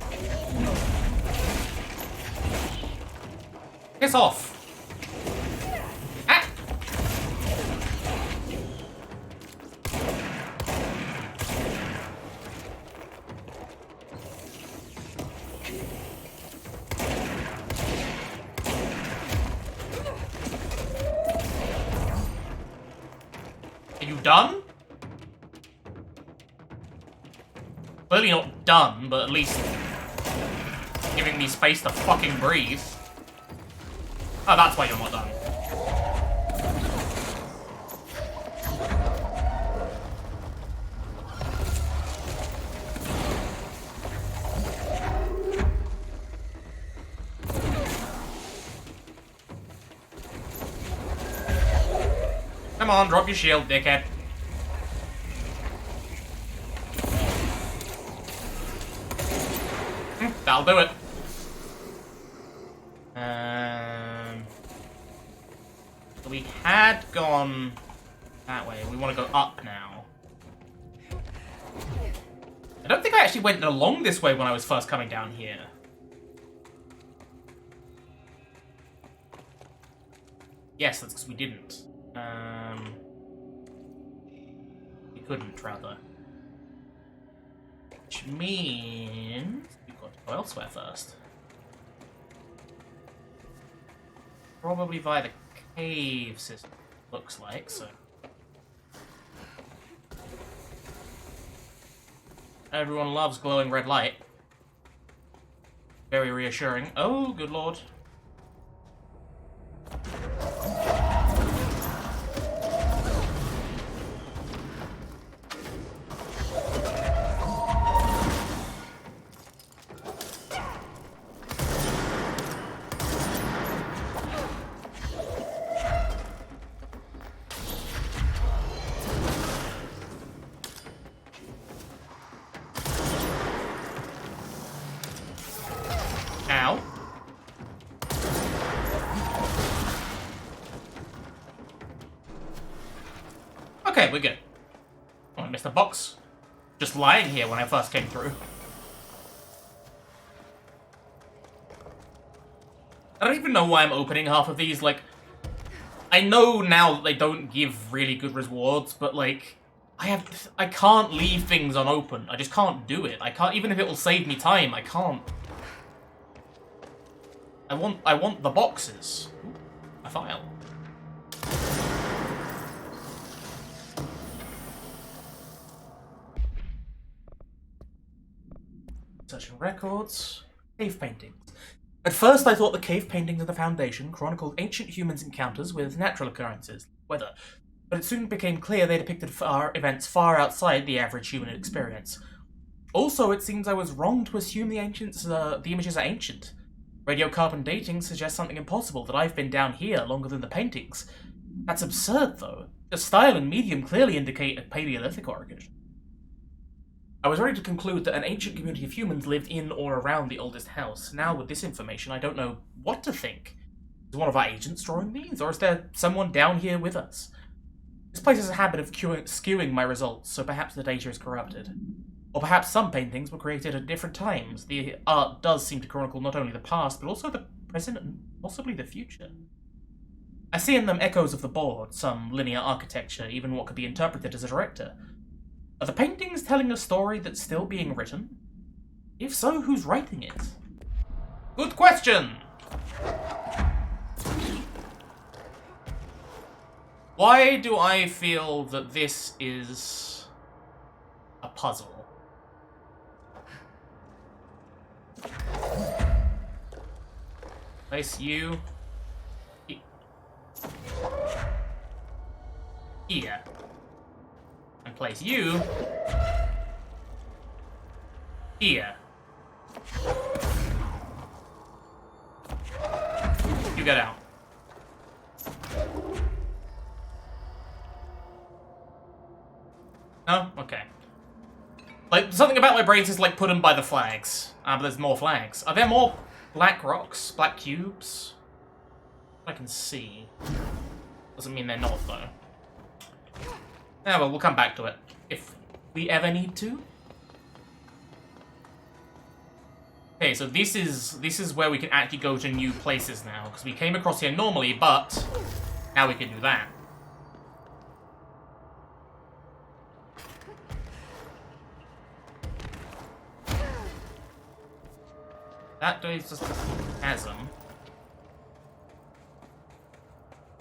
Piss off. Ah. You done? Clearly not done, but at least giving me space to fucking breathe. Oh, that's why you're not done. Come on, drop your shield, dickhead. That'll do it. So we had gone that way. We want to go up now. I don't think I actually went along this way when I was first coming down here. Yes, that's because we didn't. We couldn't, rather. Which means we've got to go elsewhere first. Probably via the cave system, looks like, so. Everyone loves glowing red light. Very reassuring. Oh, good lord. Ow. Okay, we're good. Oh, I missed a box. Just lying here when I first came through. I don't even know why I'm opening half of these, like... I know now that they don't give really good rewards, but like... I can't leave things unopened. I just can't do it. I can't, even if it will save me time, I can't. I want the boxes. Ooh, a file. Searching records. Cave paintings. At first I thought the cave paintings of the Foundation chronicled ancient humans' encounters with natural occurrences, weather, but it soon became clear they depicted events far outside the average human experience. Also, it seems I was wrong to assume the images are ancient. Radiocarbon dating suggests something impossible, that I've been down here longer than the paintings. That's absurd, though. The style and medium clearly indicate a Paleolithic origin. I was ready to conclude that an ancient community of humans lived in or around the oldest house. Now, with this information, I don't know what to think. Is one of our agents drawing these, or is there someone down here with us? This place has a habit of skewing my results, so perhaps the data is corrupted. Or perhaps some paintings were created at different times. The art does seem to chronicle not only the past, but also the present and possibly the future. I see in them echoes of the board, some linear architecture, even what could be interpreted as a director. Are the paintings telling a story that's still being written? If so, who's writing it? Good question! Why do I feel that this is a puzzle? Place you here. And place you here. You get out. No? Okay. Like, something about my brain says, like, put them by the flags. But there's more flags. Are there more black rocks? Black cubes? I can see. Doesn't mean they're not, though. Yeah, well, we'll come back to it. If we ever need to. Okay, so this is where we can actually go to new places now. Because we came across here normally, but now we can do that. That is just a chasm.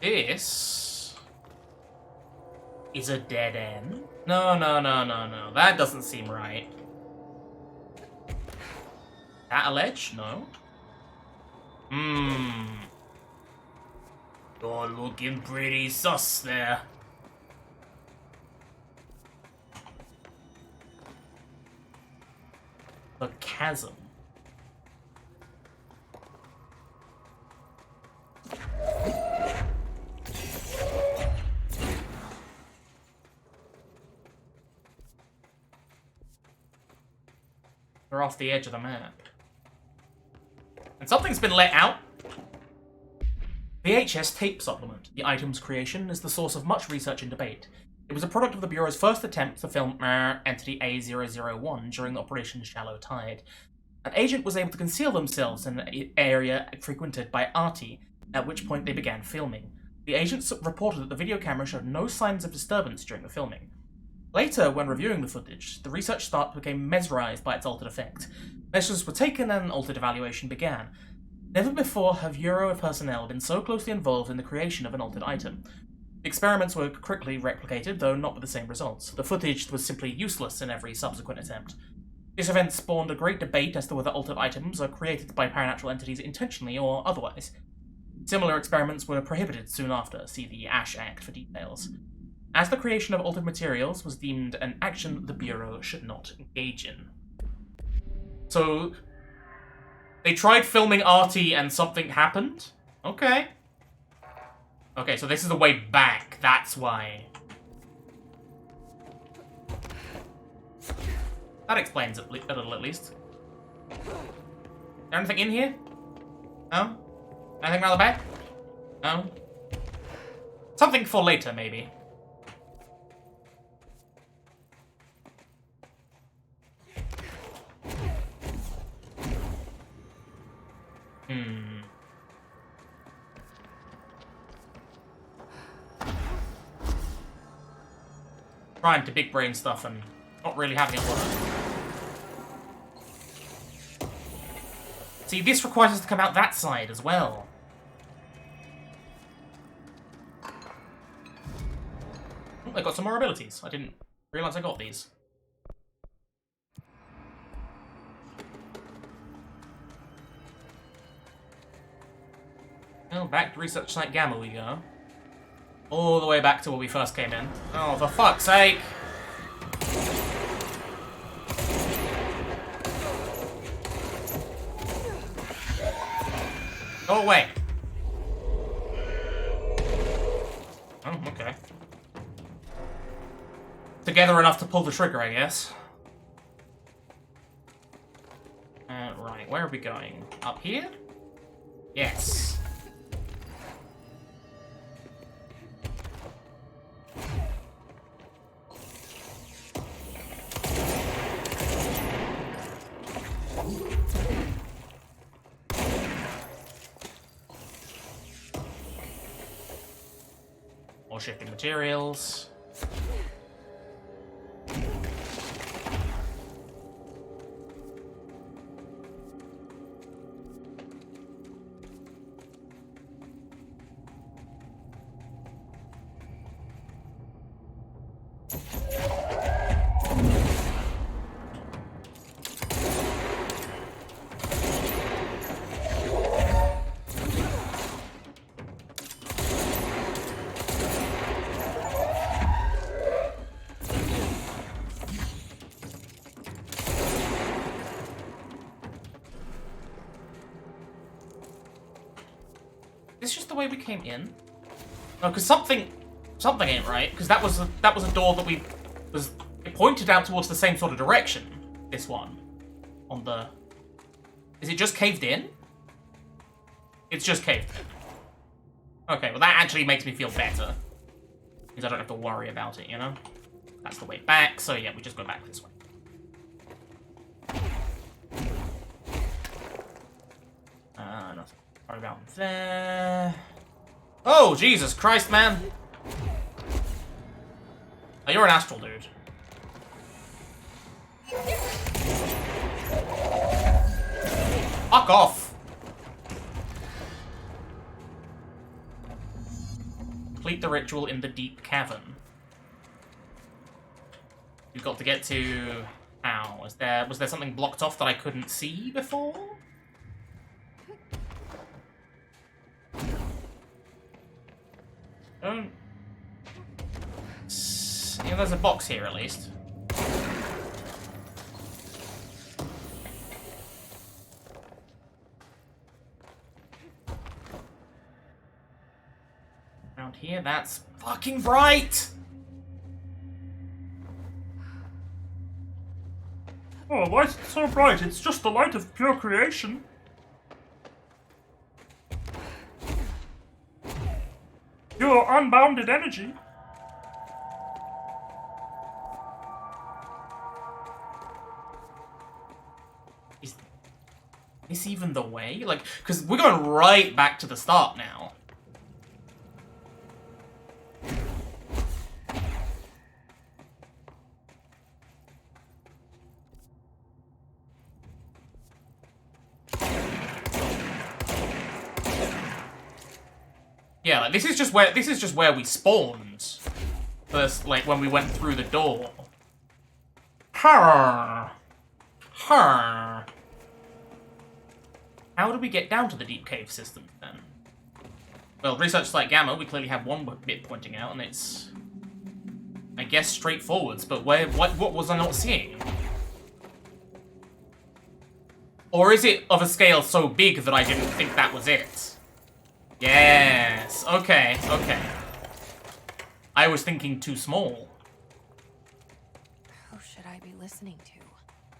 This is a dead end? No, no, no, no, no. That doesn't seem right. That a ledge? No. You're looking pretty sus there. The chasm. We're off the edge of the map. And something's been let out. VHS tape supplement. The item's creation is the source of much research and debate. It was a product of the Bureau's first attempt to film Entity A001 during Operation Shallow Tide. An agent was able to conceal themselves in an area frequented by Artie, at which point they began filming. The agents reported that the video camera showed no signs of disturbance during the filming. Later, when reviewing the footage, the research staff became mesmerized by its altered effect. Measures were taken and an altered evaluation began. Never before have Bureau personnel been so closely involved in the creation of an altered item. The experiments were quickly replicated, though not with the same results. The footage was simply useless in every subsequent attempt. This event spawned a great debate as to whether altered items are created by paranatural entities intentionally or otherwise. Similar experiments were prohibited soon after. See the Ash Act for details. As the creation of altered materials was deemed an action the Bureau should not engage in. So, they tried filming Artie and something happened? Okay. Okay, so this is the way back, that's why. That explains it a little, at least. Is there anything in here? No? Anything around the back? No? Something for later, maybe. Trying to big brain stuff and not really having it work. See, this requires us to come out that side as well. Oh, I got some more abilities. I didn't realize I got these. Well, back to Research Site Gamma we go. All the way back to where we first came in. Oh, for fuck's sake! Go away! Oh, okay. Together enough to pull the trigger, I guess. Right, where are we going? Up here? Yes. More shifting materials. Is this just the way we came in? No, because something ain't right. Because that was a door that it pointed out towards the same sort of direction. This one, on the. Is it just caved in? It's just caved in. Okay, well that actually makes me feel better. Because I don't have to worry about it, you know? That's the way back, so yeah, we just go back this way. Nothing. Worry about there. Oh, Jesus Christ, man! Oh, you're an astral dude. Fuck off! Complete the ritual in the deep cavern. We've got to get to... How? Was there something blocked off that I couldn't see before? Don't... Yeah, there's a box here at least. Around here, that's fucking bright! Oh, why is it so bright? It's just the light of pure creation. Pure unbounded energy. Is this even the way? Like, because we're going right back to the start now. Yeah, like this is just where we spawned. First, like when we went through the door. How do we get down to the deep cave system then? Well, research site Gamma, we clearly have one bit pointing out, and it's, I guess, straightforwards. But what was I not seeing? Or is it of a scale so big that I didn't think that was it? Yes. Okay. Okay. I was thinking too small. Who should I be listening to?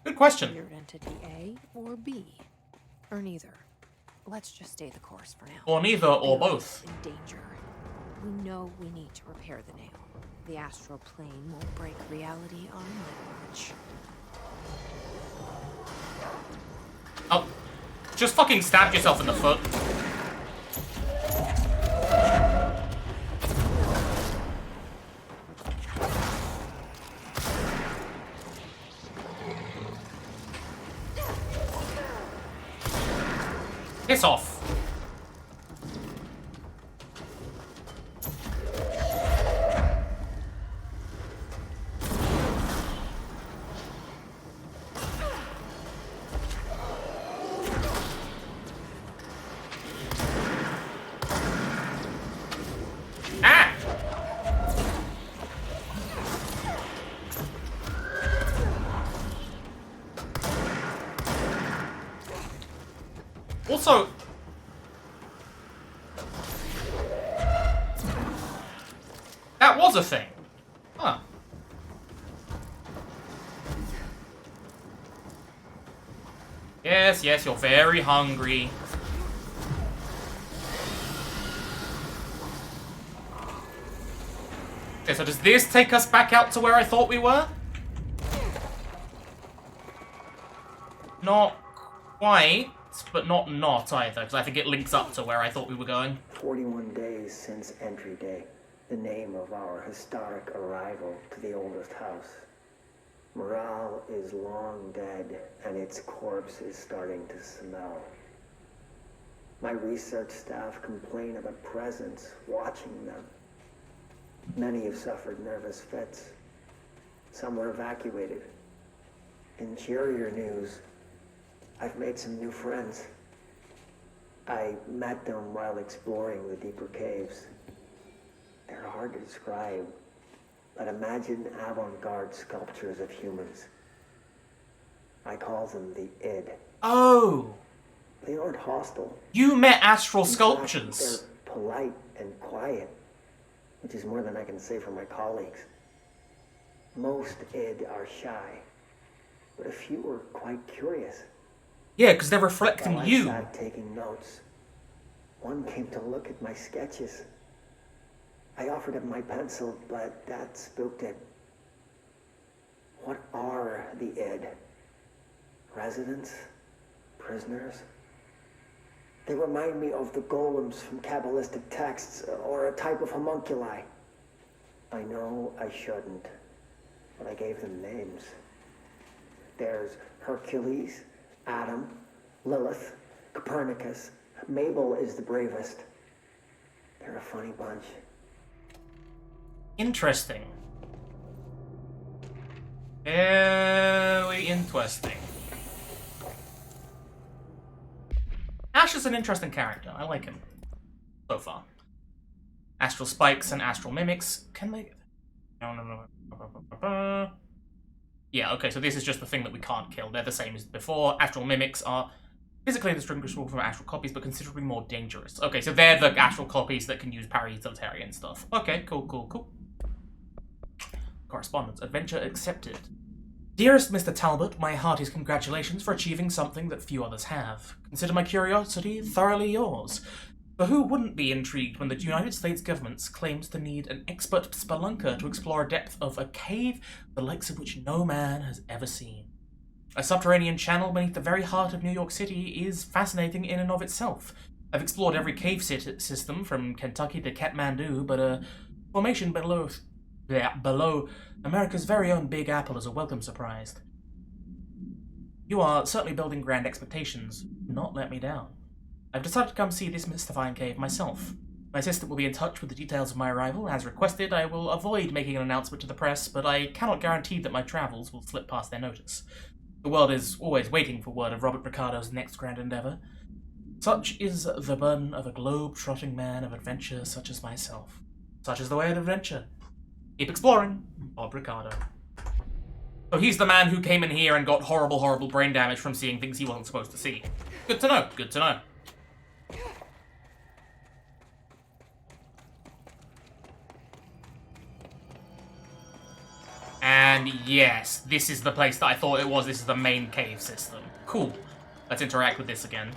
Good question. Weird entity A or B? Or neither. Let's just stay the course for now. Or neither, or both. In danger. We know we need to repair the nail. The astral plane won't break reality on my watch. Oh. Just fucking stab yourself in the foot. Piss off. Ah! Also, that was a thing. Huh. Yes, yes, you're very hungry. Okay, so does this take us back out to where I thought we were? Not quite, but not either, because I think it links up to where I thought we were going. 41 days since entry day, the name of our historic arrival to the oldest house. Morale is long dead, and its corpse is starting to smell. My research staff complain of a presence watching them. Many have suffered nervous fits. Some were evacuated. In cheerier news, I've made some new friends. I met them while exploring the deeper caves. They're hard to describe, but imagine avant-garde sculptures of humans. I call them the id. Oh! They aren't hostile. You met astral In fact, sculptures. they're polite and quiet, which is more than I can say for my colleagues. Most id are shy, but a few are quite curious. Yeah, because they're reflecting While you. I sat taking notes, one came to look at my sketches. I offered him my pencil, but that spooked it. What are the id? Residents? Prisoners? They remind me of the golems from Kabbalistic texts, or a type of homunculi. I know I shouldn't, but I gave them names. There's Hercules, Adam, Lilith, Copernicus. Mabel is the bravest. They're a funny bunch. Interesting. Very interesting. Ash is an interesting character. I like him. So far. Astral spikes and astral mimics. Can they... No. Yeah, okay, so this is just the thing that we can't kill. They're the same as before. Astral mimics are physically distinguishable from astral copies, but considerably more dangerous. Okay, so they're the astral copies that can use para-utilitarian stuff. Okay, cool. Correspondence. Adventure accepted. Dearest Mr. Talbot, my heartiest congratulations for achieving something that few others have. Consider my curiosity thoroughly yours. For who wouldn't be intrigued when the United States government claims to need an expert spelunker to explore a depth of a cave the likes of which no man has ever seen? A subterranean channel beneath the very heart of New York City is fascinating in and of itself. I've explored every cave system from Kentucky to Kathmandu, but a formation below America's very own Big Apple is a welcome surprise. You are certainly building grand expectations. Do not let me down. I've decided to come see this mystifying cave myself. My assistant will be in touch with the details of my arrival. As requested, I will avoid making an announcement to the press, but I cannot guarantee that my travels will slip past their notice. The world is always waiting for word of Robert Ricardo's next grand endeavor. Such is the burden of a globe-trotting man of adventure such as myself. Such is the way of adventure. Keep exploring, Bob Ricardo. So he's the man who came in here and got horrible brain damage from seeing things he wasn't supposed to see. Good to know, good to know. And yes, this is the place that I thought it was. This is the main cave system. Cool. Let's interact with this again.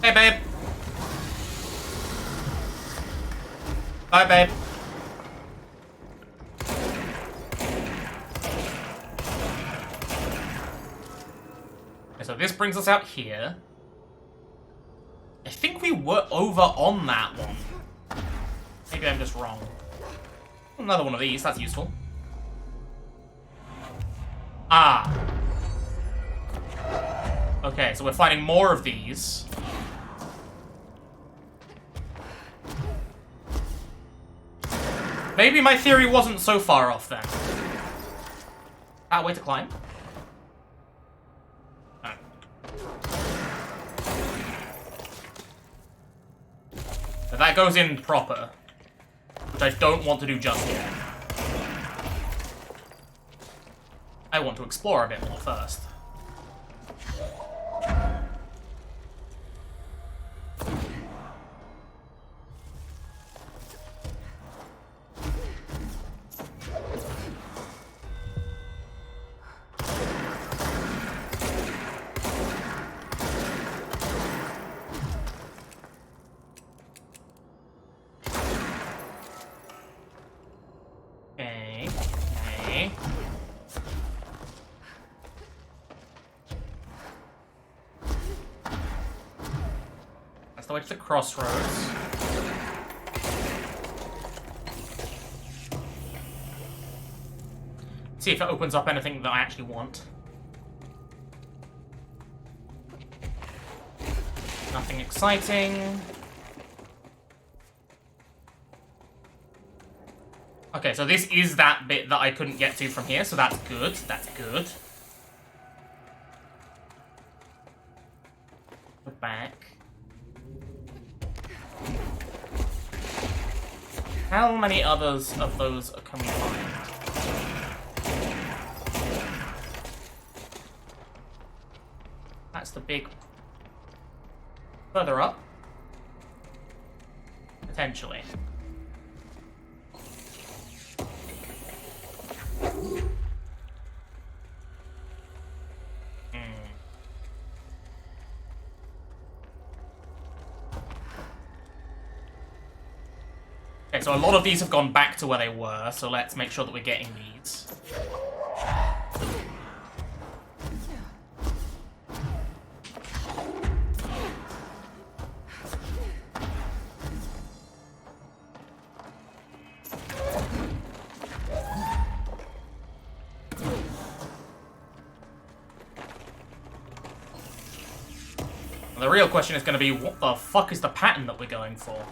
Hey, babe. Bye, babe. Okay, so this brings us out here. I think we were over on that one. Maybe I'm just wrong. Another one of these, that's useful. Ah. Okay, so we're finding more of these. Maybe my theory wasn't so far off then. Ah, way to climb. No. So that goes in proper, which I don't want to do just yet. I want to explore a bit more first. Okay. That's the way to the crossroads. See if it opens up anything that I actually want. Nothing exciting. Okay, so this is that bit that I couldn't get to from here, so that's good. That's good. Go back. How many others of those can we find? That's the big... Further up? Potentially. Okay, so a lot of these have gone back to where they were, so let's make sure that we're getting these. And the real question is going to be, what the fuck is the pattern that we're going for?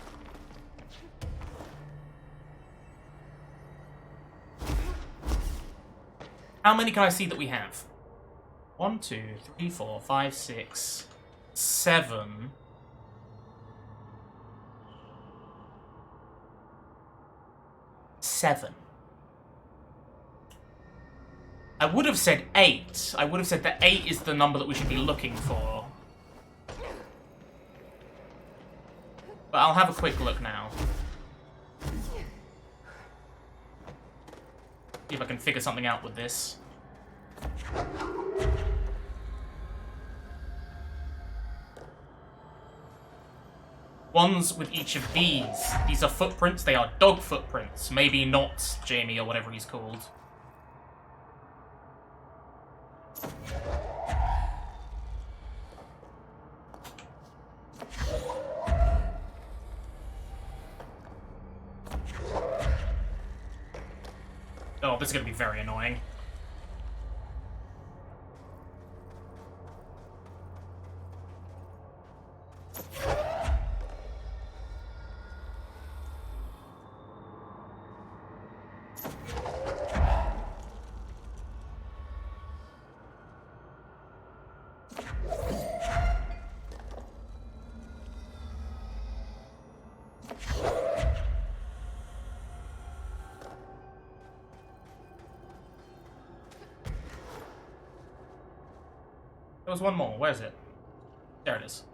How many can I see that we have? 1, 2, 3, 4, 5, 6, 7. I would have said 8. I would have said that 8 is the number that we should be looking for. But I'll have a quick look now. See if I can figure something out with this. Ones with each of these. These are footprints. They are dog footprints. Maybe not Jamie or whatever he's called. Oh, this is going to be very annoying. There was one more. Where is it? There it is.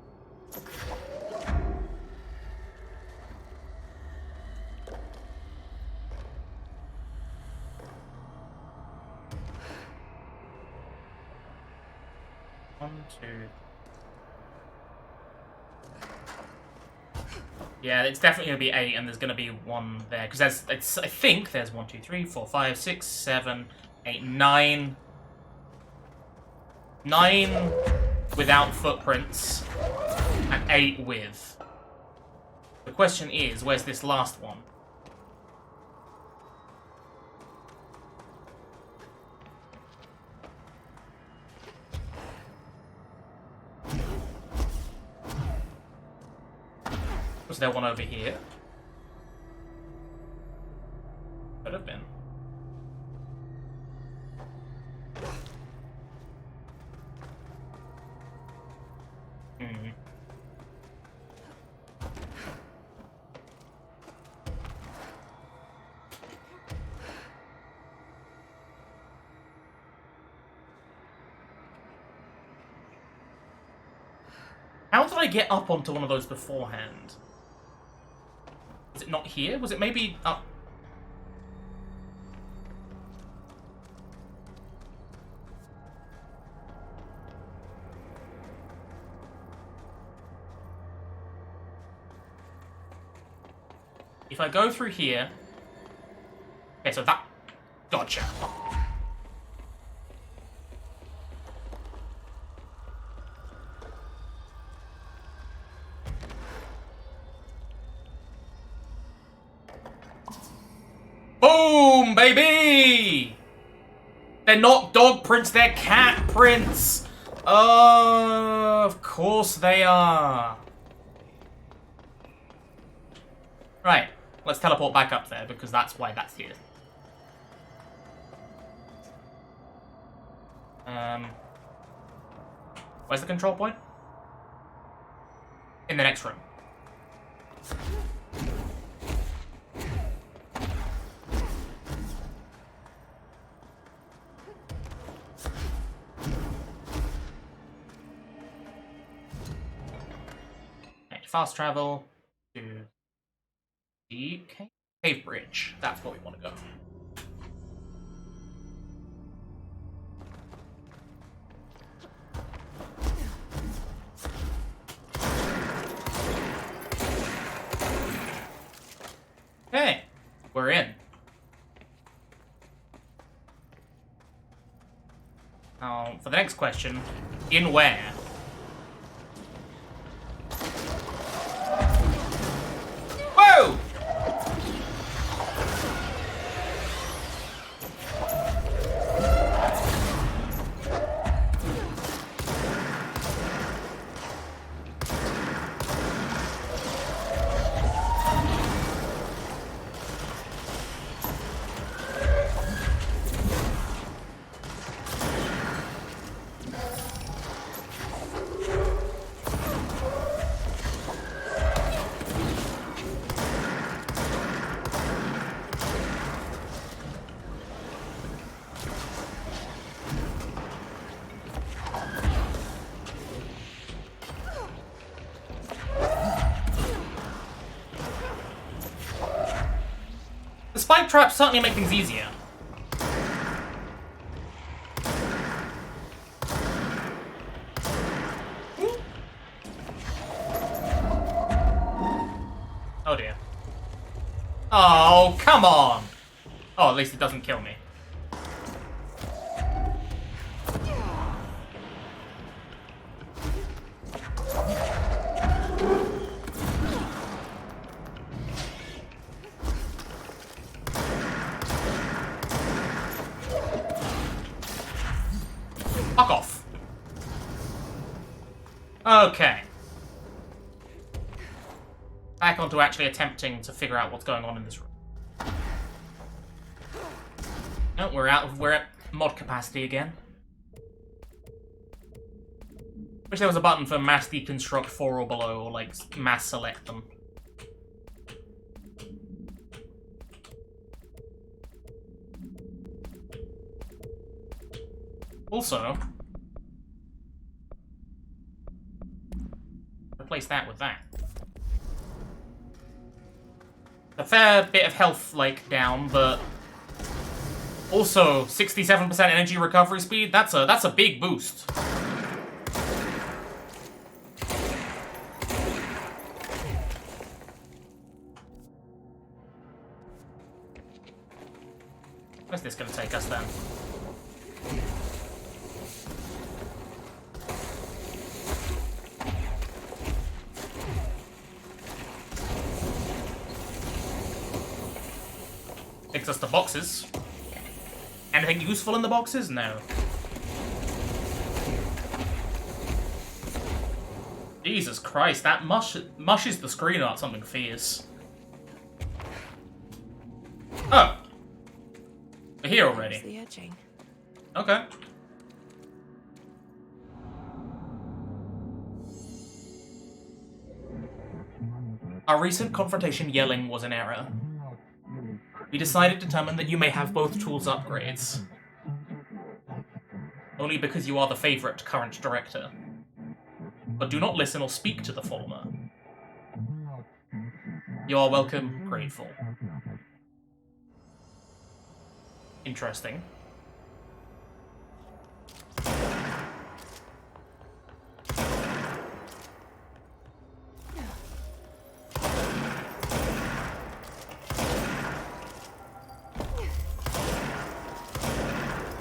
One, two. Yeah, it's definitely going to be 8, and there's going to be 1 there. Because I think there's 1, 2, 3, 4, 5, 6, 7, 8, 9. 9 without footprints, and 8 with. The question is, where's this last one? Was there one over here? Could have been. How did I get up onto one of those beforehand? Is it not here? Was it maybe up? If I go through here... Okay, so that... Gotcha. Boom, baby! They're not dog prints, they're cat prints! Of course they are. Right, let's teleport back up there, because that's why that's here. Where's the control point? In the next room. Fast travel to the cave bridge. That's where we want to go. Okay, we're in. Now, for the next question, in where? Whoa! spike traps certainly make things easier. Oh dear. Oh, come on! Oh, at least it doesn't kill me. Fuck off. Okay. Back onto actually attempting to figure out what's going on in this room. No, we're at mod capacity again. Wish there was a button for mass deconstruct 4 or below, or like mass select them. Also, replace that with that. A fair bit of health, like, down, but also 67% energy recovery speed. That's a big boost. Where's this gonna take us then? Takes us to boxes. Anything useful in the boxes? No. Jesus Christ, that mushes the screen out something fierce. Oh. We're here already. There's the etching. Okay. Our recent confrontation yelling was an error. We decided to determine that you may have both tools upgrades. Only because you are the favorite current director. But do not listen or speak to the former. You are welcome, grateful. Interesting.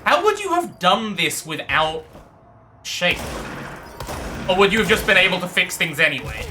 How would you have done this without shape? Or would you have just been able to fix things anyway?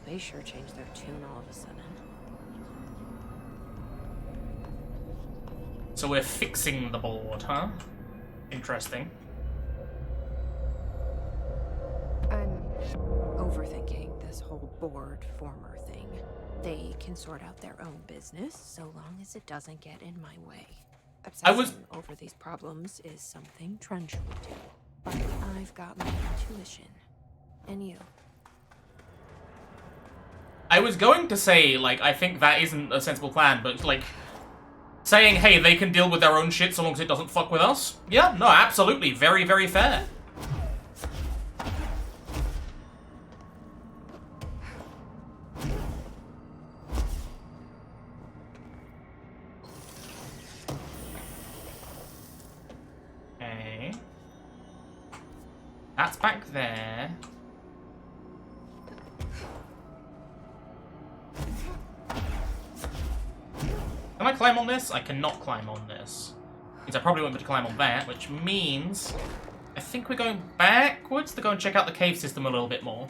They sure changed their tune all of a sudden. So we're fixing the board, huh? Interesting. I'm overthinking this whole board former thing. They can sort out their own business so long as it doesn't get in my way. Obsessing over these problems is something Trench would do. But I've got my intuition. And you. I was going to say, like, I think that isn't a sensible plan, but, like, saying, hey, they can deal with their own shit so long as it doesn't fuck with us? Yeah, no, absolutely. Very, very fair. Okay. That's back there. Can I climb on this? I cannot climb on this. Means I probably won't be able to climb on that, which means I think we're going backwards to go and check out the cave system a little bit more.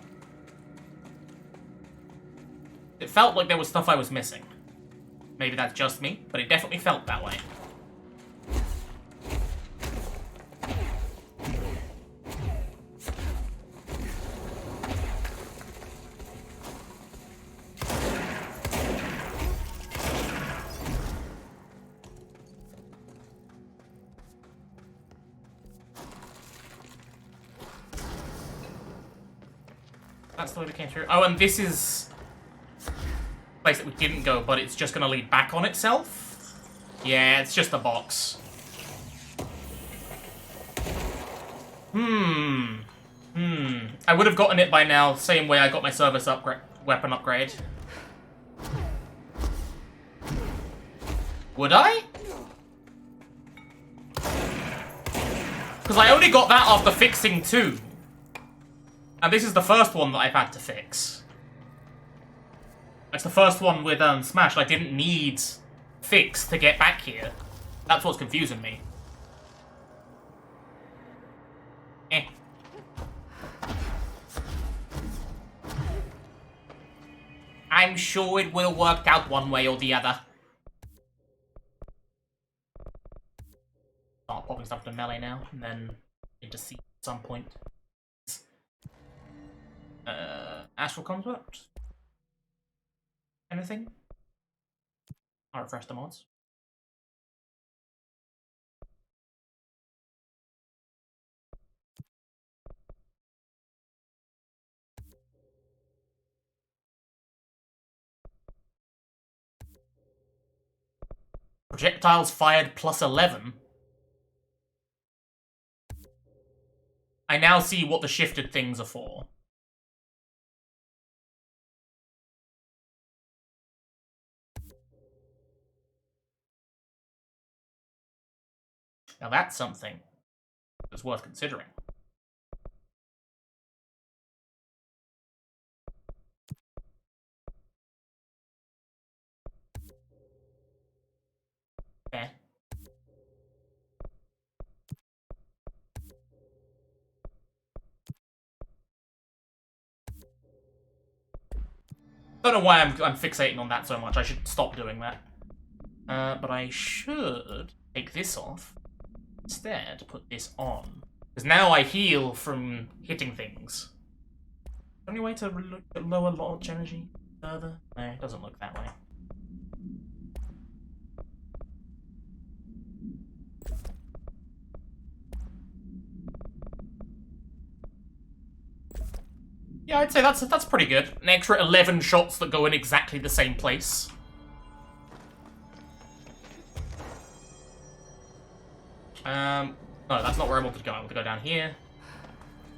It felt like there was stuff I was missing. Maybe that's just me, but it definitely felt that way. That's the way we came through. Oh, and this is a place that we didn't go, but it's just gonna lead back on itself. Yeah, it's just a box. I would have gotten it by now, same way I got my service weapon upgrade. Would I? Because I only got that after fixing 2. And this is the first one that I've had to fix. It's the first one with Smash. I didn't need fix to get back here. That's what's confusing me. I'm sure it will work out one way or the other. Start popping stuff to melee now, and then into C at some point. Astral Combat? Anything? I'll refresh the mods. Projectiles fired plus 11. I now see what the shifted things are for. Now that's something that's worth considering. Okay. Don't know why I'm fixating on that so much. I should stop doing that. But I should take this off. Instead, put this on. Because now I heal from hitting things. Any way to lower launch energy further? No, it doesn't look that way. Yeah, I'd say that's pretty good. An extra 11 shots that go in exactly the same place. No, that's not where I wanted to go. I want to go down here.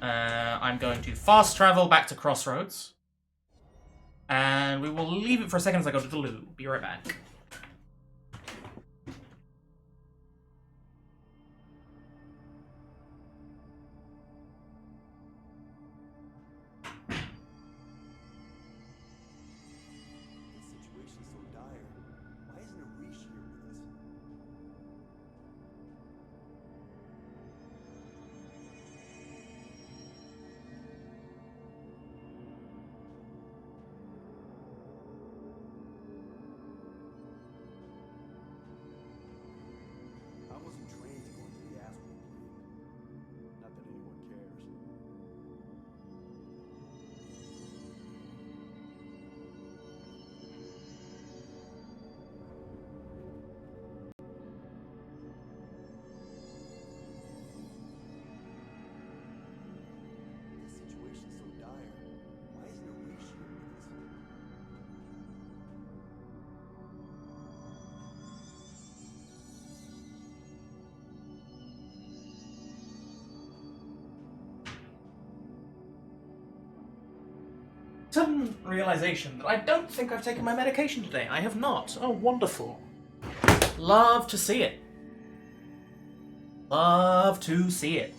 I'm going to fast travel back to Crossroads. And we will leave it for a second as I go to the loo. Be right back. Sudden realization that I don't think I've taken my medication today. I have not. Oh, wonderful. Love to see it. Love to see it.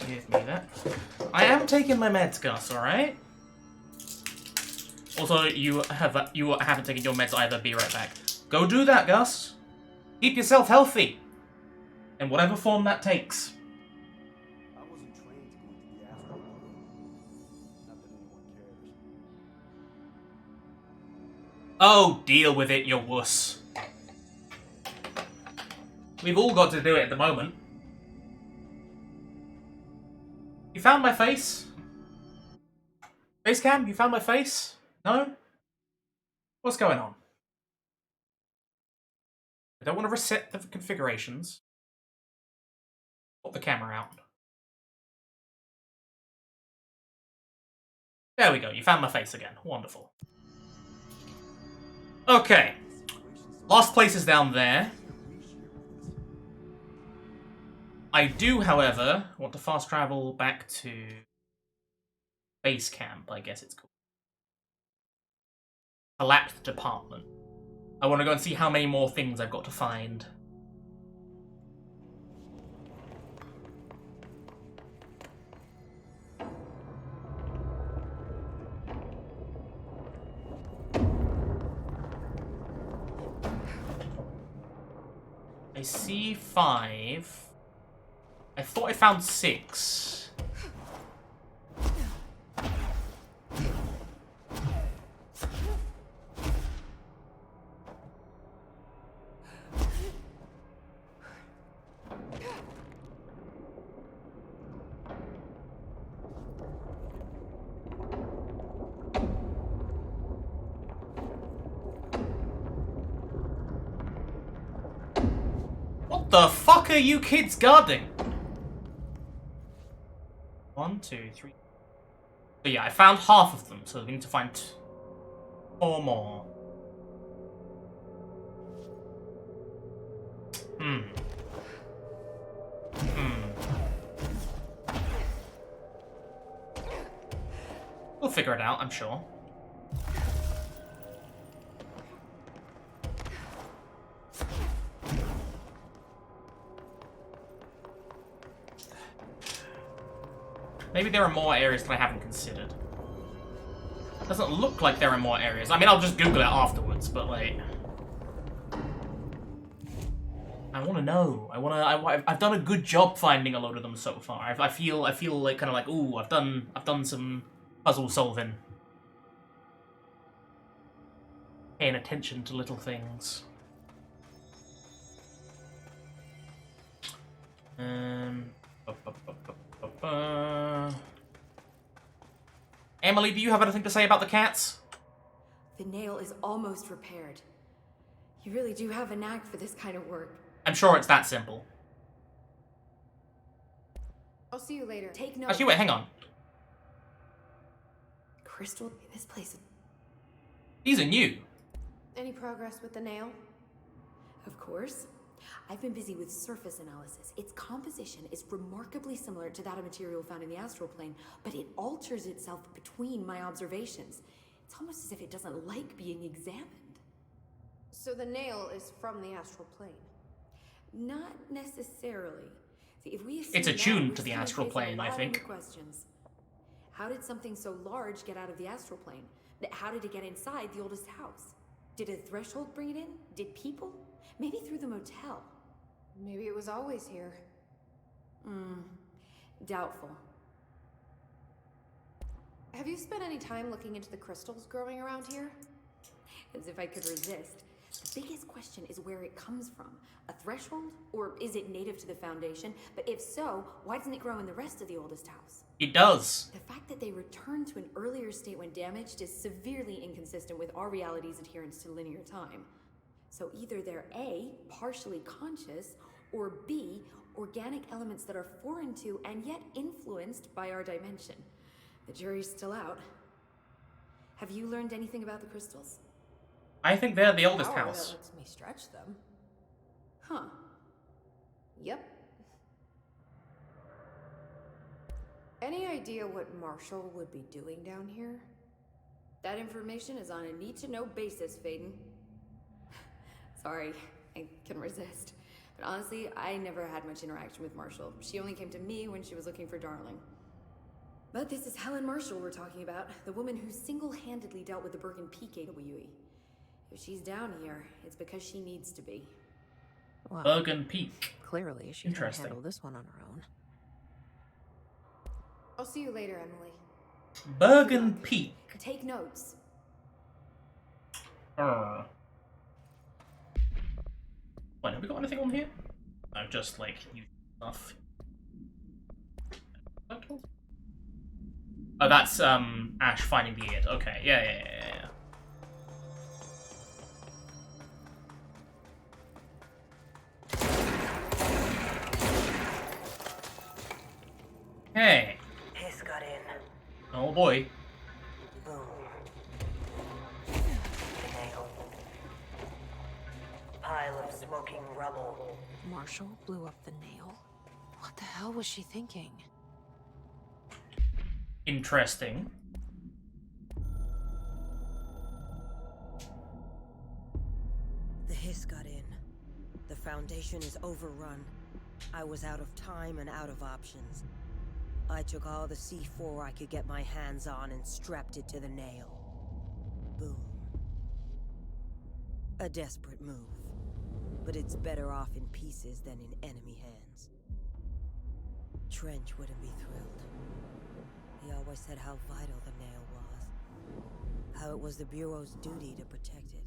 Give me that. I am taking my meds, Gus, alright? Also, you haven't taken your meds either. Be right back. Go do that, Gus. Keep yourself healthy. In whatever form that takes. I wasn't trained to go into the astral plane. Not that anyone cares. Oh, deal with it, you wuss. We've all got to do it at the moment. You found my face? Base cam, you found my face? No? What's going on? I don't want to reset the configurations. Put the camera out. There we go, you found my face again. Wonderful. Okay. Last place is down there. I do, however, want to fast travel back to base camp, I guess it's called. Collapsed department. I want to go and see how many more things I've got to find. I see 5. I thought I found 6. What the fuck are you kids guarding? 1, 2, 3. So yeah, I found half of them, so we need to find 4 more. We'll figure it out, I'm sure. Maybe there are more areas that I haven't considered. Doesn't look like there are more areas. I mean, I'll just Google it afterwards, but like... I want to know. I've done a good job finding a load of them so far. I feel like kind of like, ooh, I've done some puzzle solving. Paying attention to little things. Emily, do you have anything to say about the cats? The nail is almost repaired. You really do have a knack for this kind of work. I'm sure it's that simple. I'll see you later. Take note. Actually, wait, hang on. Crystal, this place... These are new. Any progress with the nail? Of course. I've been busy with surface analysis. Its composition is remarkably similar to that of material found in the astral plane, but it alters itself between my observations. It's almost as if it doesn't like being examined. So the nail is from the astral plane? Not necessarily. See, if we It's assume attuned that, to the we're just astral gonna face a plane, I lot of think. new questions. How did something so large get out of the astral plane? How did it get inside the oldest house? Did a threshold bring it in? Did people? Maybe through the motel. Maybe it was always here. Doubtful. Have you spent any time looking into the crystals growing around here? As if I could resist. The biggest question is where it comes from. A threshold? Or is it native to the Foundation? But if so, why doesn't it grow in the rest of the oldest house? It does. The fact that they returned to an earlier state when damaged is severely inconsistent with our reality's adherence to linear time. So either they're A, partially conscious, or B, organic elements that are foreign to and yet influenced by our dimension. The jury's still out. Have you learned anything about the crystals? I think they're the oldest Power house. that lets me stretch them. Huh. Yep. Any idea what Marshall would be doing down here? That information is on a need-to-know basis, Faden. Sorry, I couldn't resist. But honestly, I never had much interaction with Marshall. She only came to me when she was looking for Darling. But this is Helen Marshall we're talking about, the woman who single-handedly dealt with the Bergen Peak AWE. If she's down here, it's because she needs to be. Well, Bergen Peak. clearly she can Interesting. handle this one on her own. I'll see you later, Emily. Bergen Peak. Take notes. Wait, have we got anything on here? No, just like new stuff. Oh, that's Ash finding the id. Okay, yeah. Hey. Hiss got in. Oh boy. Boom. The nail. Pile of smoking rubble. Marshall blew up the nail? What the hell was she thinking? Interesting. The hiss got in. The Foundation is overrun. I was out of time and out of options. I took all the C4 I could get my hands on and strapped it to the nail. Boom. A desperate move. But it's better off in pieces than in enemy hands. Trench wouldn't be thrilled. He always said how vital the nail was. How it was the Bureau's duty to protect it.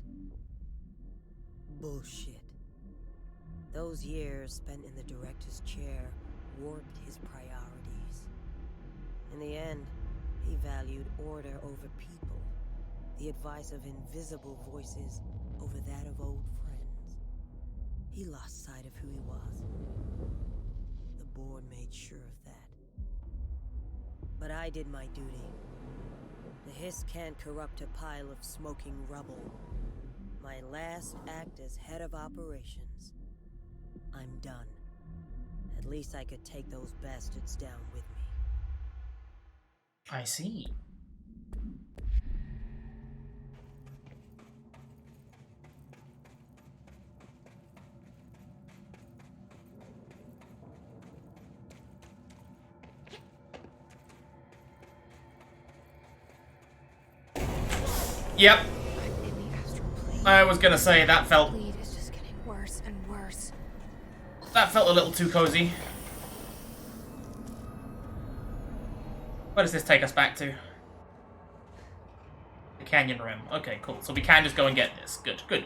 Bullshit. Those years spent in the director's chair warped his priorities. In the end, he valued order over people, the advice of invisible voices over that of old friends. He lost sight of who he was. The board made sure of that. But I did my duty. The hiss can't corrupt a pile of smoking rubble. My last act as head of operations. I'm done. At least I could take those bastards down with me. I see. Yep. I was gonna say that felt. Bleed is just getting worse and worse. That felt a little too cozy. Where does this take us back to? The canyon rim. Okay, cool. So we can just go and get this. Good.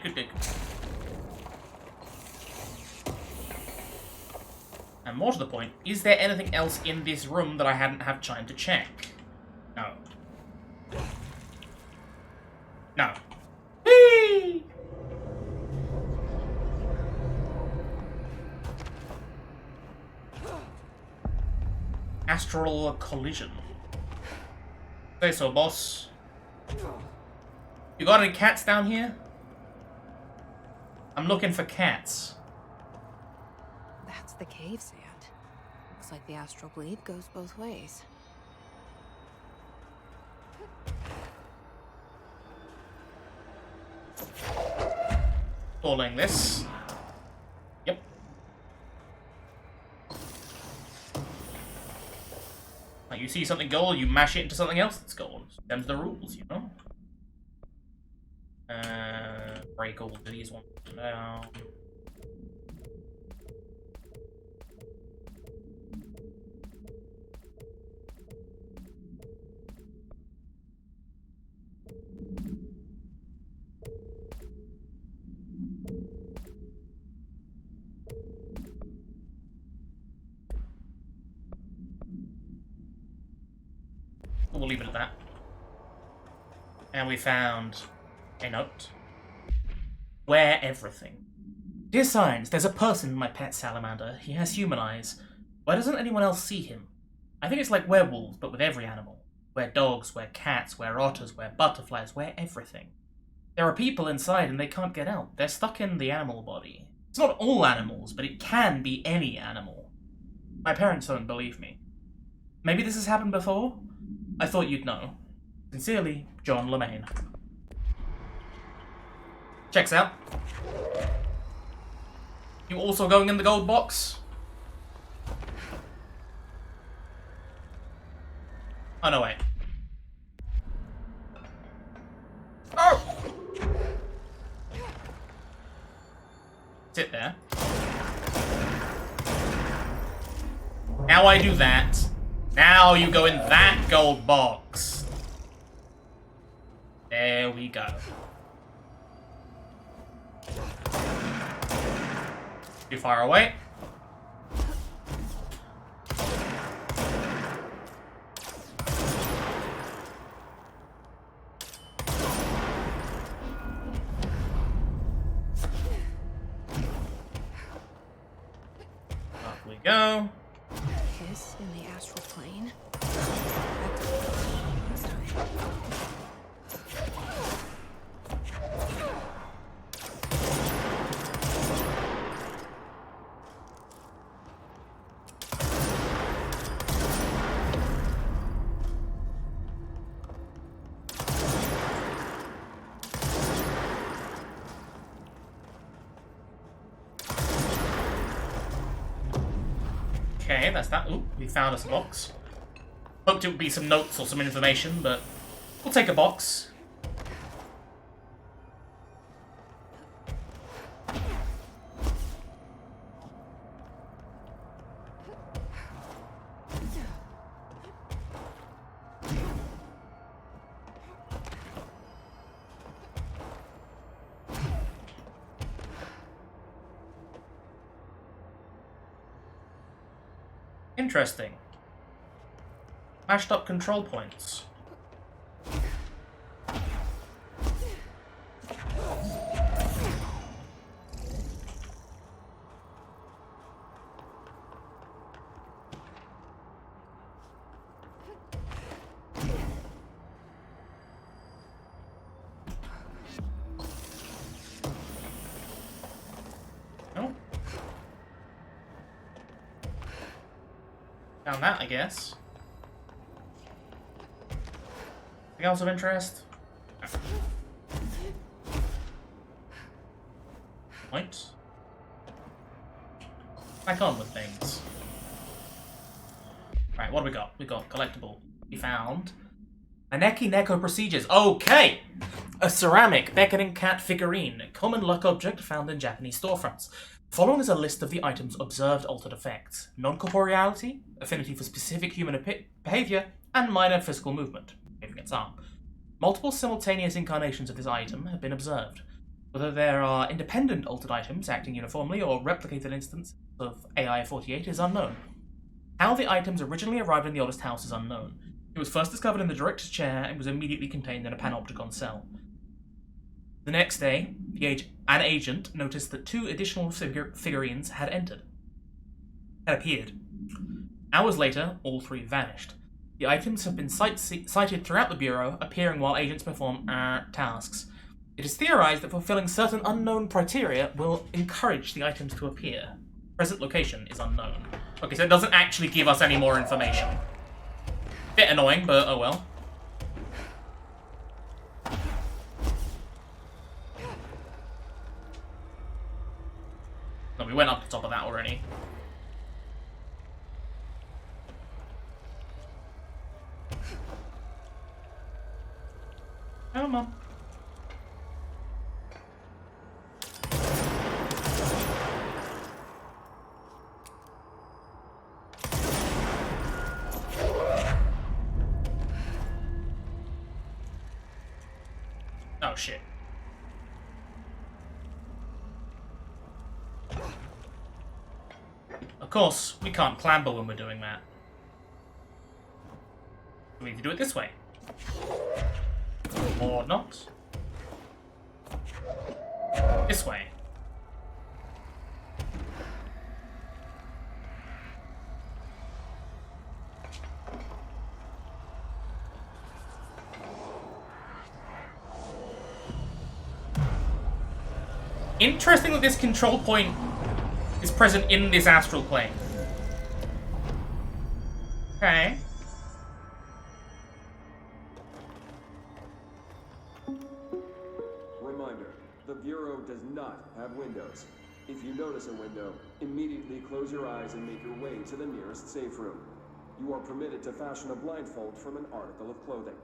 And more to the point, is there anything else in this room that I hadn't had time to check? No. No. Whee! Astral collision. Say so, boss. You got any cats down here? I'm looking for cats. That's the cave sand. Looks like the astral bleed goes both ways. Falling this. Yep. Like you see something gold, you mash it into something else that's gold. Them's the rules, you know? Break all these ones down. We'll leave it at that. And we found a note. Wear everything. Dear Science, there's a person in my pet salamander. He has human eyes. Why doesn't anyone else see him? I think it's like werewolves, but with every animal. Wear dogs, wear cats, wear otters, wear butterflies, wear everything. There are people inside and they can't get out. They're stuck in the animal body. It's not all animals, but it can be any animal. My parents don't believe me. Maybe this has happened before? I thought you'd know. Sincerely, John Lemaine. Checks out. You also going in the gold box? Oh, no, wait. Oh! Sit there. Now I do that. Now you go in that gold box. There we go. Too far away. we go. Kiss in the astral plane. Okay, that's that. Ooh, we found us a box. Hoped it would be some notes or some information, but we'll take a box. Interesting. Mashed up control points. Oh. Found that, I guess. Anything else of interest? Point. Back on with things. Right, what do we got? We got collectible. We found Maneki Neko procedures. Okay! A ceramic beckoning cat figurine, a common luck object found in Japanese storefronts. Following is a list of the item's observed altered effects: non-corporeality, affinity for specific human behavior, and minor physical movement, waving its arm. Multiple simultaneous incarnations of this item have been observed. Whether there are independent altered items acting uniformly or replicated instances of AI-48 is unknown. How the items originally arrived in the oldest house is unknown. It was first discovered in the director's chair and was immediately contained in a panopticon cell. The next day, an agent noticed that 2 additional figurines had appeared. Hours later, all 3 vanished. The items have been cited throughout the Bureau, appearing while agents perform tasks. It is theorized that fulfilling certain unknown criteria will encourage the items to appear. Present location is unknown. Okay, so it doesn't actually give us any more information. Bit annoying, but oh well. No, we went up the top of that already. Come on. Oh shit. Of course, we can't clamber when we're doing that. We need to do it this way. Or not. This way. Interesting that this control point is present in this astral plane. Okay. Reminder, the Bureau does not have windows. If you notice a window, immediately close your eyes and make your way to the nearest safe room. You are permitted to fashion a blindfold from an article of clothing.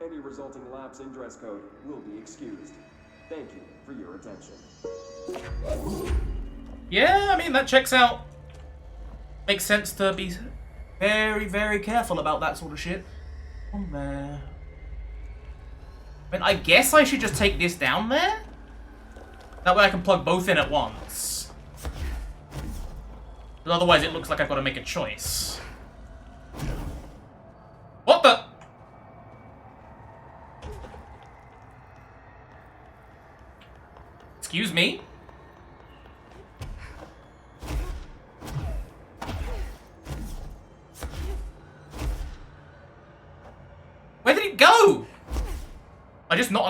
Any resulting lapse in dress code will be excused. Thank you for your attention. Yeah, I mean, that checks out. Makes sense to be very, very careful about that sort of shit. On there. I mean, I guess I should just take this down there? That way I can plug both in at once. But otherwise it looks like I've got to make a choice. What the? Excuse me?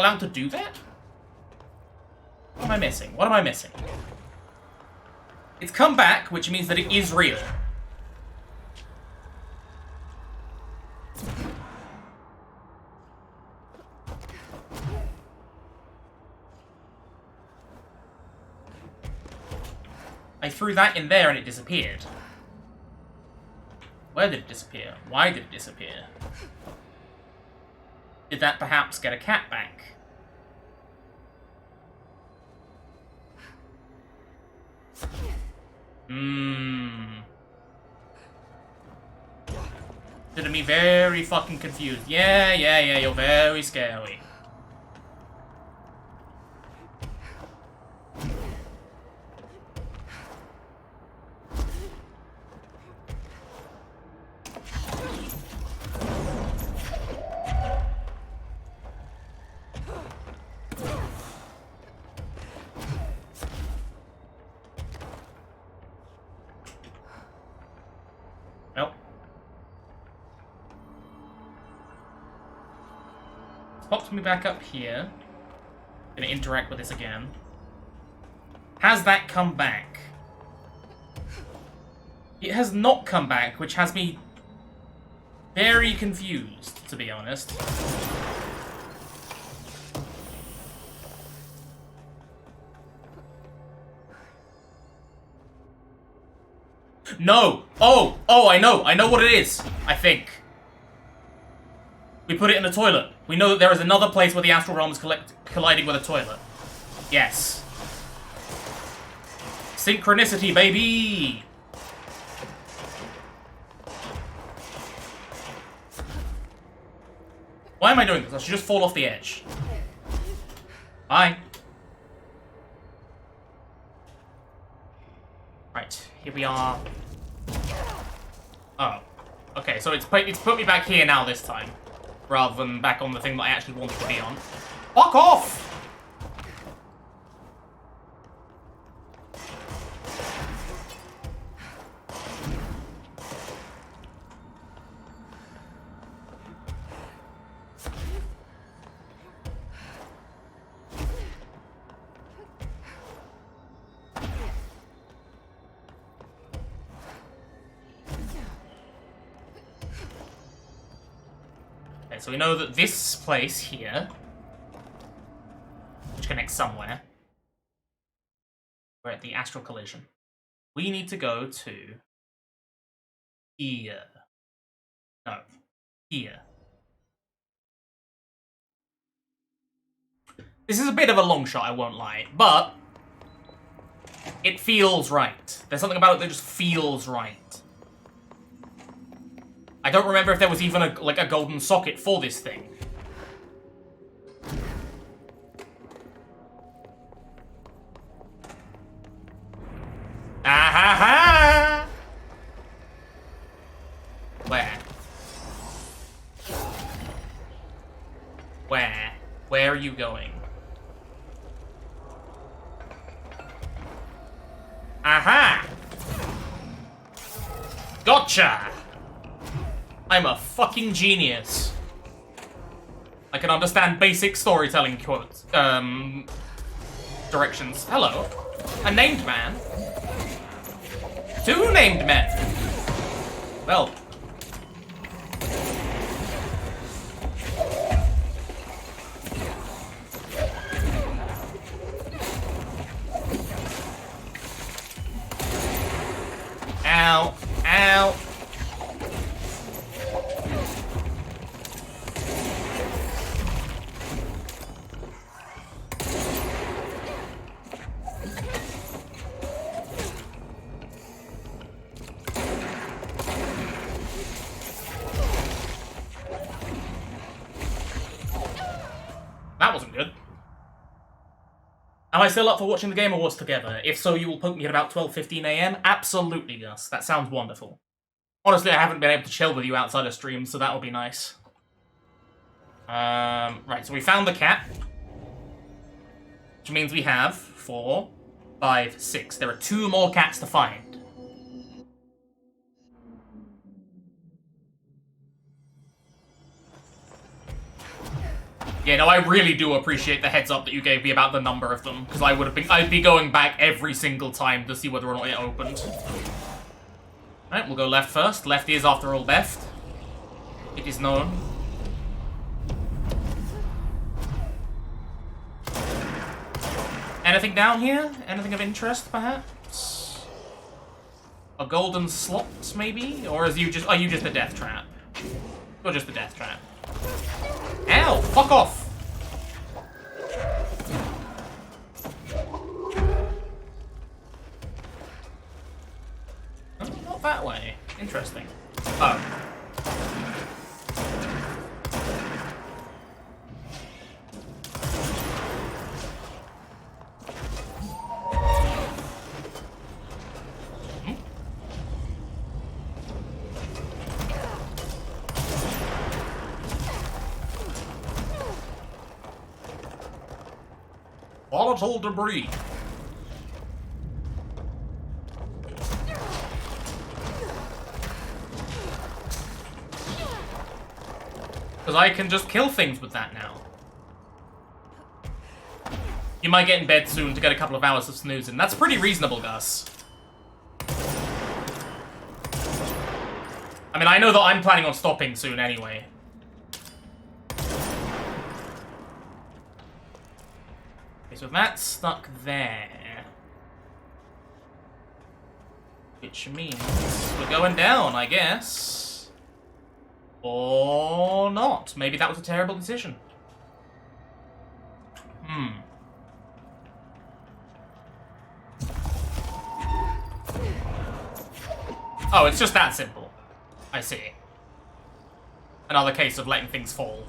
allowed to do that? What am I missing? What am I missing? It's come back, which means that it is real. I threw that in there and it disappeared. Where did it disappear? Why did it disappear? Did that perhaps get a cat back? Did me very fucking confused. Yeah, you're very scary. Well. Pops me back up here. Gonna interact with this again. Has that come back? It has not come back, which has me very confused, to be honest. No! Oh, I know what it is, I think. We put it in the toilet. We know that there is another place where the astral realm is colliding with a toilet. Yes. Synchronicity, baby! Why am I doing this? I should just fall off the edge. Bye. Right, here we are. Oh. Okay, so it's put me back here now this time. Rather than back on the thing that I actually wanted to be on. Fuck off! So we know that this place here, which connects somewhere, we're at the astral collision. We need to go to here. No, here. This is a bit of a long shot, I won't lie, but it feels right. There's something about it that just feels right. I don't remember if there was even a golden socket for this thing. Ah-ha-ha! Where? Where? Where are you going? Aha! Gotcha! I'm a fucking genius. I can understand basic storytelling quotes, directions. Hello. A named man. 2 named men. Well. Ow. Ow. That wasn't good. Am I still up for watching the Game Awards together? If so, you will poke me at about 12:15 AM? Absolutely, Gus. That sounds wonderful. Honestly, I haven't been able to chill with you outside of streams, so that'll be nice. Right, so we found the cat. Which means we have 4, 5, 6. There are 2 more cats to find. Yeah, no, I really do appreciate the heads up that you gave me about the number of them, because I'd be going back every single time to see whether or not it opened. Alright, we'll go left first. Left is, after all, best. It is known. Anything down here? Anything of interest, perhaps? A golden slot, maybe? Or are you just a death trap? Or just a death trap? Ow! Fuck off! Oh, not that way. Interesting. Oh. Volatile debris. Because I can just kill things with that now. You might get in bed soon to get a couple of hours of snoozing. That's pretty reasonable, Gus. I mean, I know that I'm planning on stopping soon anyway. So that's stuck there. Which means we're going down, I guess. Or not. Maybe that was a terrible decision. Oh, it's just that simple. I see. Another case of letting things fall.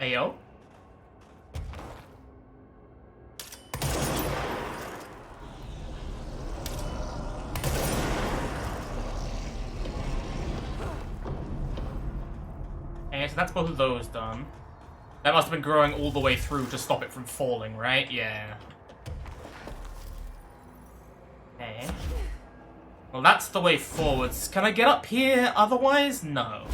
Ayo. Okay, so that's both of those done. That must have been growing all the way through to stop it from falling, right? Yeah. Okay. Well, that's the way forwards. Can I get up here otherwise? No.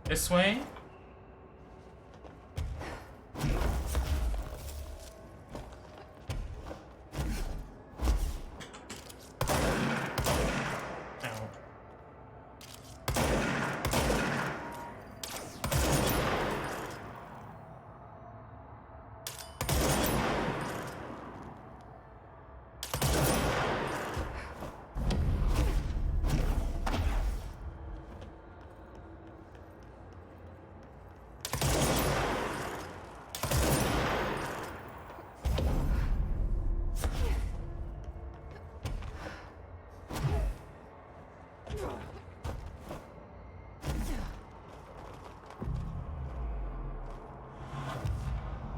This way?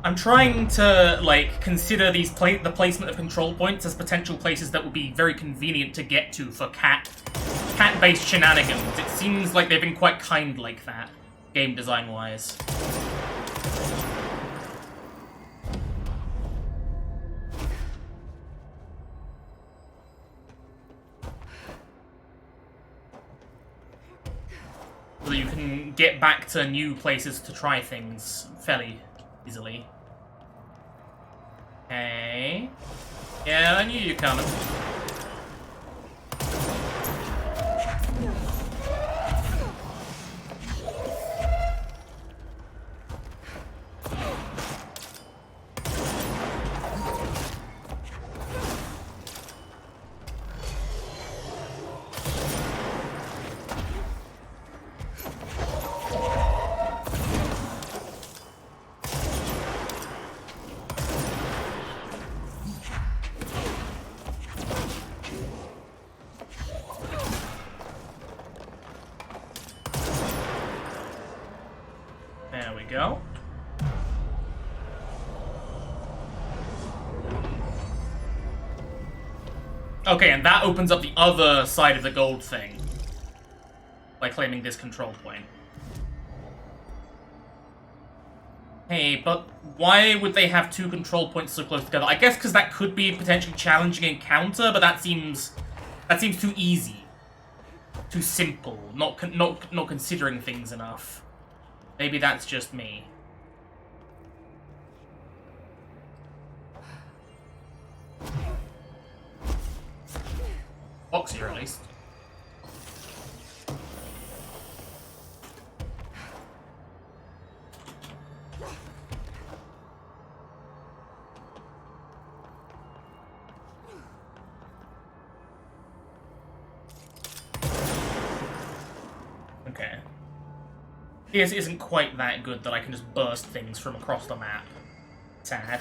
I'm trying to, like, consider these the placement of control points as potential places that would be very convenient to get to for cat-based shenanigans. It seems like they've been quite kind like that, game design-wise. So that you can get back to new places to try things fairly easily. Okay. Yeah, I knew you were coming. There we go. Okay, and that opens up the other side of the gold thing. By claiming this control point. Hey, but why would they have two control points so close together? I guess because that could be a potentially challenging encounter, but that seems too easy. Too simple. Not considering things enough. Maybe that's just me. Boxier, at least. Okay. This isn't quite that good that I can just burst things from across the map. Sad.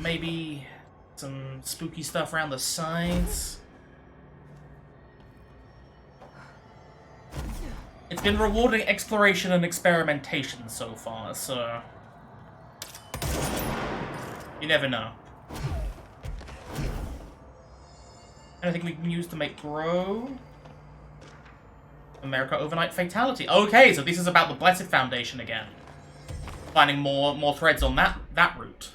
Maybe some spooky stuff around the sides. It's been rewarding exploration and experimentation so far, so you never know. Anything we can use to make grow? America Overnight Fatality. Okay, so this is about the Blessed Foundation again. Finding more threads on that route.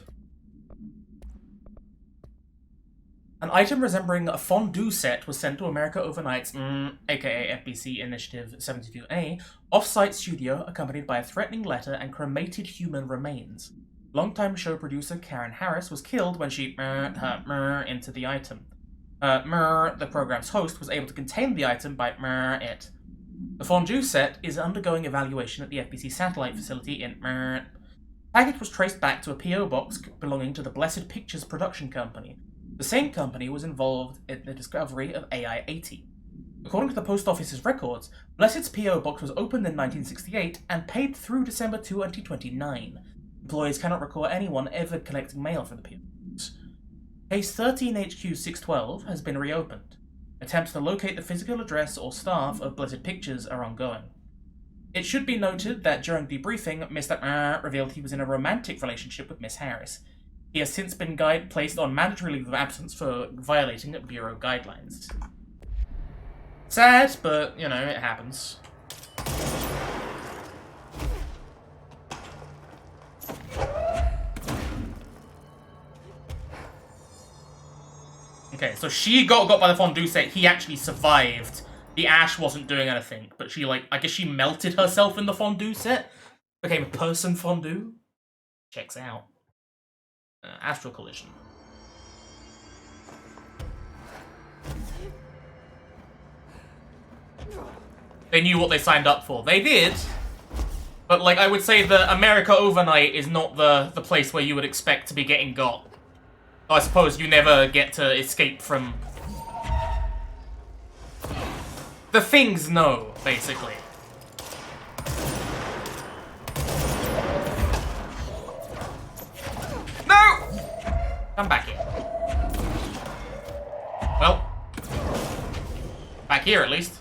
An item resembling a fondue set was sent to America Overnight's, aka FBC Initiative 72A, off-site studio accompanied by a threatening letter and cremated human remains. Longtime show producer Karen Harris was killed when she into the item. The program's host was able to contain the item by it. The fondue set is undergoing evaluation at the FBC satellite facility in The package was traced back to a P.O. box belonging to the Blessed Pictures production company. The same company was involved in the discovery of AI-80. According to the post office's records, Blessed's P.O. box was opened in 1968 and paid through December 2029. Employees cannot recall anyone ever collecting mail from the P.O. box. Case 13HQ612 has been reopened. Attempts to locate the physical address or staff of Blessed Pictures are ongoing. It should be noted that during debriefing, Mr. revealed he was in a romantic relationship with Miss Harris. He has since been placed on mandatory leave of absence for violating Bureau guidelines. Sad, but, you know, it happens. Okay, so she got by the fondue set. He actually survived. The ash wasn't doing anything, but she, I guess she melted herself in the fondue set. Became a person fondue. Checks out. Astral collision. They knew what they signed up for. They did. But, I would say that America Overnight is not the place where you would expect to be getting got. I suppose you never get to escape from... the things know, basically. No! Come back here. Well. Back here, at least.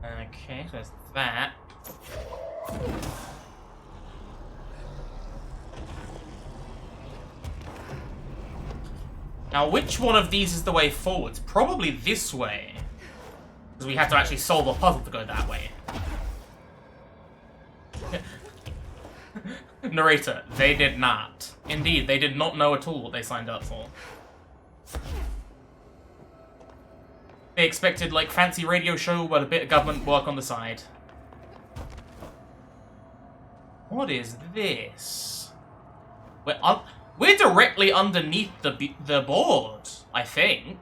Okay, so there's that. Now, which one of these is the way forwards? Probably this way. Because we have to actually solve a puzzle to go that way. Narrator, they did not. Indeed, they did not know at all what they signed up for. They expected, like, fancy radio show with a bit of government work on the side. What is this? We're directly underneath the board, I think.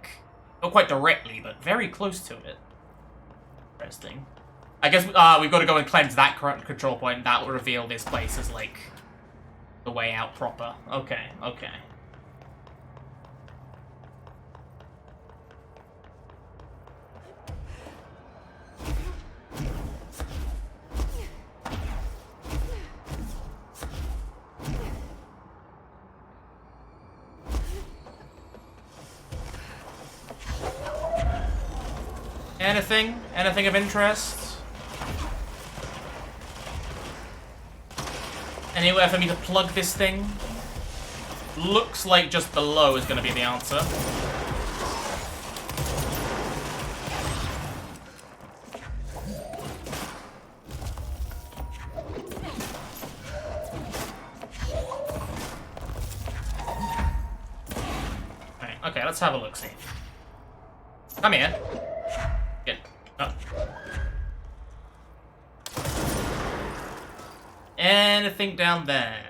Not quite directly, but very close to it. Interesting. I guess we've got to go and cleanse that current control point. That will reveal this place as, like, the way out proper. Okay, okay. Anything? Anything of interest? Anywhere for me to plug this thing? Looks like just below is going to be the answer. Right, okay, let's have a look-see. Come here. Get up. Anything down there?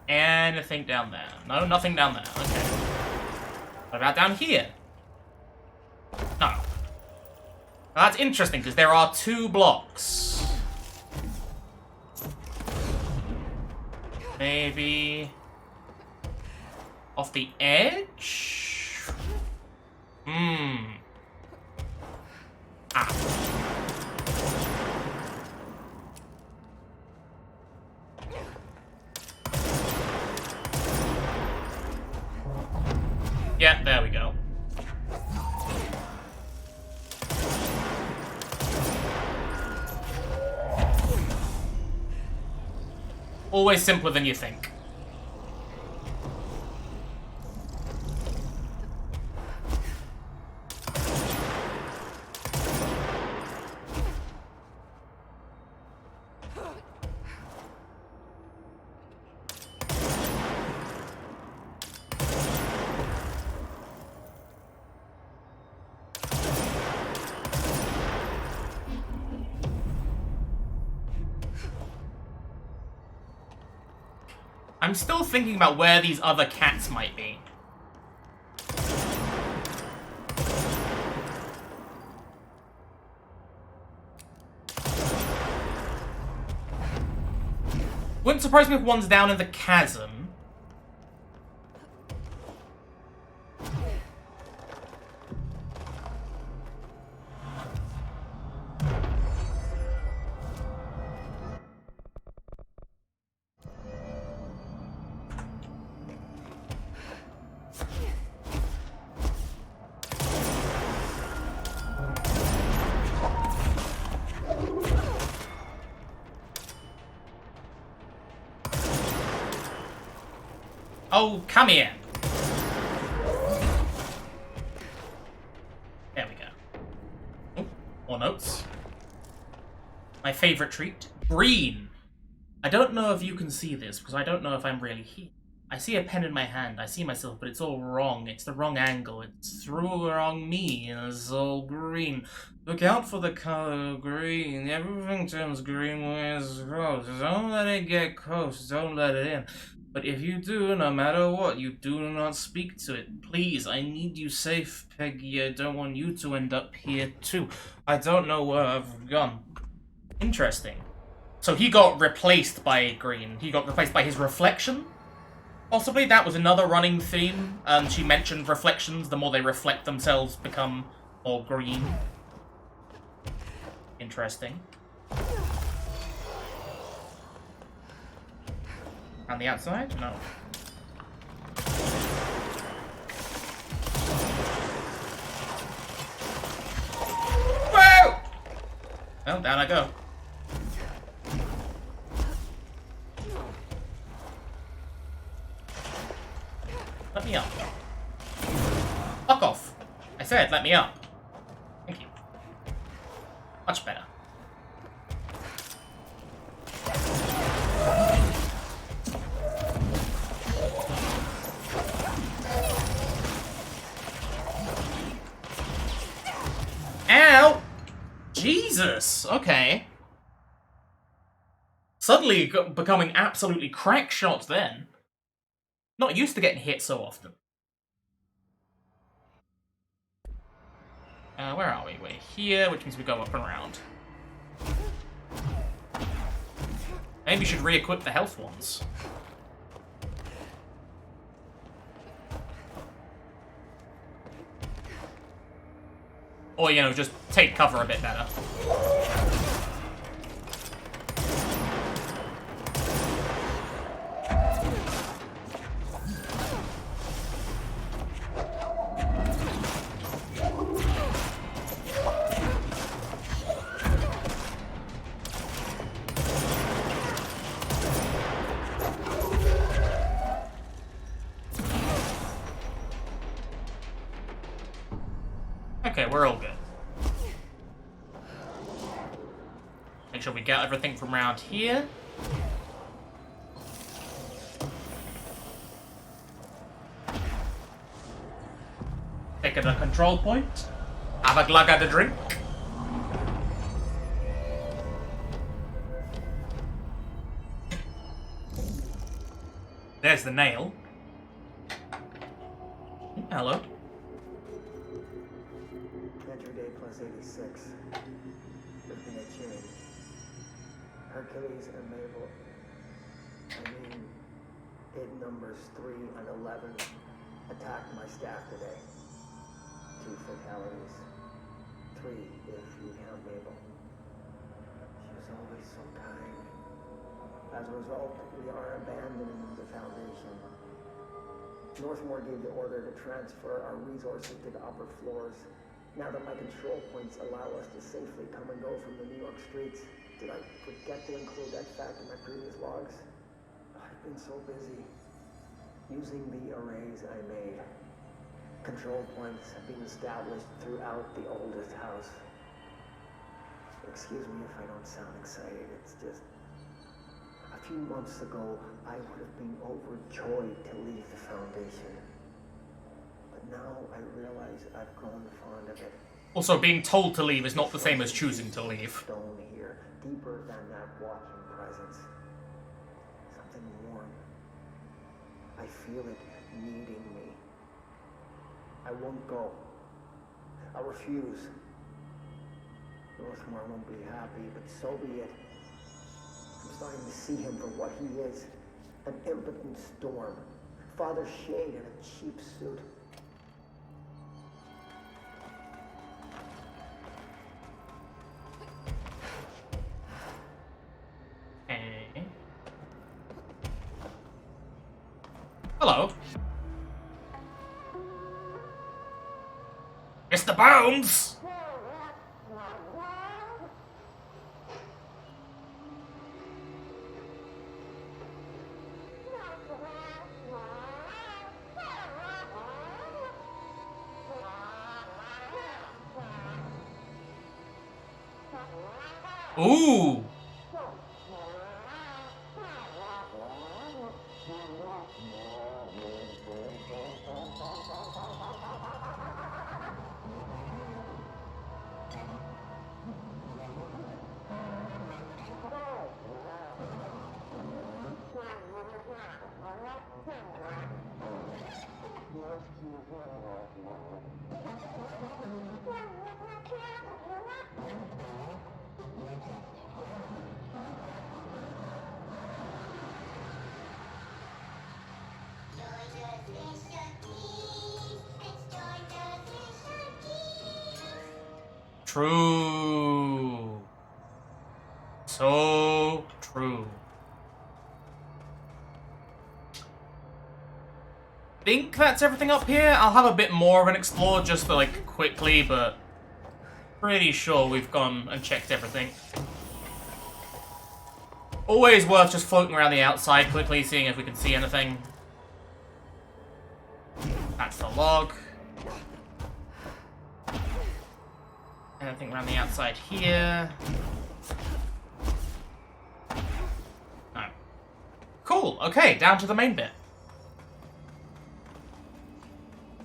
Anything down there? No, nothing down there. Okay. What about down here? No. Now that's interesting because there are 2 blocks. Maybe off the edge? Ah. Yeah, there we go. Always simpler than you think. I'm still thinking about where these other cats might be. Wouldn't surprise me if one's down in the chasm. Oh, come here. There we go. Oh, more notes. My favorite treat. Green. I don't know if you can see this, because I don't know if I'm really here. I see a pen in my hand. I see myself, but it's all wrong. It's the wrong angle. It's through the wrong me, and it's all green. Look out for the color green. Everything turns green when it's close. Don't let it get close. Don't let it in. But if you do, no matter what, you do not speak to it. Please, I need you safe, Peggy. I don't want you to end up here, too. I don't know where I've gone. Interesting. So he got replaced by green. He got replaced by his reflection? Possibly that was another running theme. She mentioned reflections. The more they reflect themselves, become more green. Interesting. On the outside? No. Whoa! Well, down I go. Let me up. Fuck off. I said, let me up. Much better. Ow! Jesus! Okay. Suddenly becoming absolutely crack shot then. Not used to getting hit so often. Where are we? We're here, which means we go up and around. Maybe we should re-equip the health ones. Or, you know, just take cover a bit better. Okay, we're all good. Make sure we get everything from around here. Take it to a control point. Have a glug at the drink. There's the nail. Hello. Entry day plus 86. Looking at Jammy. Hercules and Mabel. Bid numbers 3 and 11 attacked my staff today. 2 fatalities. 3 if you count Mabel. She was always so kind. As a result, we are abandoning the Foundation. Northmore gave the order to transfer our resources to the upper floors. Now that my control points allow us to safely come and go from the New York streets, did I forget to include that fact in my previous logs? I've been so busy using the arrays I made. Control points have been established throughout the oldest house. Excuse me if I don't sound excited, it's just... A few months ago, I would have been overjoyed to leave the Foundation. But now I realize I've grown fond of it. Also, being told to leave is not the same as choosing to leave. Stone here, deeper than that watching presence. Something warm. I feel it needing me. I won't go. I'll refuse. Northmore won't be happy, but so be it. I'm starting to see him for what he is. An impotent storm. Father Shade in a cheap suit. Okay. Hello. Mr. Bones! Ooh! True. So true. Think that's everything up here. I'll have a bit more of an explore just to, like, quickly, but pretty sure we've gone and checked everything. Always worth just floating around the outside quickly, seeing if we can see anything. That's the log. Anything around the outside here? No. Cool, okay, down to the main bit.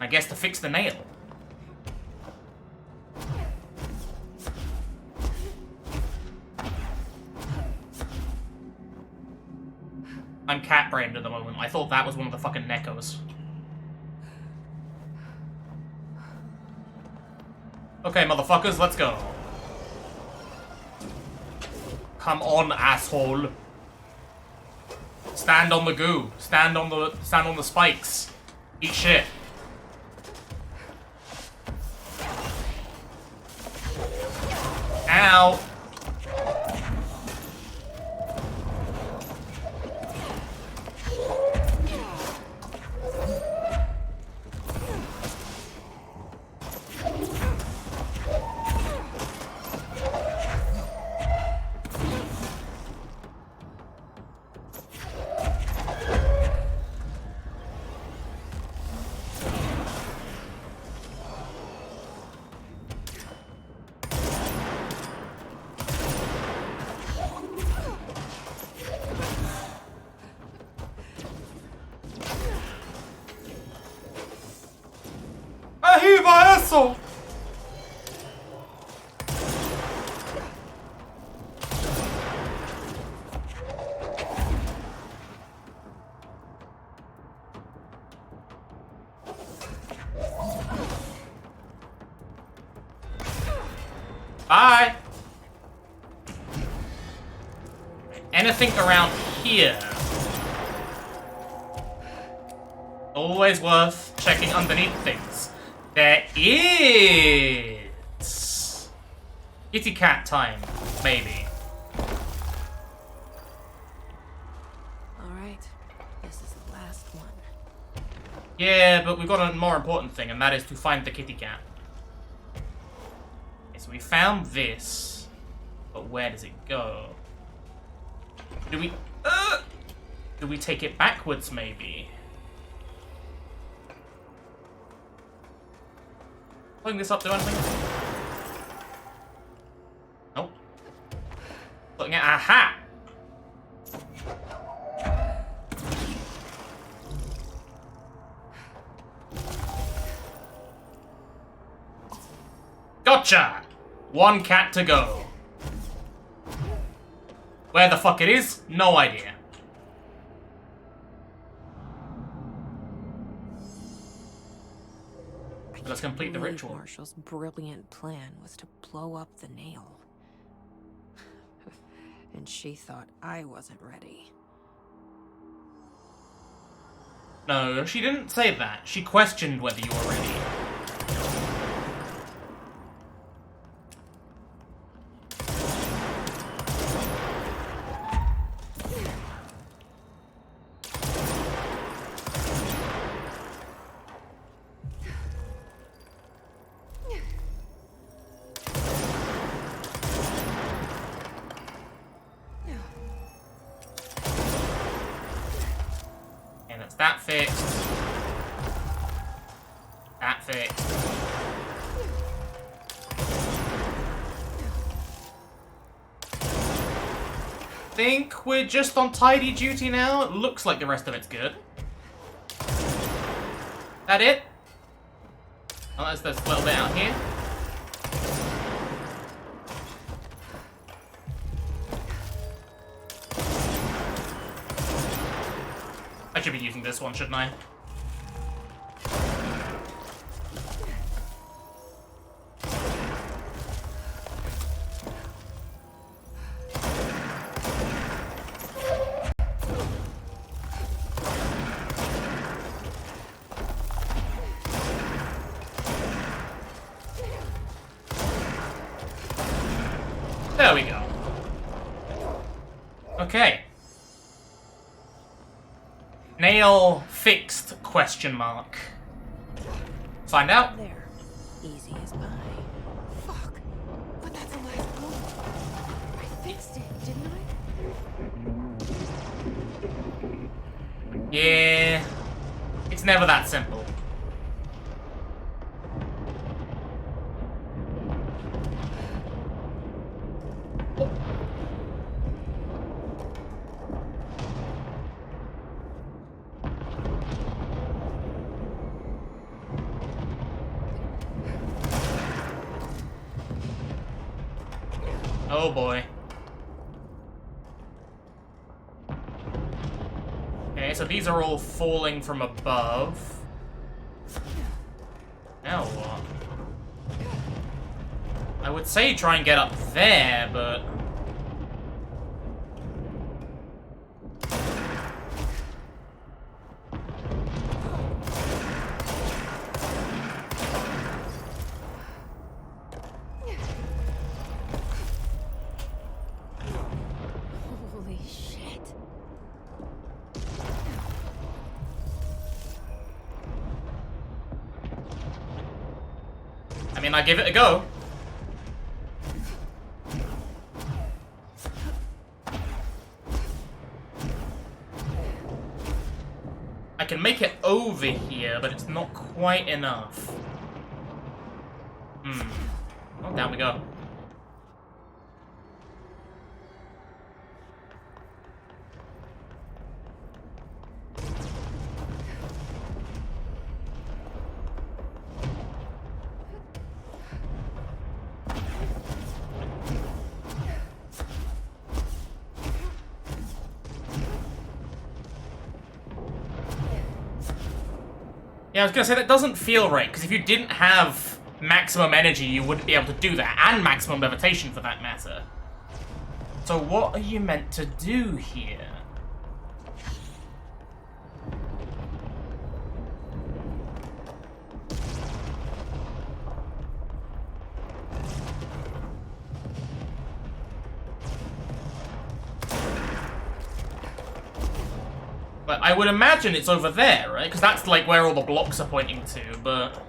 I guess to fix the nail. I'm cat-brained at the moment. I thought that was one of the fucking Neckos. Okay, motherfuckers, let's go. Come on, asshole. Stand on the goo. Stand on the spikes. Eat shit. Ow. Arriba eso! Bye! Anything around here? Always worth checking underneath things. There is kitty cat time, maybe. Alright, this is the last one. Yeah, but we've got a more important thing, and that is to find the kitty cat. Okay, so we found this, but where does it go? Do we take it backwards, maybe? Pulling this up, do anything? Nope. Looking at a hat. Gotcha! One cat to go. Where the fuck it is? No idea. Let's complete the ritual. Marshall's brilliant plan was to blow up the nail. And she thought I wasn't ready. No, she didn't say that. She questioned whether you were ready. That fixed. That fixed. Think we're just on tidy duty now? It looks like the rest of it's good. That it? Unless there's a little bit out here. I should be using this one, shouldn't I? There we go. Okay. Nail fixed, question mark. Find out. There. Easy as pie. Fuck. But that's the last one. I fixed it, didn't I? Yeah. It's never that simple. Oh boy. Okay, so these are all falling from above. Now what? I would say try and get up there, but... Holy shit. I mean, I give it a go. I can make it over here, but it's not quite enough. Oh, down we go. Yeah, I was gonna say, that doesn't feel right, because if you didn't have maximum energy, you wouldn't be able to do that, and maximum levitation for that matter. So what are you meant to do here? But I would imagine it's over there, right? Because that's like where all the blocks are pointing to, but...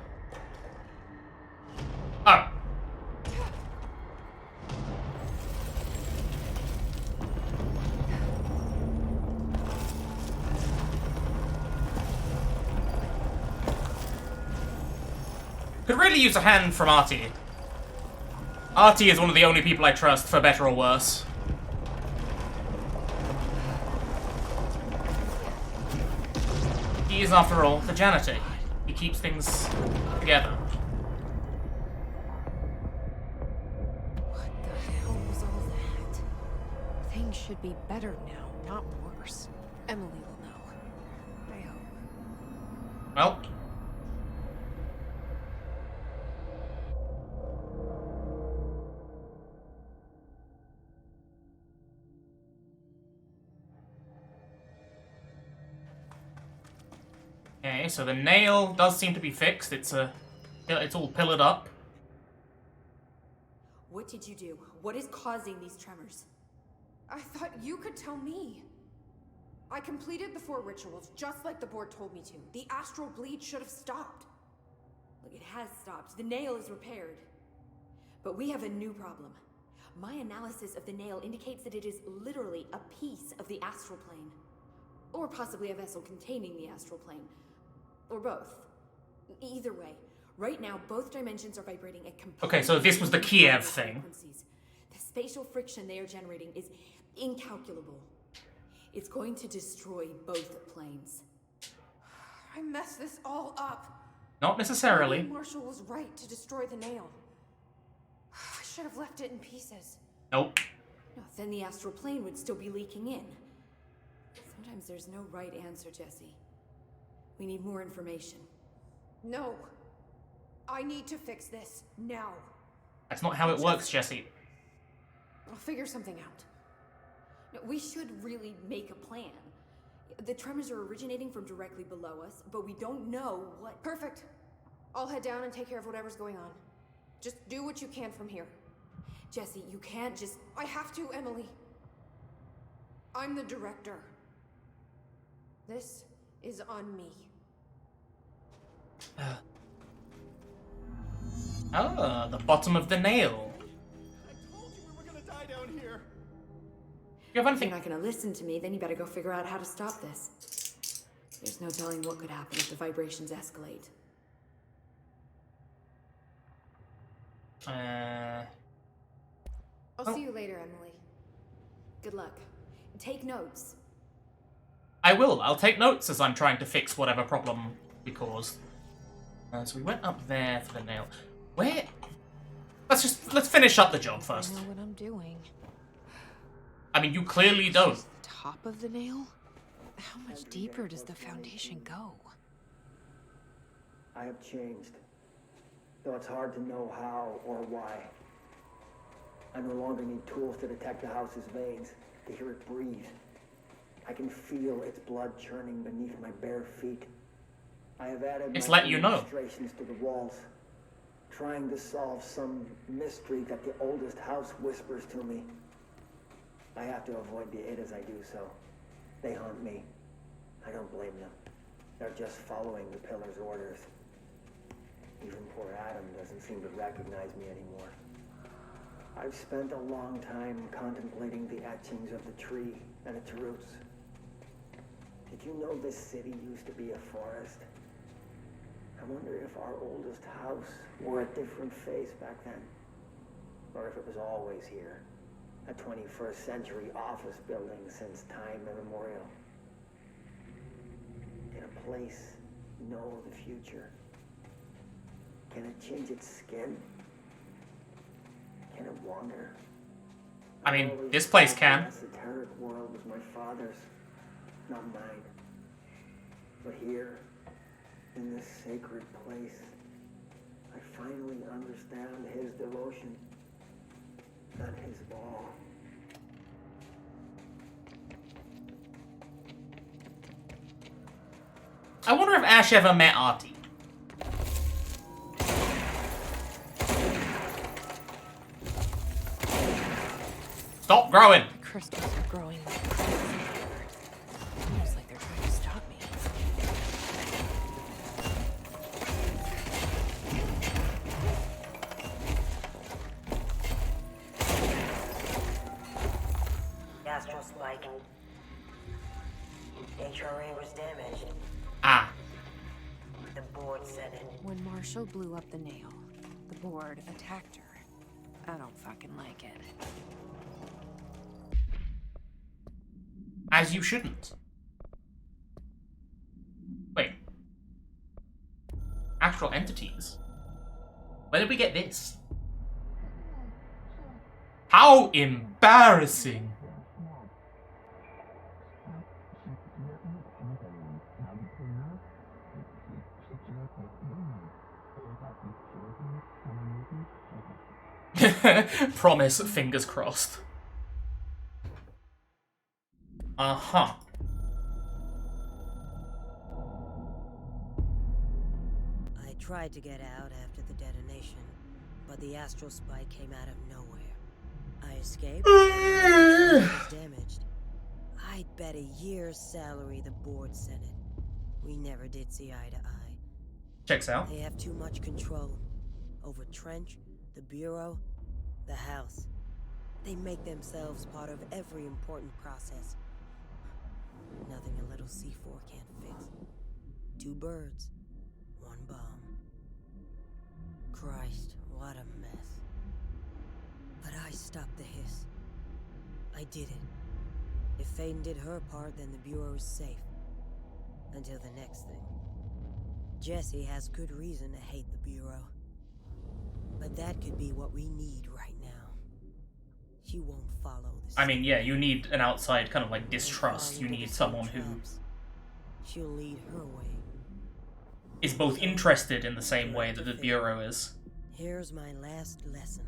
Oh. Could really use a hand from Artie. Artie is one of the only people I trust, for better or worse. He is, after all, the janitor. He keeps things together. What the hell was all that? Things should be better now, not worse. Emily will know. I hope. Well. Okay, so the nail does seem to be fixed. It's all pillared up. What did you do? What is causing these tremors? I thought you could tell me. I completed the 4 rituals, just like the board told me to. The astral bleed should have stopped. Look, it has stopped. The nail is repaired. But we have a new problem. My analysis of the nail indicates that it is literally a piece of the astral plane. Or possibly a vessel containing the astral plane. Or both. Either way, right now both dimensions are vibrating at completely Okay, so this was the Kiev thing. frequencies. The spatial friction they are generating is incalculable. It's going to destroy both planes. I messed this all up. Not necessarily. Maybe Marshall was right to destroy the nail. I should have left it in pieces. Nope. No, then the astral plane would still be leaking in. Sometimes there's no right answer, Jesse. We need more information. No. I need to fix this, now. That's not how it works, Jesse. I'll figure something out. No, we should really make a plan. The tremors are originating from directly below us, but we don't know what... Perfect. I'll head down and take care of whatever's going on. Just do what you can from here. Jesse, you can't just... I have to, Emily. I'm the director. This is on me. Ah, the bottom of the nail. I told you we were gonna die down here. You have If anything? you're not gonna listen to me, then you better go figure out how to stop this. There's no telling what could happen if the vibrations escalate. I'll see you later, Emily. Good luck. Take notes. I will. I'll take notes as I'm trying to fix whatever problem we caused. So we went up there for the nail. Where? let's finish up the job I first. know what I'm doing. I mean, you clearly don't. Just the top of the nail? How much deeper does the foundation go? I have changed, though it's hard to know how or why. I no longer need tools to detect the house's veins, to hear it breathe. I can feel its blood churning beneath my bare feet. I have added It's my let you know. illustrations to the walls, trying to solve some mystery that the oldest house whispers to me. I have to avoid the it as I do so. They haunt me. I don't blame them. They're just following the pillar's orders. Even poor Adam doesn't seem to recognize me anymore. I've spent a long time contemplating the etchings of the tree and its roots. Did you know this city used to be a forest? I wonder if our oldest house wore a different face back then. Or if it was always here. A 21st century office building since time immemorial. Can a place know the future? Can it change its skin? Can it wander? I mean, this place can. The esoteric world was my father's, not mine. But here, in this sacred place, I finally understand his devotion and his law. I wonder if Ash ever met Artie. Stop growing! The crystals are growing like crazy. Almost like they're trying to stop me. Astral spike. HRA was damaged. Ah. The board said it. When Marshall blew up the nail, the board attacked her. I don't fucking like it. As you shouldn't. Wait. Actual entities? Where did we get this? How embarrassing! Promise, fingers crossed. Uh-huh. I tried to get out after the detonation, but the astral spike came out of nowhere. I escaped, and was damaged. I'd bet a year's salary the board sent it. We never did see eye to eye. Checks out. They have too much control over Trench, the Bureau, the House. They make themselves part of every important process. Nothing a little C4 can't fix. 2 birds, 1 bomb. Christ, what a mess. But I stopped the hiss. I did it. If Faden did her part, then the Bureau is safe. Until the next thing. Jesse has good reason to hate the Bureau. But that could be what we need right now. She won't follow the I mean, yeah, you need an outside kind of like distrust. You need someone who She'll lead her way. is both interested in the same way that the Bureau is. Here's my last lesson.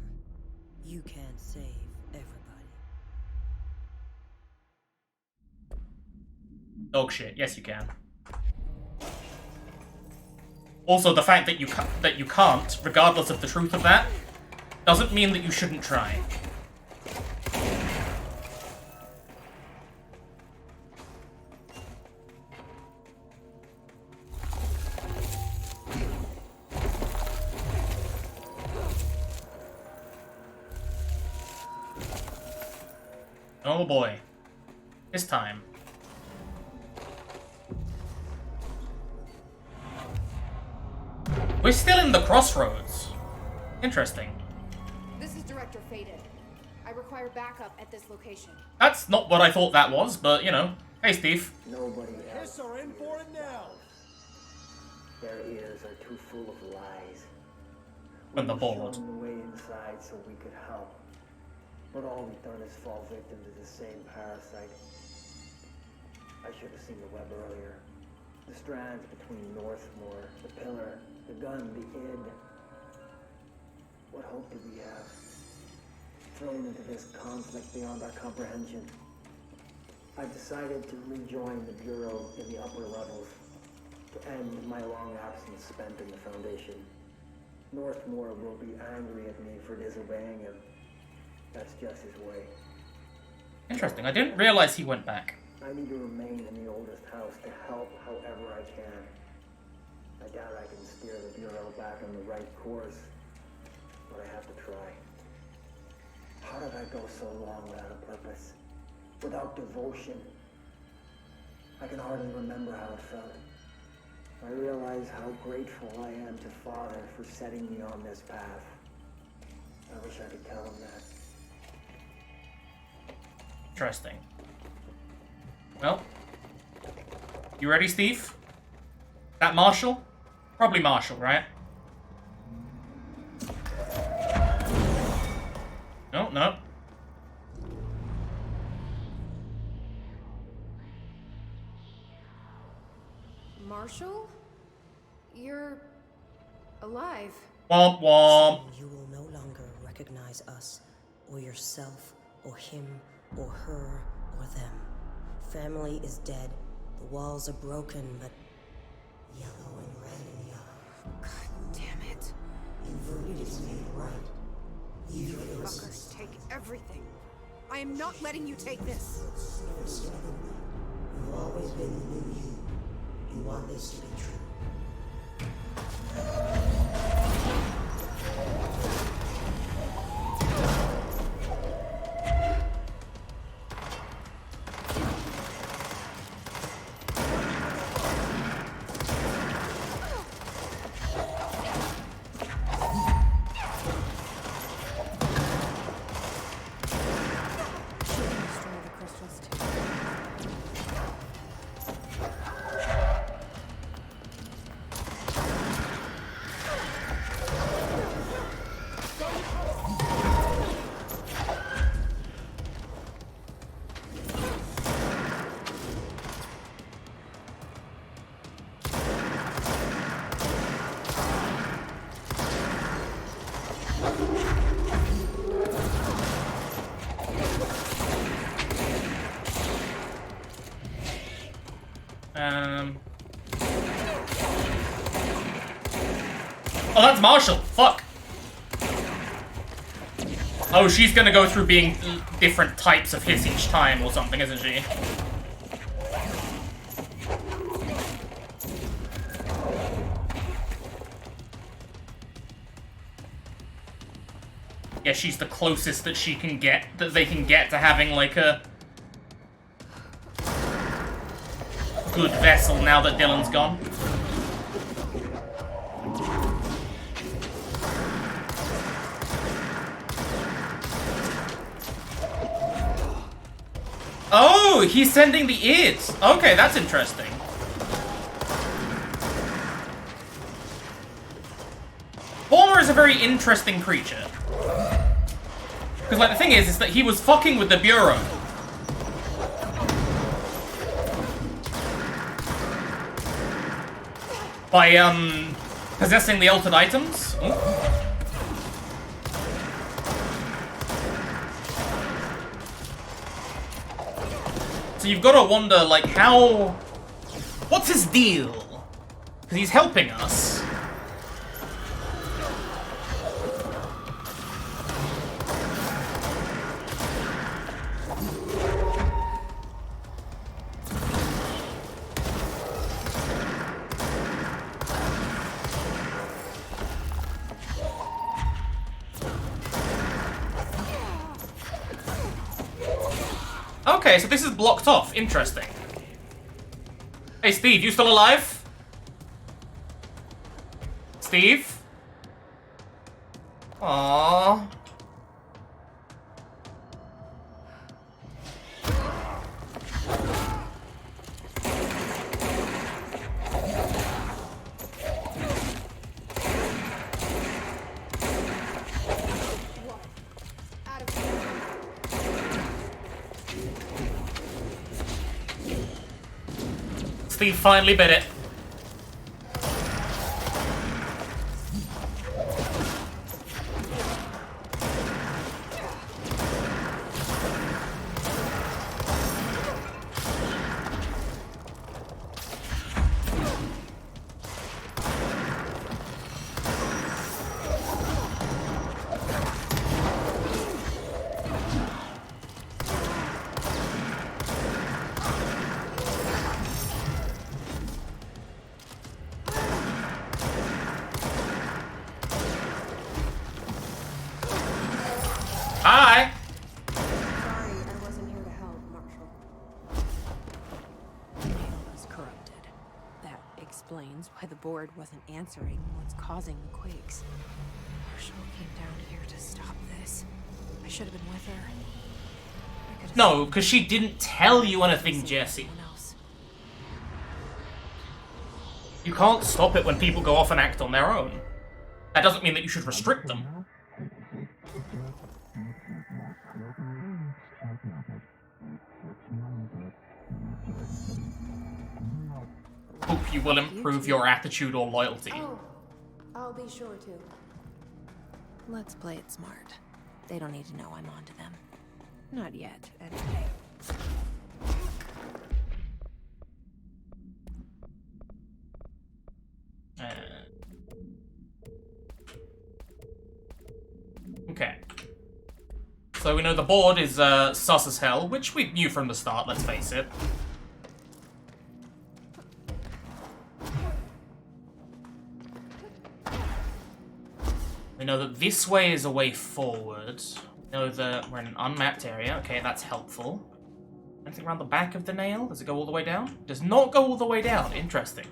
You can't save everybody. Dog shit. Yes, you can. Also, the fact that you can't, regardless of the truth of that, doesn't mean that you shouldn't try. Oh boy. This time. We're still in the crossroads. Interesting. This is Director Faden. I require backup at this location. That's not what I thought that was, but you know. Hey, Steve. Nobody else. Kiss are in for it now. Their ears are too full of lies. And the We've board. shown the way inside so we could help. But all we've done is fall victim to the same parasite. I should have seen the web earlier. The strands between Northmore, the pillar, the gun, the id. What hope did we have? Thrown into this conflict beyond our comprehension. I've decided to rejoin the Bureau in the upper levels to end my long absence spent in the Foundation. Northmore will be angry at me for disobeying him. That's just his way. Interesting. I didn't realize he went back. I need to remain in the oldest house to help however I can. I doubt I can steer the Bureau back on the right course, but I have to try. How did I go so long without a purpose? Without devotion? I can hardly remember how it felt. I realize how grateful I am to Father for setting me on this path. I wish I could tell him that. Interesting. Well, you ready, Steve? That Marshall? Probably Marshall, right? No, no. Marshall? You're alive. Womp womp. Soon you will no longer recognize us, or yourself, or him, or her, or them. Family is dead. The walls are broken, but yellow and red in the eye. God damn it. Inverted is made right. Evil is Fuckers, take everything. I am not letting you take this. You've always been the new you. You want this to be true. Oh, that's Marshall. Fuck. Oh, she's gonna go through being different types of hits each time or something, isn't she? Yeah, she's the closest that she can get, that they can get to having, like, a good vessel now that Dylan's gone. Oh, he's sending the ids. Okay, that's interesting. Balmer is a very interesting creature. Because, like, the thing is that he was fucking with the Bureau. By, possessing the altered items. Ooh. So you've got to wonder, like, how... What's his deal? Because he's helping us. Okay, so this is blocked off. Interesting. Hey, Steve, you still alive? Steve? Aww. he finally bit it. Hi! Sorry, I wasn't here to help, Marshall. The nail was corrupted. That explains why the board wasn't answering what's causing the quakes. Marshall came down here to stop this. I should have been with her. I could've No, saved because she didn't tell you anything, saved Jesse. someone else. You can't stop it when people go off and act on their own. That doesn't mean that you should restrict them. Hope you will improve your attitude or loyalty. Oh, I'll be sure to. Let's play it smart. They don't need to know I'm onto them. Not yet, anyway. Okay. So we know the board is sus as hell, which we knew from the start, let's face it. We know that this way is a way forward. We know that we're in an unmapped area. Okay, that's helpful. Anything around the back of the nail? Does it go all the way down? It does not go all the way down. Interesting.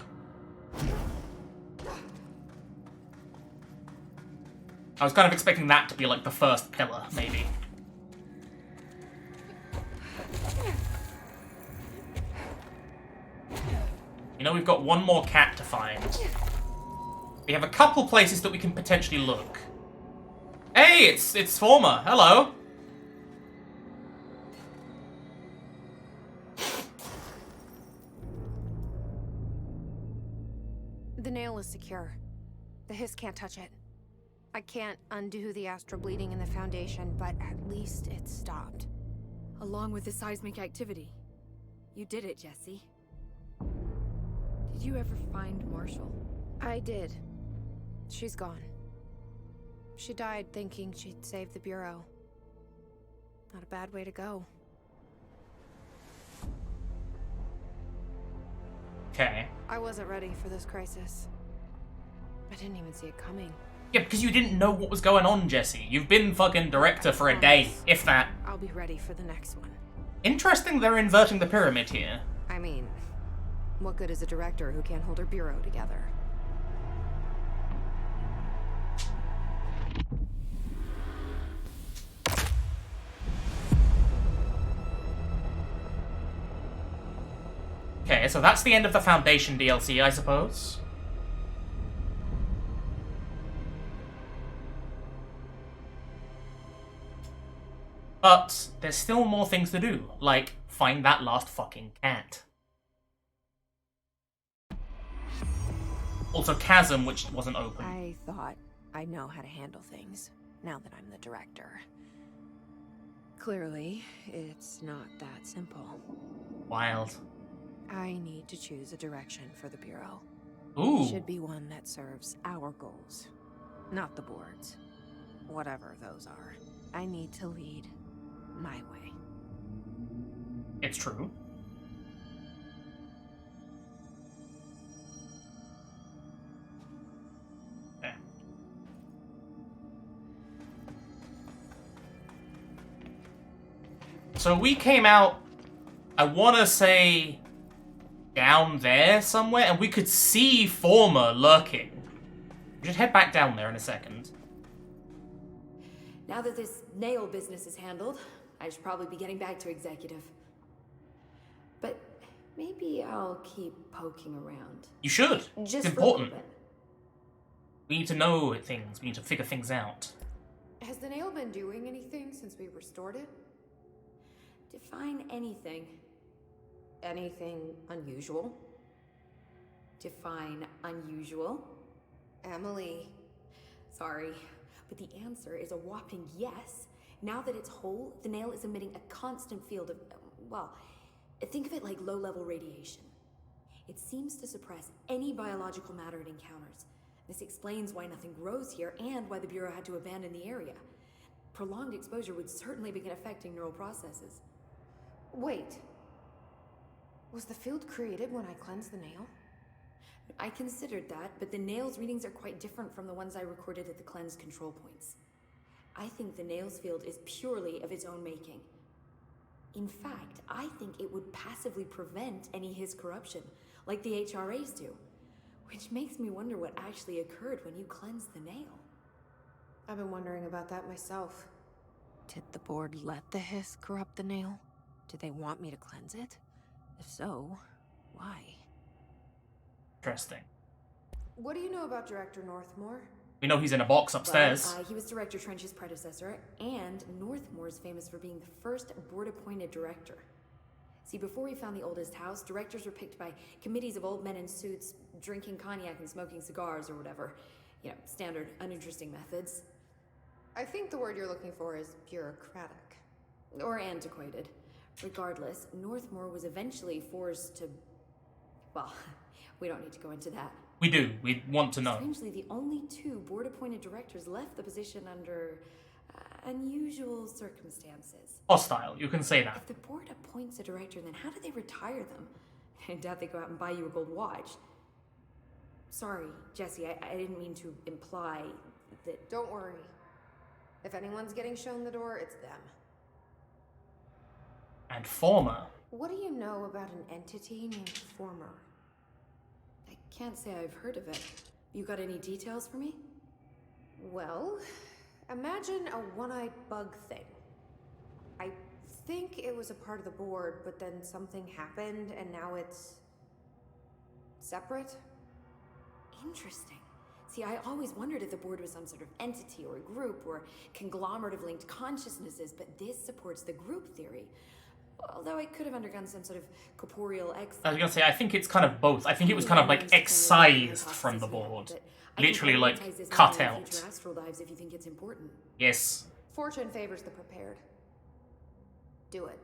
I was kind of expecting that to be like the first pillar, maybe. You know, we've got one more cat to find. We have a couple places that we can potentially look. Hey, it's Former. Hello. The nail is secure. The hiss can't touch it. I can't undo the astral bleeding in the Foundation, but at least it's stopped. Along with the seismic activity. You did it, Jesse. Did you ever find Marshall? I did. She's gone. She died thinking she'd save the Bureau. Not a bad way to go. Okay. I wasn't ready for this crisis. I didn't even see it coming. Yeah, because you didn't know what was going on, Jesse. You've been fucking director for a day, if that. I'll be ready for the next one. Interesting they're inverting the pyramid here. I mean, what good is a director who can't hold her Bureau together? Okay, so that's the end of the Foundation DLC, I suppose. But there's still more things to do, like find that last fucking cat. Also Chasm, which wasn't open. I thought I know how to handle things, now that I'm the director. Clearly, it's not that simple. Wild. I need to choose a direction for the Bureau. Ooh. It should be one that serves our goals, not the board's. Whatever those are. I need to lead my way. It's true. Okay. So we came out, I want to say, down there somewhere, and we could see Former lurking. We should head back down there in a second. Now that this nail business is handled, I should probably be getting back to executive. But maybe I'll keep poking around. You should. Just It's for a little important. bit. We need to know things. We need to figure things out. Has the nail been doing anything since we restored it? Define anything. Anything unusual? Define unusual. Emily. Sorry, but the answer is a whopping yes. Now that it's whole, the nail is emitting a constant field of, well, think of it like low-level radiation. It seems to suppress any biological matter it encounters. This explains why nothing grows here and why the Bureau had to abandon the area. Prolonged exposure would certainly begin affecting neural processes. Wait. Was the field created when I cleansed the nail? I considered that, but the nail's readings are quite different from the ones I recorded at the cleanse control points. I think the nail's field is purely of its own making. In fact, I think it would passively prevent any His corruption, like the HRAs do. Which makes me wonder what actually occurred when you cleansed the nail. I've been wondering about that myself. Did the board let the hiss corrupt the nail? Did they want me to cleanse it? If so, why? Interesting. What do you know about Director Northmore? We know he's in a box upstairs. Well, he was Director Trench's predecessor, and Northmore is famous for being the first board-appointed director. See, before we found the oldest house, directors were picked by committees of old men in suits, drinking cognac and smoking cigars or whatever. You know, standard, uninteresting methods. I think the word you're looking for is bureaucratic. Or antiquated. Regardless, Northmore was eventually forced to... Well, we don't need to go into that. We do. We want to know. Strangely, the only two board-appointed directors left the position under unusual circumstances. Hostile, you can say that. If the board appoints a director, then how do they retire them? I doubt they go out and buy you a gold watch. Sorry, Jesse, I didn't mean to imply that... Don't worry. If anyone's getting shown the door, it's them. And former. What do you know about an entity named Former? I can't say I've heard of it. You got any details for me? Well, imagine a one-eyed bug thing. I think it was a part of the board, but then something happened and now it's... separate? Interesting. See, I always wondered if the board was some sort of entity or a group or conglomerate of linked consciousnesses, but this supports the group theory. Although it could have undergone some sort of corporeal I was gonna say, I think it's kind of both. I think it was kind of like excised from the board. Literally like cut out. Astral dives if you think it's important. Yes. Fortune favors the prepared. Do it.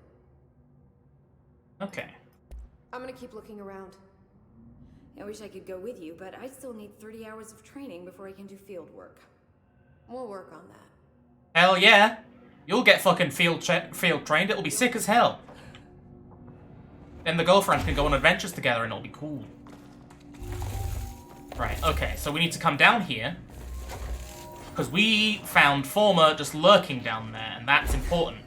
Okay. I'm gonna keep looking around. I wish I could go with you, but I still need 30 hours of training before I can do field work. We'll work on that. Hell yeah. You'll get fucking field trained. It'll be sick as hell. Then the girlfriend can go on adventures together and it'll be cool. Right, okay, so we need to come down here. Because we found Former just lurking down there, and that's important.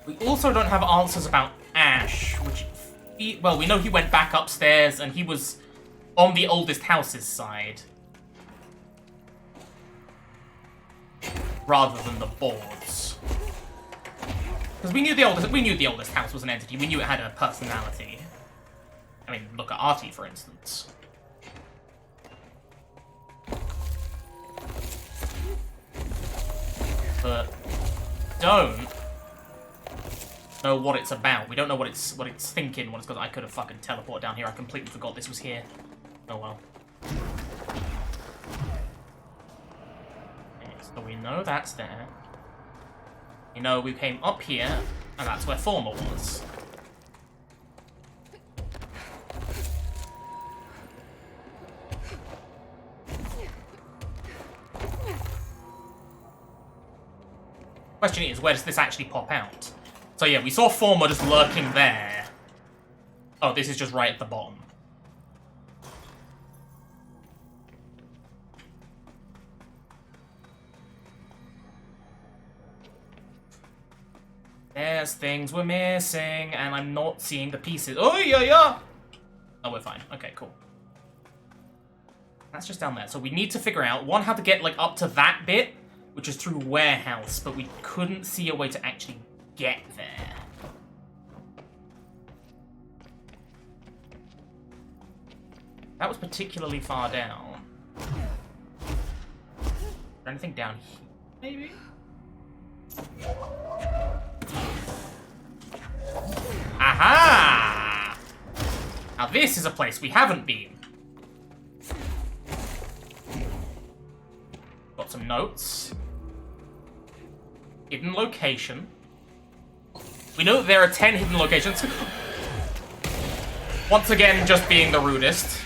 We also don't have answers about Ash, which... well, we know he went back upstairs, and he was on the oldest house's side. Rather than the boards. Because we knew the oldest house was an entity. We knew it had a personality. I mean, look at Artie, for instance. But don't know what it's about. We don't know what it's thinking. What it's got. I could have fucking teleported down here. I completely forgot this was here. Oh well. Okay, so we know that's there. You know, we came up here, and that's where Former was. Question is, where does this actually pop out? So yeah, we saw Former just lurking there. Oh, this is just right at the bottom. There's things we're missing, and I'm not seeing the pieces. Oh, yeah. Oh, we're fine. Okay, cool. That's just down there. So we need to figure out, one, how to get, like, up to that bit, which is through warehouse, but we couldn't see a way to actually get there. That was particularly far down. Is there anything down here, maybe? But this is a place we haven't been. Got some notes. Hidden location. We know that there are 10 hidden locations. Once again, just being the rudest.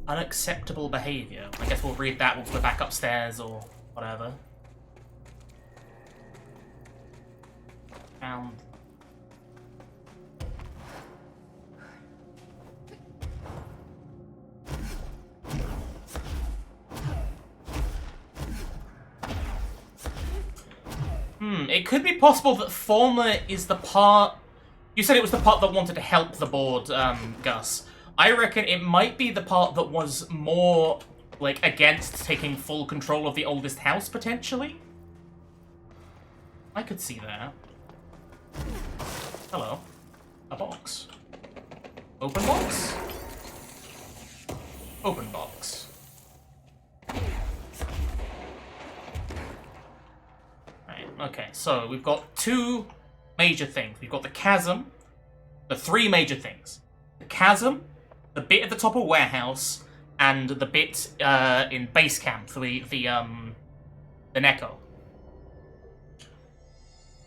Unacceptable behavior. I guess we'll read that once we're back upstairs or whatever. Found. It could be possible that former is the part... You said it was the part that wanted to help the board, Gus. I reckon it might be the part that was more, like, against taking full control of the oldest house, potentially? I could see that. Hello. A box. Open box? Open box. Right, okay, so we've got two major things. We've got the chasm, the three major things. The chasm, the bit at the top of warehouse, and the bit in base camp, the Neko.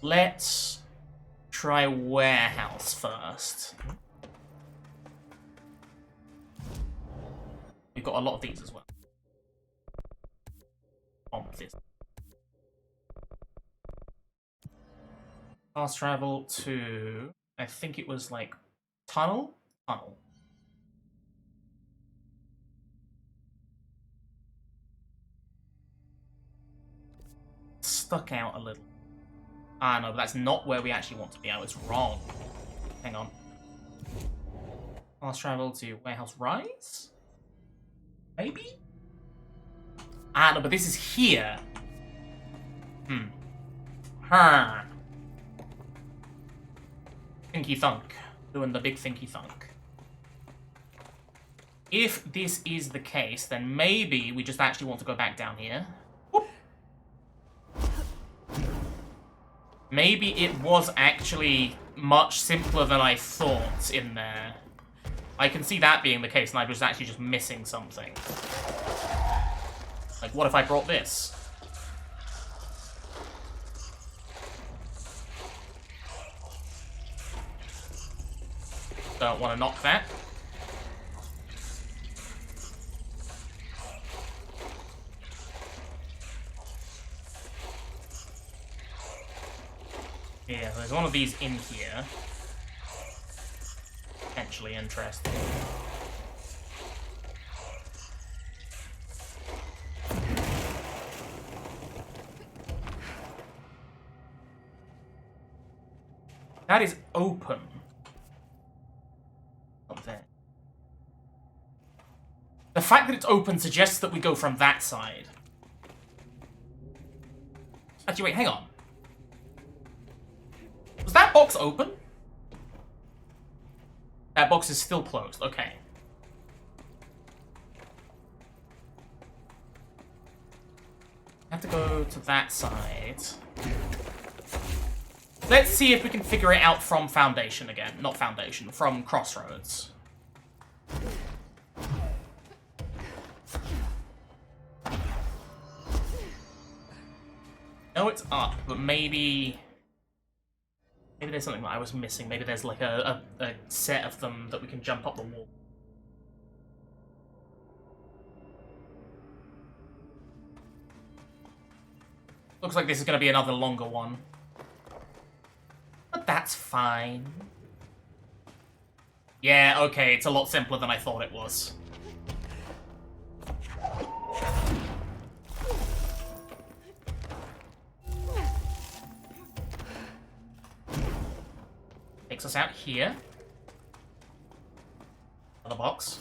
Let's try warehouse first. We've got a lot of these as well. This. Fast travel to, I think it was like tunnel? Tunnel. Stuck out a little. Ah, no, but that's not where we actually want to be. I was wrong. Hang on. Fast travel to Warehouse Rise? Maybe? Ah, no, but this is here. Huh. Thinky thunk. Doing the big thinky thunk. If this is the case, then maybe we just actually want to go back down here. Whoop. Maybe it was actually much simpler than I thought in there. I can see that being the case, and I was actually just missing something. Like, what if I brought this? Don't want to knock that. Yeah, there's one of these in here. Potentially interesting. That is open. Up there. The fact that it's open suggests that we go from that side. Actually, wait, hang on. Was that box open? That box is still closed, okay. I have to go to that side. Let's see if we can figure it out from Foundation again. Not Foundation, from Crossroads. No, it's up, but maybe... Maybe there's something that I was missing. Maybe there's like a set of them that we can jump up the wall. Looks like this is going to be another longer one. But that's fine. Yeah, okay, it's a lot simpler than I thought it was. Takes us out here. Another box.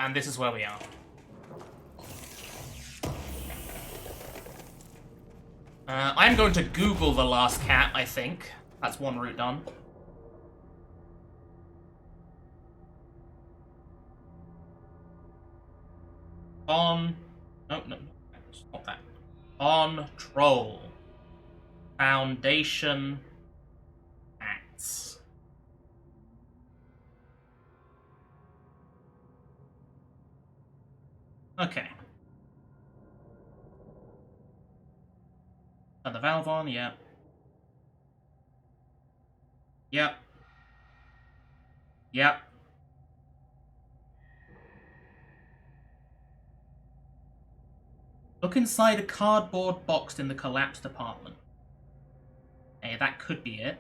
man, this is where we are. I'm going to Google the last cat, I think. That's one route done. On... No, no, it's not that. On Troll. Foundation Acts. Okay. Turn the valve on, yeah. Yep. Yep. Look inside a cardboard box in the collapsed apartment. Hey, that could be it.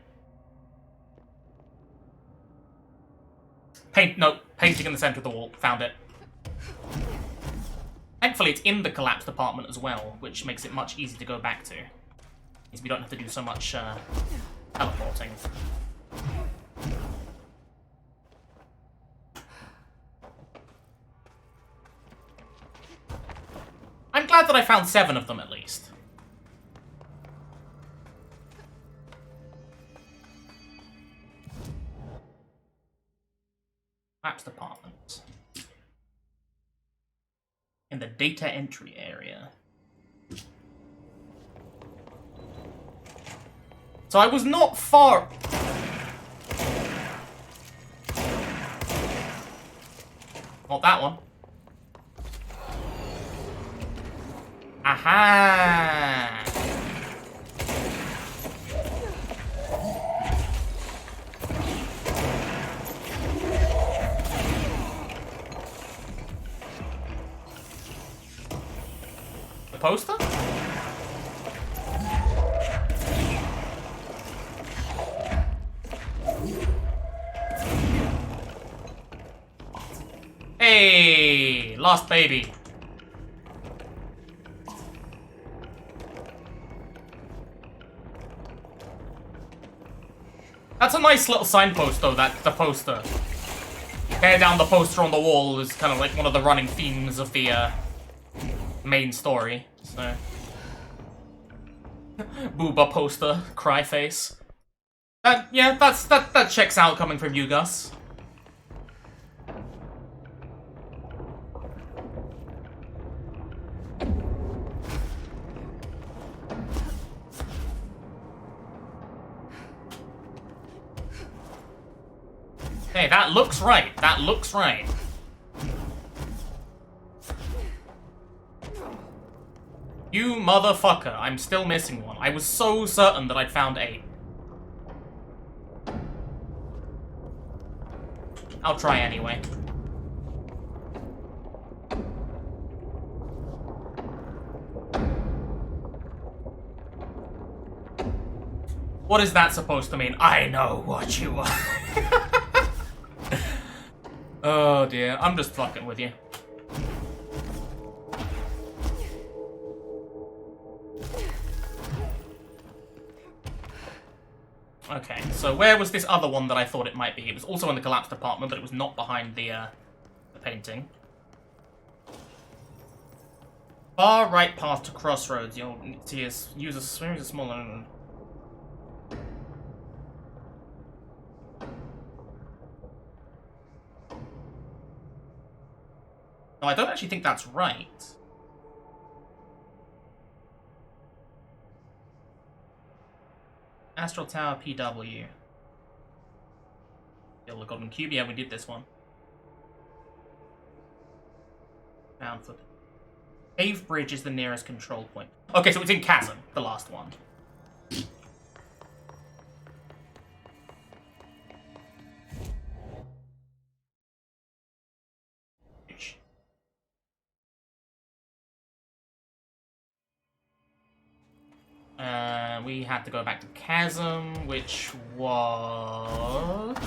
Painting in the center of the wall. Found it. Thankfully, it's in the collapsed apartment as well, which makes it much easier to go back to. Means we don't have to do so much teleporting. I'm glad that I found 7 of them at least. Collapsed apartment. In the data entry area. So I was not far... Not that one. Aha! The poster? Hey! Lost baby. That's a nice little signpost, though, the poster. Tear down the poster on the wall is kind of like one of the running themes of the main story, so. Booba poster, cry face. Yeah, that checks out coming from you, Gus. Hey, that looks right. That looks right. You motherfucker. I'm still missing one. I was so certain that I'd found 8. I'll try anyway. What is that supposed to mean? I know what you are. Oh dear, I'm just fucking with you. Okay, so where was this other one that I thought it might be? It was also in the collapsed apartment, but it was not behind the painting. Far right path to crossroads. You'll see use a small... No, I don't actually think that's right. Astral Tower PW. Kill the Golden Cube. Yeah, we did this one. Found foot. Cave Bridge is the nearest control point. Okay, so it's in Chasm, the last one. We had to go back to Chasm, which was...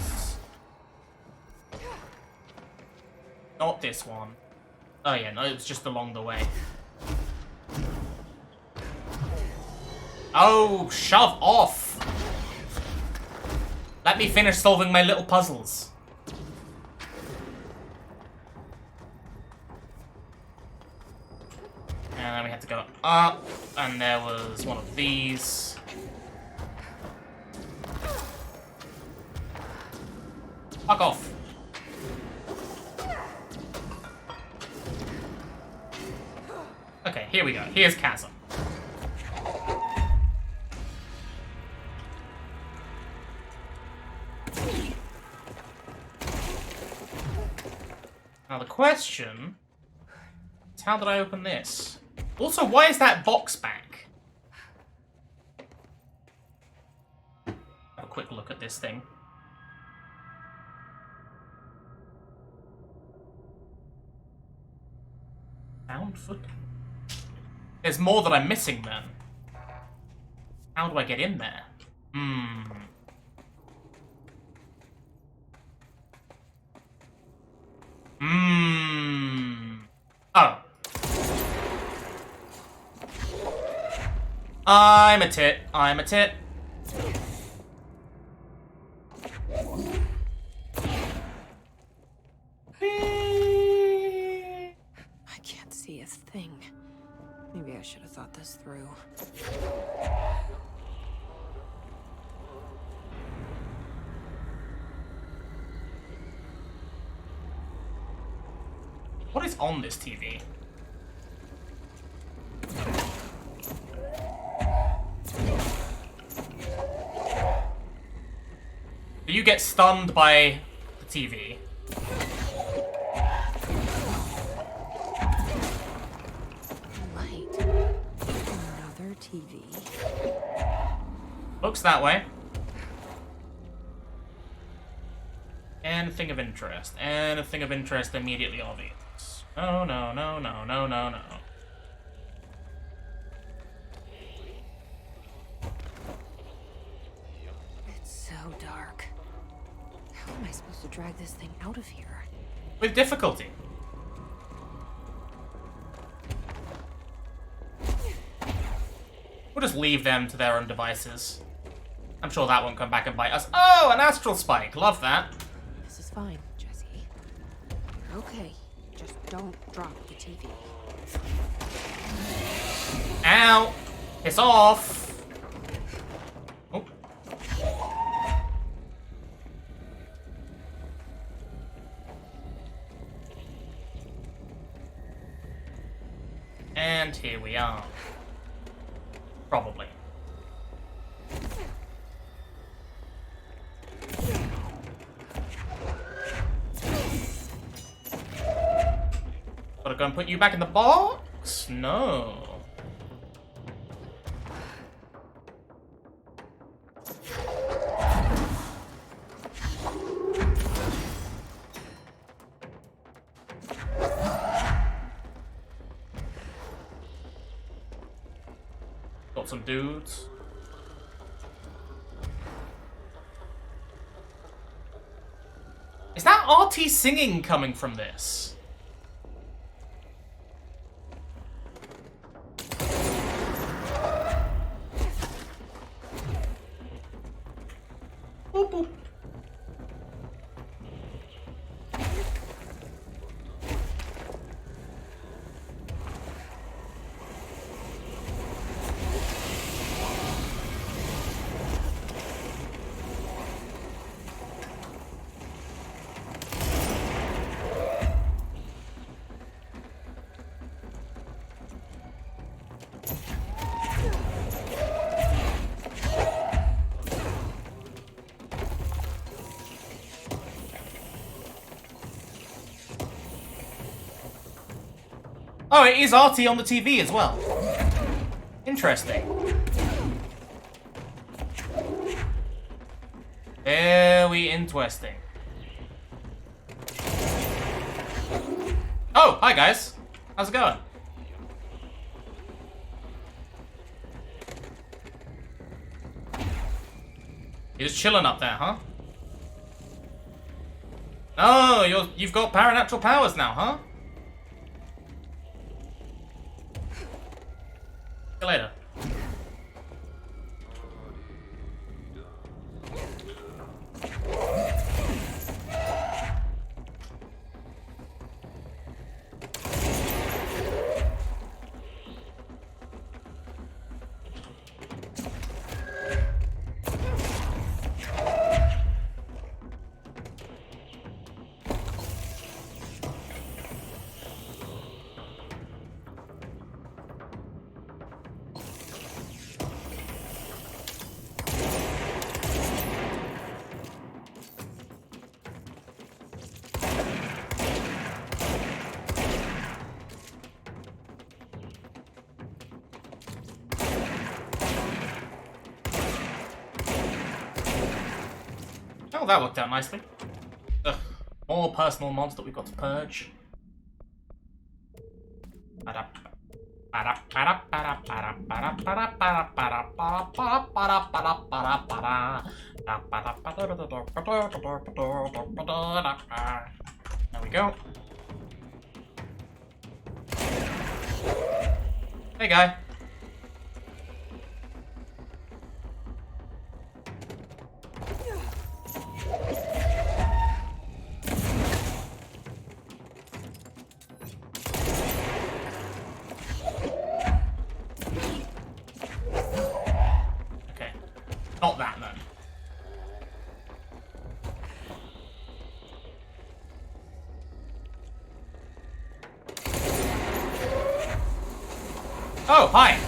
not this one. Oh yeah, no, it's just along the way. Oh, shove off! Let me finish solving my little puzzles. to go up, and there was one of these. Fuck off. Okay, here we go. Here's Chasm. Now the question is, how did I open this? Also, why is that box back? Have a quick look at this thing. Found foot. There's more that I'm missing then. How do I get in there? Oh. I'm a tit. I'm a tit. I can't see a thing. Maybe I should have thought this through. What is on this TV? Do you get stunned by the TV? Light. Another TV. Looks that way. Anything of interest. Anything of interest immediately obvious. No, no, no, no, no, no, no. It's so dark. How am I supposed to drag this thing out of here? With difficulty. We'll just leave them to their own devices. I'm sure that won't come back and bite us. Oh, an astral spike. Love that. This is fine, Jesse. You're okay. Just don't drop the TV. Ow! Piss off! Oh. And here we are. Probably. Gotta go and put you back in the box? No. Got some dudes. Is that RT singing coming from this? Boop, boop. Oh, it is RT on the TV as well. Interesting. Very interesting. Oh, hi guys. How's it going? You're just chilling up there, huh? Oh, you've got paranatural powers now, huh? See you later. Oh, that worked out nicely. Ugh. More personal mods that we've got to purge. There we go. Hey, guy. Okay. Not that, then. Oh, hi.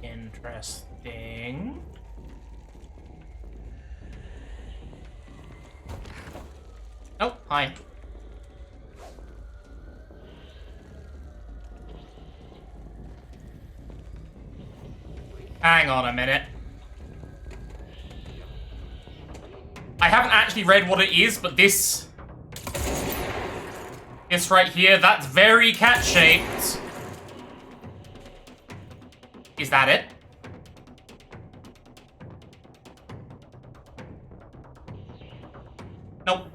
Interesting. Oh, hi. Hang on a minute. I haven't actually read what it is, but this right here, that's very cat-shaped. Is that it? Nope.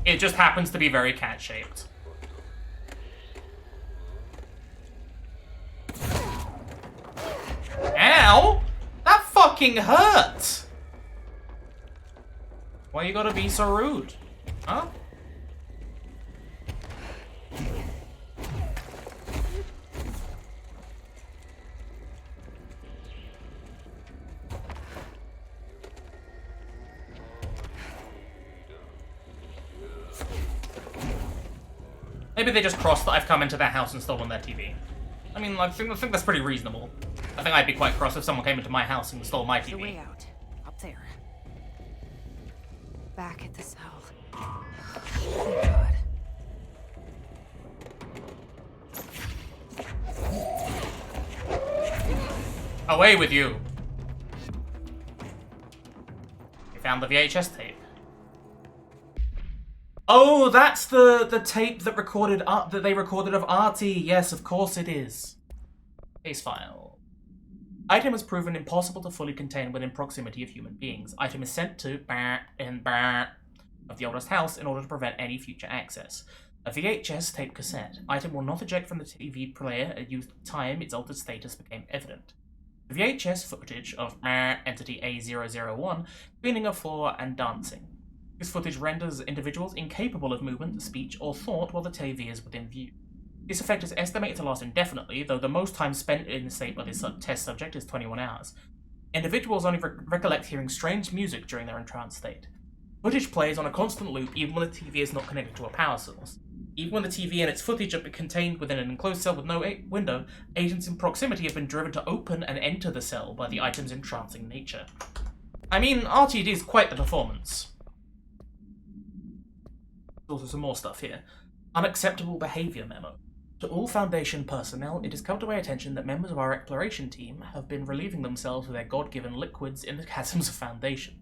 It just happens to be very cat-shaped. Ow! That fucking hurt! Why you gotta be so rude? Huh? Maybe they just crossed that I've come into their house and stolen their TV. I mean, I think that's pretty reasonable. I think I'd be quite cross if someone came into my house and stole my TV. The way out. Up there. Back at the cell. Thank God. Away with you! We found the VHS tape. Oh, that's the tape that recorded that they recorded of Artie. Yes, of course it is. Case file. Item is proven impossible to fully contain within proximity of human beings. Item is sent to of the oldest house in order to prevent any future access. A VHS tape cassette. Item will not eject from the TV player at used time its altered status became evident. The VHS footage of entity A001 cleaning a floor and dancing. This footage renders individuals incapable of movement, speech, or thought while the TV is within view. This effect is estimated to last indefinitely, though the most time spent in the state by this test subject is 21 hours. Individuals only recollect hearing strange music during their entranced state. Footage plays on a constant loop even when the TV is not connected to a power source. Even when the TV and its footage are contained within an enclosed cell with no window, agents in proximity have been driven to open and enter the cell by the item's entrancing nature. I mean, RTD is quite the performance. There's also some more stuff here. Unacceptable behavior memo. To all Foundation personnel, it has come to my attention that members of our exploration team have been relieving themselves of their God-given liquids in the chasms of Foundation.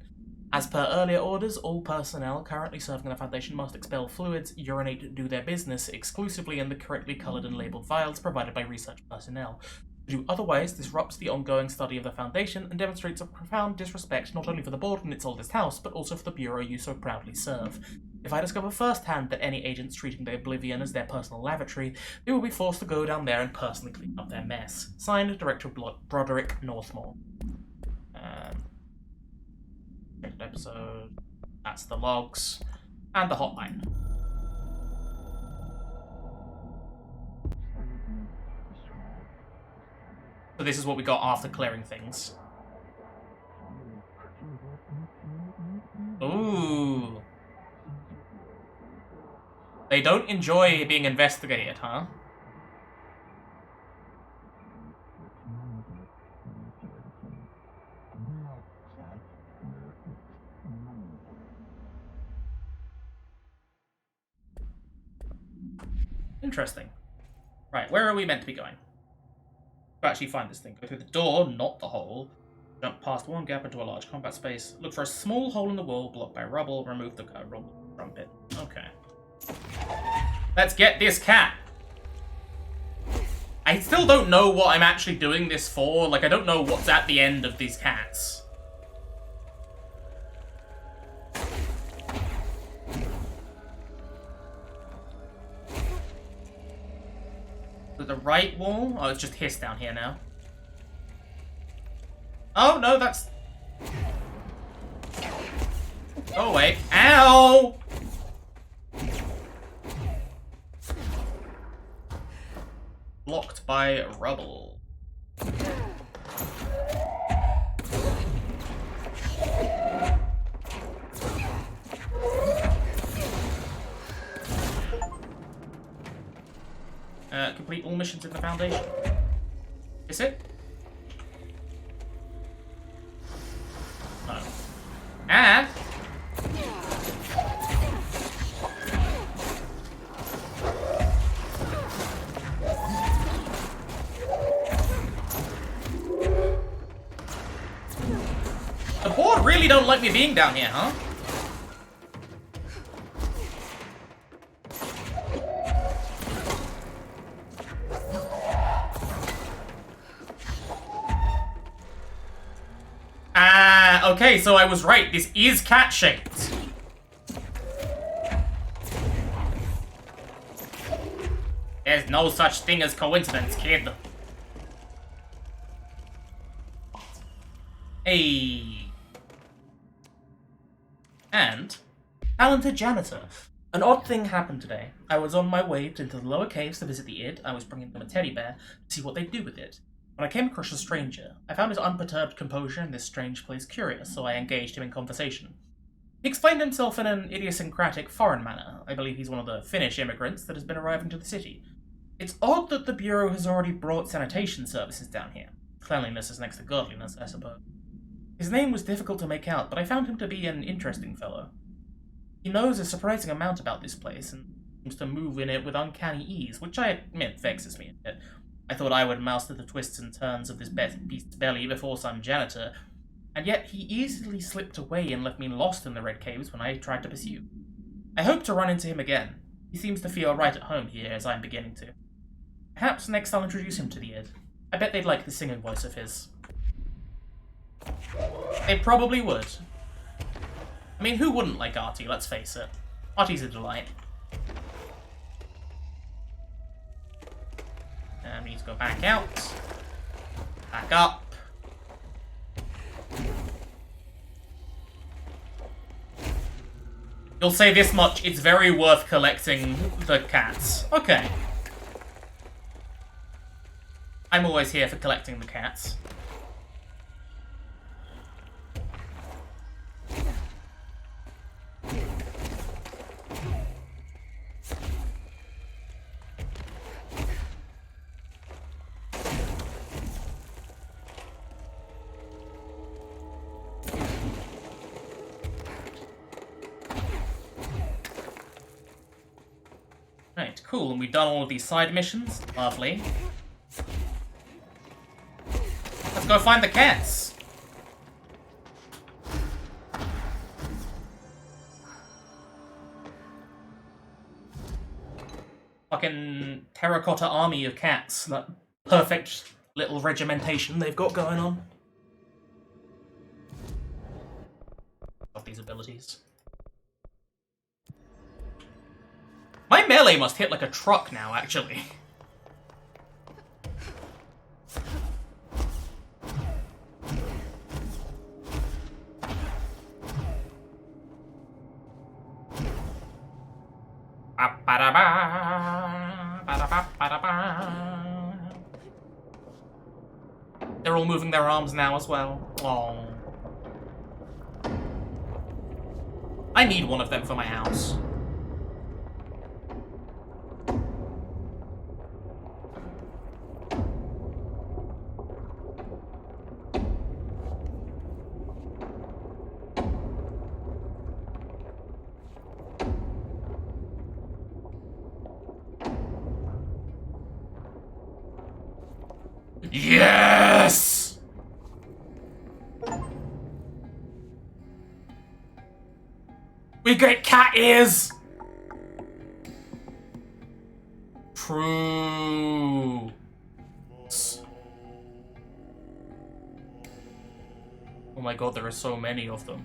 As per earlier orders, all personnel currently serving in the Foundation must expel fluids, urinate, do their business exclusively in the correctly coloured and labelled vials provided by research personnel. To do otherwise disrupts the ongoing study of the Foundation and demonstrates a profound disrespect not only for the board and its oldest house, but also for the Bureau you so proudly serve. If I discover firsthand that any agents treating the Oblivion as their personal lavatory, they will be forced to go down there and personally clean up their mess. Signed, Director Broderick Northmore. Next episode. That's the logs. And the hotline. So this is what we got after clearing things. Ooh. They don't enjoy being investigated, huh? Interesting. Right, where are we meant to be going? To actually find this thing. Go through the door, not the hole. Jump past one gap into a large combat space. Look for a small hole in the wall blocked by rubble. Remove the rubble from it. Okay. Let's get this cat! I still don't know what I'm actually doing this for. Like, I don't know what's at the end of these cats. The right wall? Oh, it's just hiss down here now. Oh, no, that's... Oh, wait. Ow! Blocked by rubble. Complete all missions in the Foundation. Is it? No. Ah! The board really don't like me being down here, huh? Okay, so I was right. This is cat-shaped. There's no such thing as coincidence, kid. Hey. And talented janitor. An odd thing happened today. I was on my way into the lower caves to visit the id. I was bringing them a teddy bear to see what they'd do with it. When I came across a stranger, I found his unperturbed composure in this strange place curious, so I engaged him in conversation. He explained himself in an idiosyncratic foreign manner. I believe he's one of the Finnish immigrants that has been arriving to the city. It's odd that the Bureau has already brought sanitation services down here. Cleanliness is next to godliness, I suppose. His name was difficult to make out, but I found him to be an interesting fellow. He knows a surprising amount about this place, and seems to move in it with uncanny ease, which I admit vexes me a bit. I thought I would master the twists and turns of this beast's belly before some janitor, and yet he easily slipped away and left me lost in the Red Caves when I tried to pursue. I hope to run into him again. He seems to feel right at home here, as I'm beginning to. Perhaps next I'll introduce him to the id. I bet they'd like the singing voice of his. They probably would. I mean, who wouldn't like Artie, let's face it. Artie's a delight. And we need to go back out. Back up. You'll say this much, it's very worth collecting the cats. Okay. I'm always here for collecting the cats. Right, cool, and we've done all of these side missions. Lovely. Let's go find the cats! Fucking terracotta army of cats. That perfect little regimentation they've got going on. Love these abilities. My melee must hit like a truck now, actually. They're all moving their arms now as well. Oh. I need one of them for my house. Yes! We get cat ears! True. Oh my god, there are so many of them.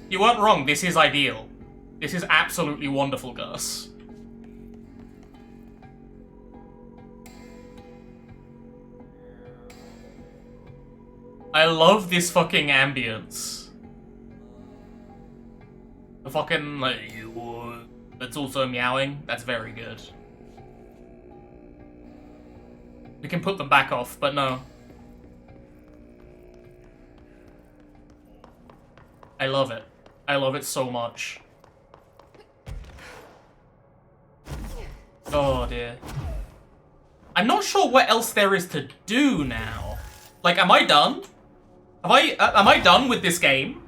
You weren't wrong, this is ideal. This is absolutely wonderful, Gus. I love this fucking ambience. The fucking, like, it's also meowing. That's very good. We can put them back off, but no. I love it. I love it so much. Oh dear. I'm not sure what else there is to do now. Like, am I done? Am I done with this game?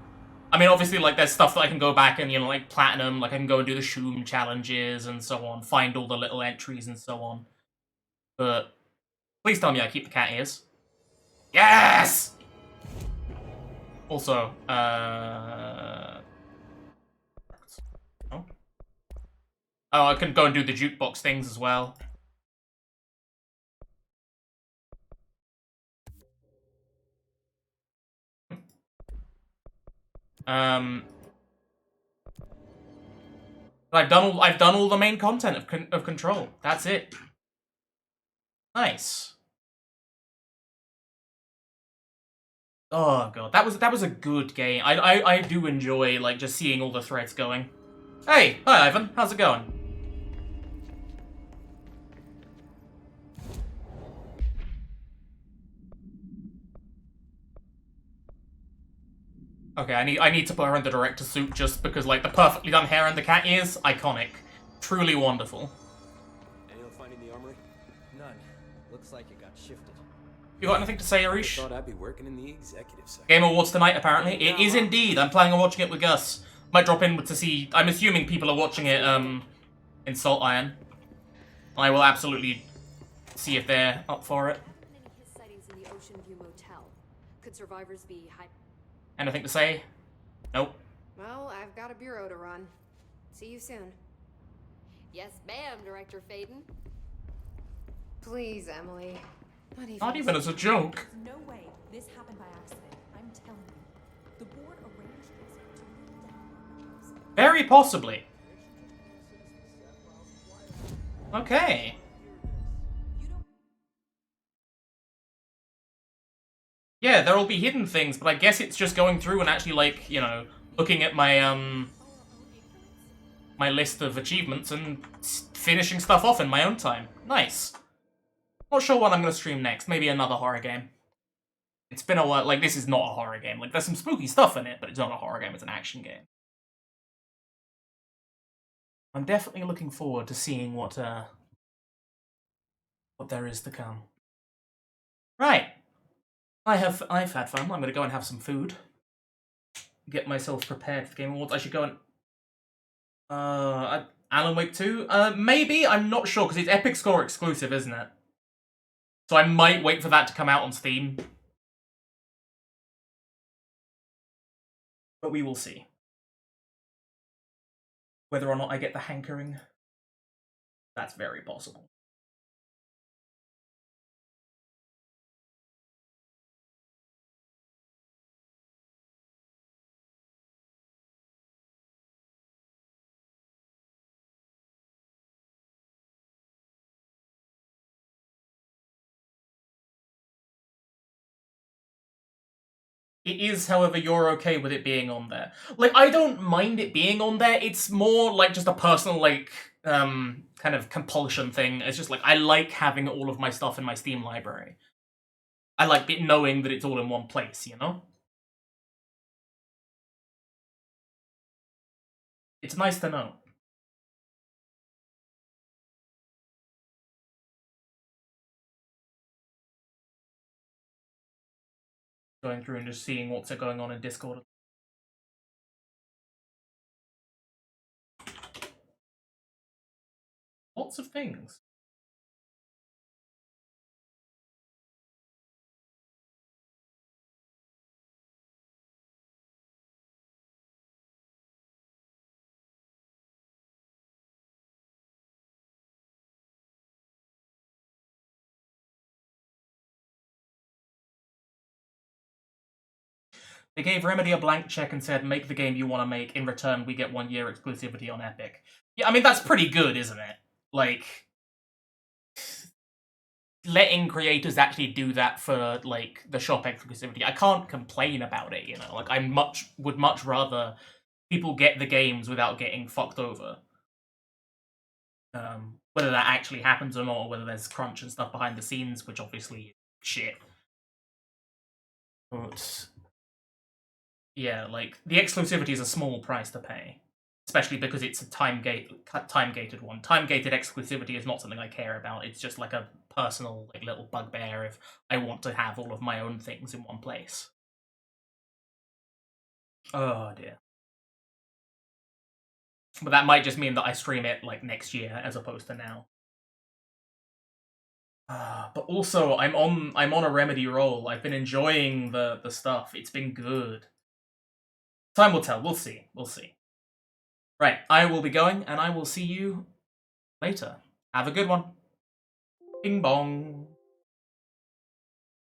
I mean, obviously, like, there's stuff that I can go back and, you know, like, platinum, like, I can go and do the Shoom challenges and so on, find all the little entries and so on. But please tell me I keep the cat ears. Yes! Also, oh. Oh, I can go and do the jukebox things as well. I've done all the main content of Control. That's it. Nice. Oh god, that was a good game. I do enjoy like just seeing all the threads going. Hey, hi Ivan, how's it going? Okay, I need to put her in the director suit just because like the perfectly done hair and the cat ears, iconic, truly wonderful. Anyone finding the armory? None. Looks like it got shifted. You got anything to say, Arish? I thought I'd be working in the executive section. Game Awards tonight, apparently. It is indeed. I'm planning on watching it with Gus. Might drop in to see. I'm assuming people are watching it in Salt Iron. I will absolutely see if they're up for it. His sightings in the Ocean View Motel. Could survivors be high? Anything to say? Nope. Well, I've got a bureau to run. See you soon. Yes, ma'am, Director Faden. Please, Emily. Not even as a joke. There's no way this happened by accident. I'm telling you. The board arranged this to lead down. Very possibly. Okay. Yeah, there'll be hidden things, but I guess it's just going through and actually, like, you know, looking at my, my list of achievements and finishing stuff off in my own time. Nice. Not sure what I'm gonna stream next. Maybe another horror game. It's been a while. Like, this is not a horror game. Like, there's some spooky stuff in it, but it's not a horror game. It's an action game. I'm definitely looking forward to seeing what there is to come. Right. I've had fun. I'm gonna go and have some food. Get myself prepared for the Game Awards. I should go and Alan Wake 2? Maybe, I'm not sure, because it's Epic Score exclusive, isn't it? So I might wait for that to come out on Steam. But we will see. Whether or not I get the hankering, that's very possible. It is, however, you're okay with it being on there. Like, I don't mind it being on there. It's more like just a personal, like, kind of compulsion thing. It's just like, I like having all of my stuff in my Steam library. I like knowing that it's all in one place, you know? It's nice to know. Going through and just seeing what's going on in Discord. Lots of things. They gave Remedy a blank check and said, make the game you want to make. In return, we get 1 year exclusivity on Epic. Yeah, I mean, that's pretty good, isn't it? Like, letting creators actually do that for, like, the shop exclusivity. I can't complain about it, you know? Like, would much rather people get the games without getting fucked over. Whether that actually happens or not, or whether there's crunch and stuff behind the scenes, which obviously shit. But yeah, like, the exclusivity is a small price to pay. Especially because it's a time-gated one. Time-gated exclusivity is not something I care about. It's just like a personal, like, little bugbear if I want to have all of my own things in one place. Oh dear. But that might just mean that I stream it, like, next year as opposed to now. But also, I'm on a Remedy roll. I've been enjoying the stuff. It's been good. Time will tell. We'll see. We'll see. Right, I will be going, and I will see you later. Have a good one. Bing bong.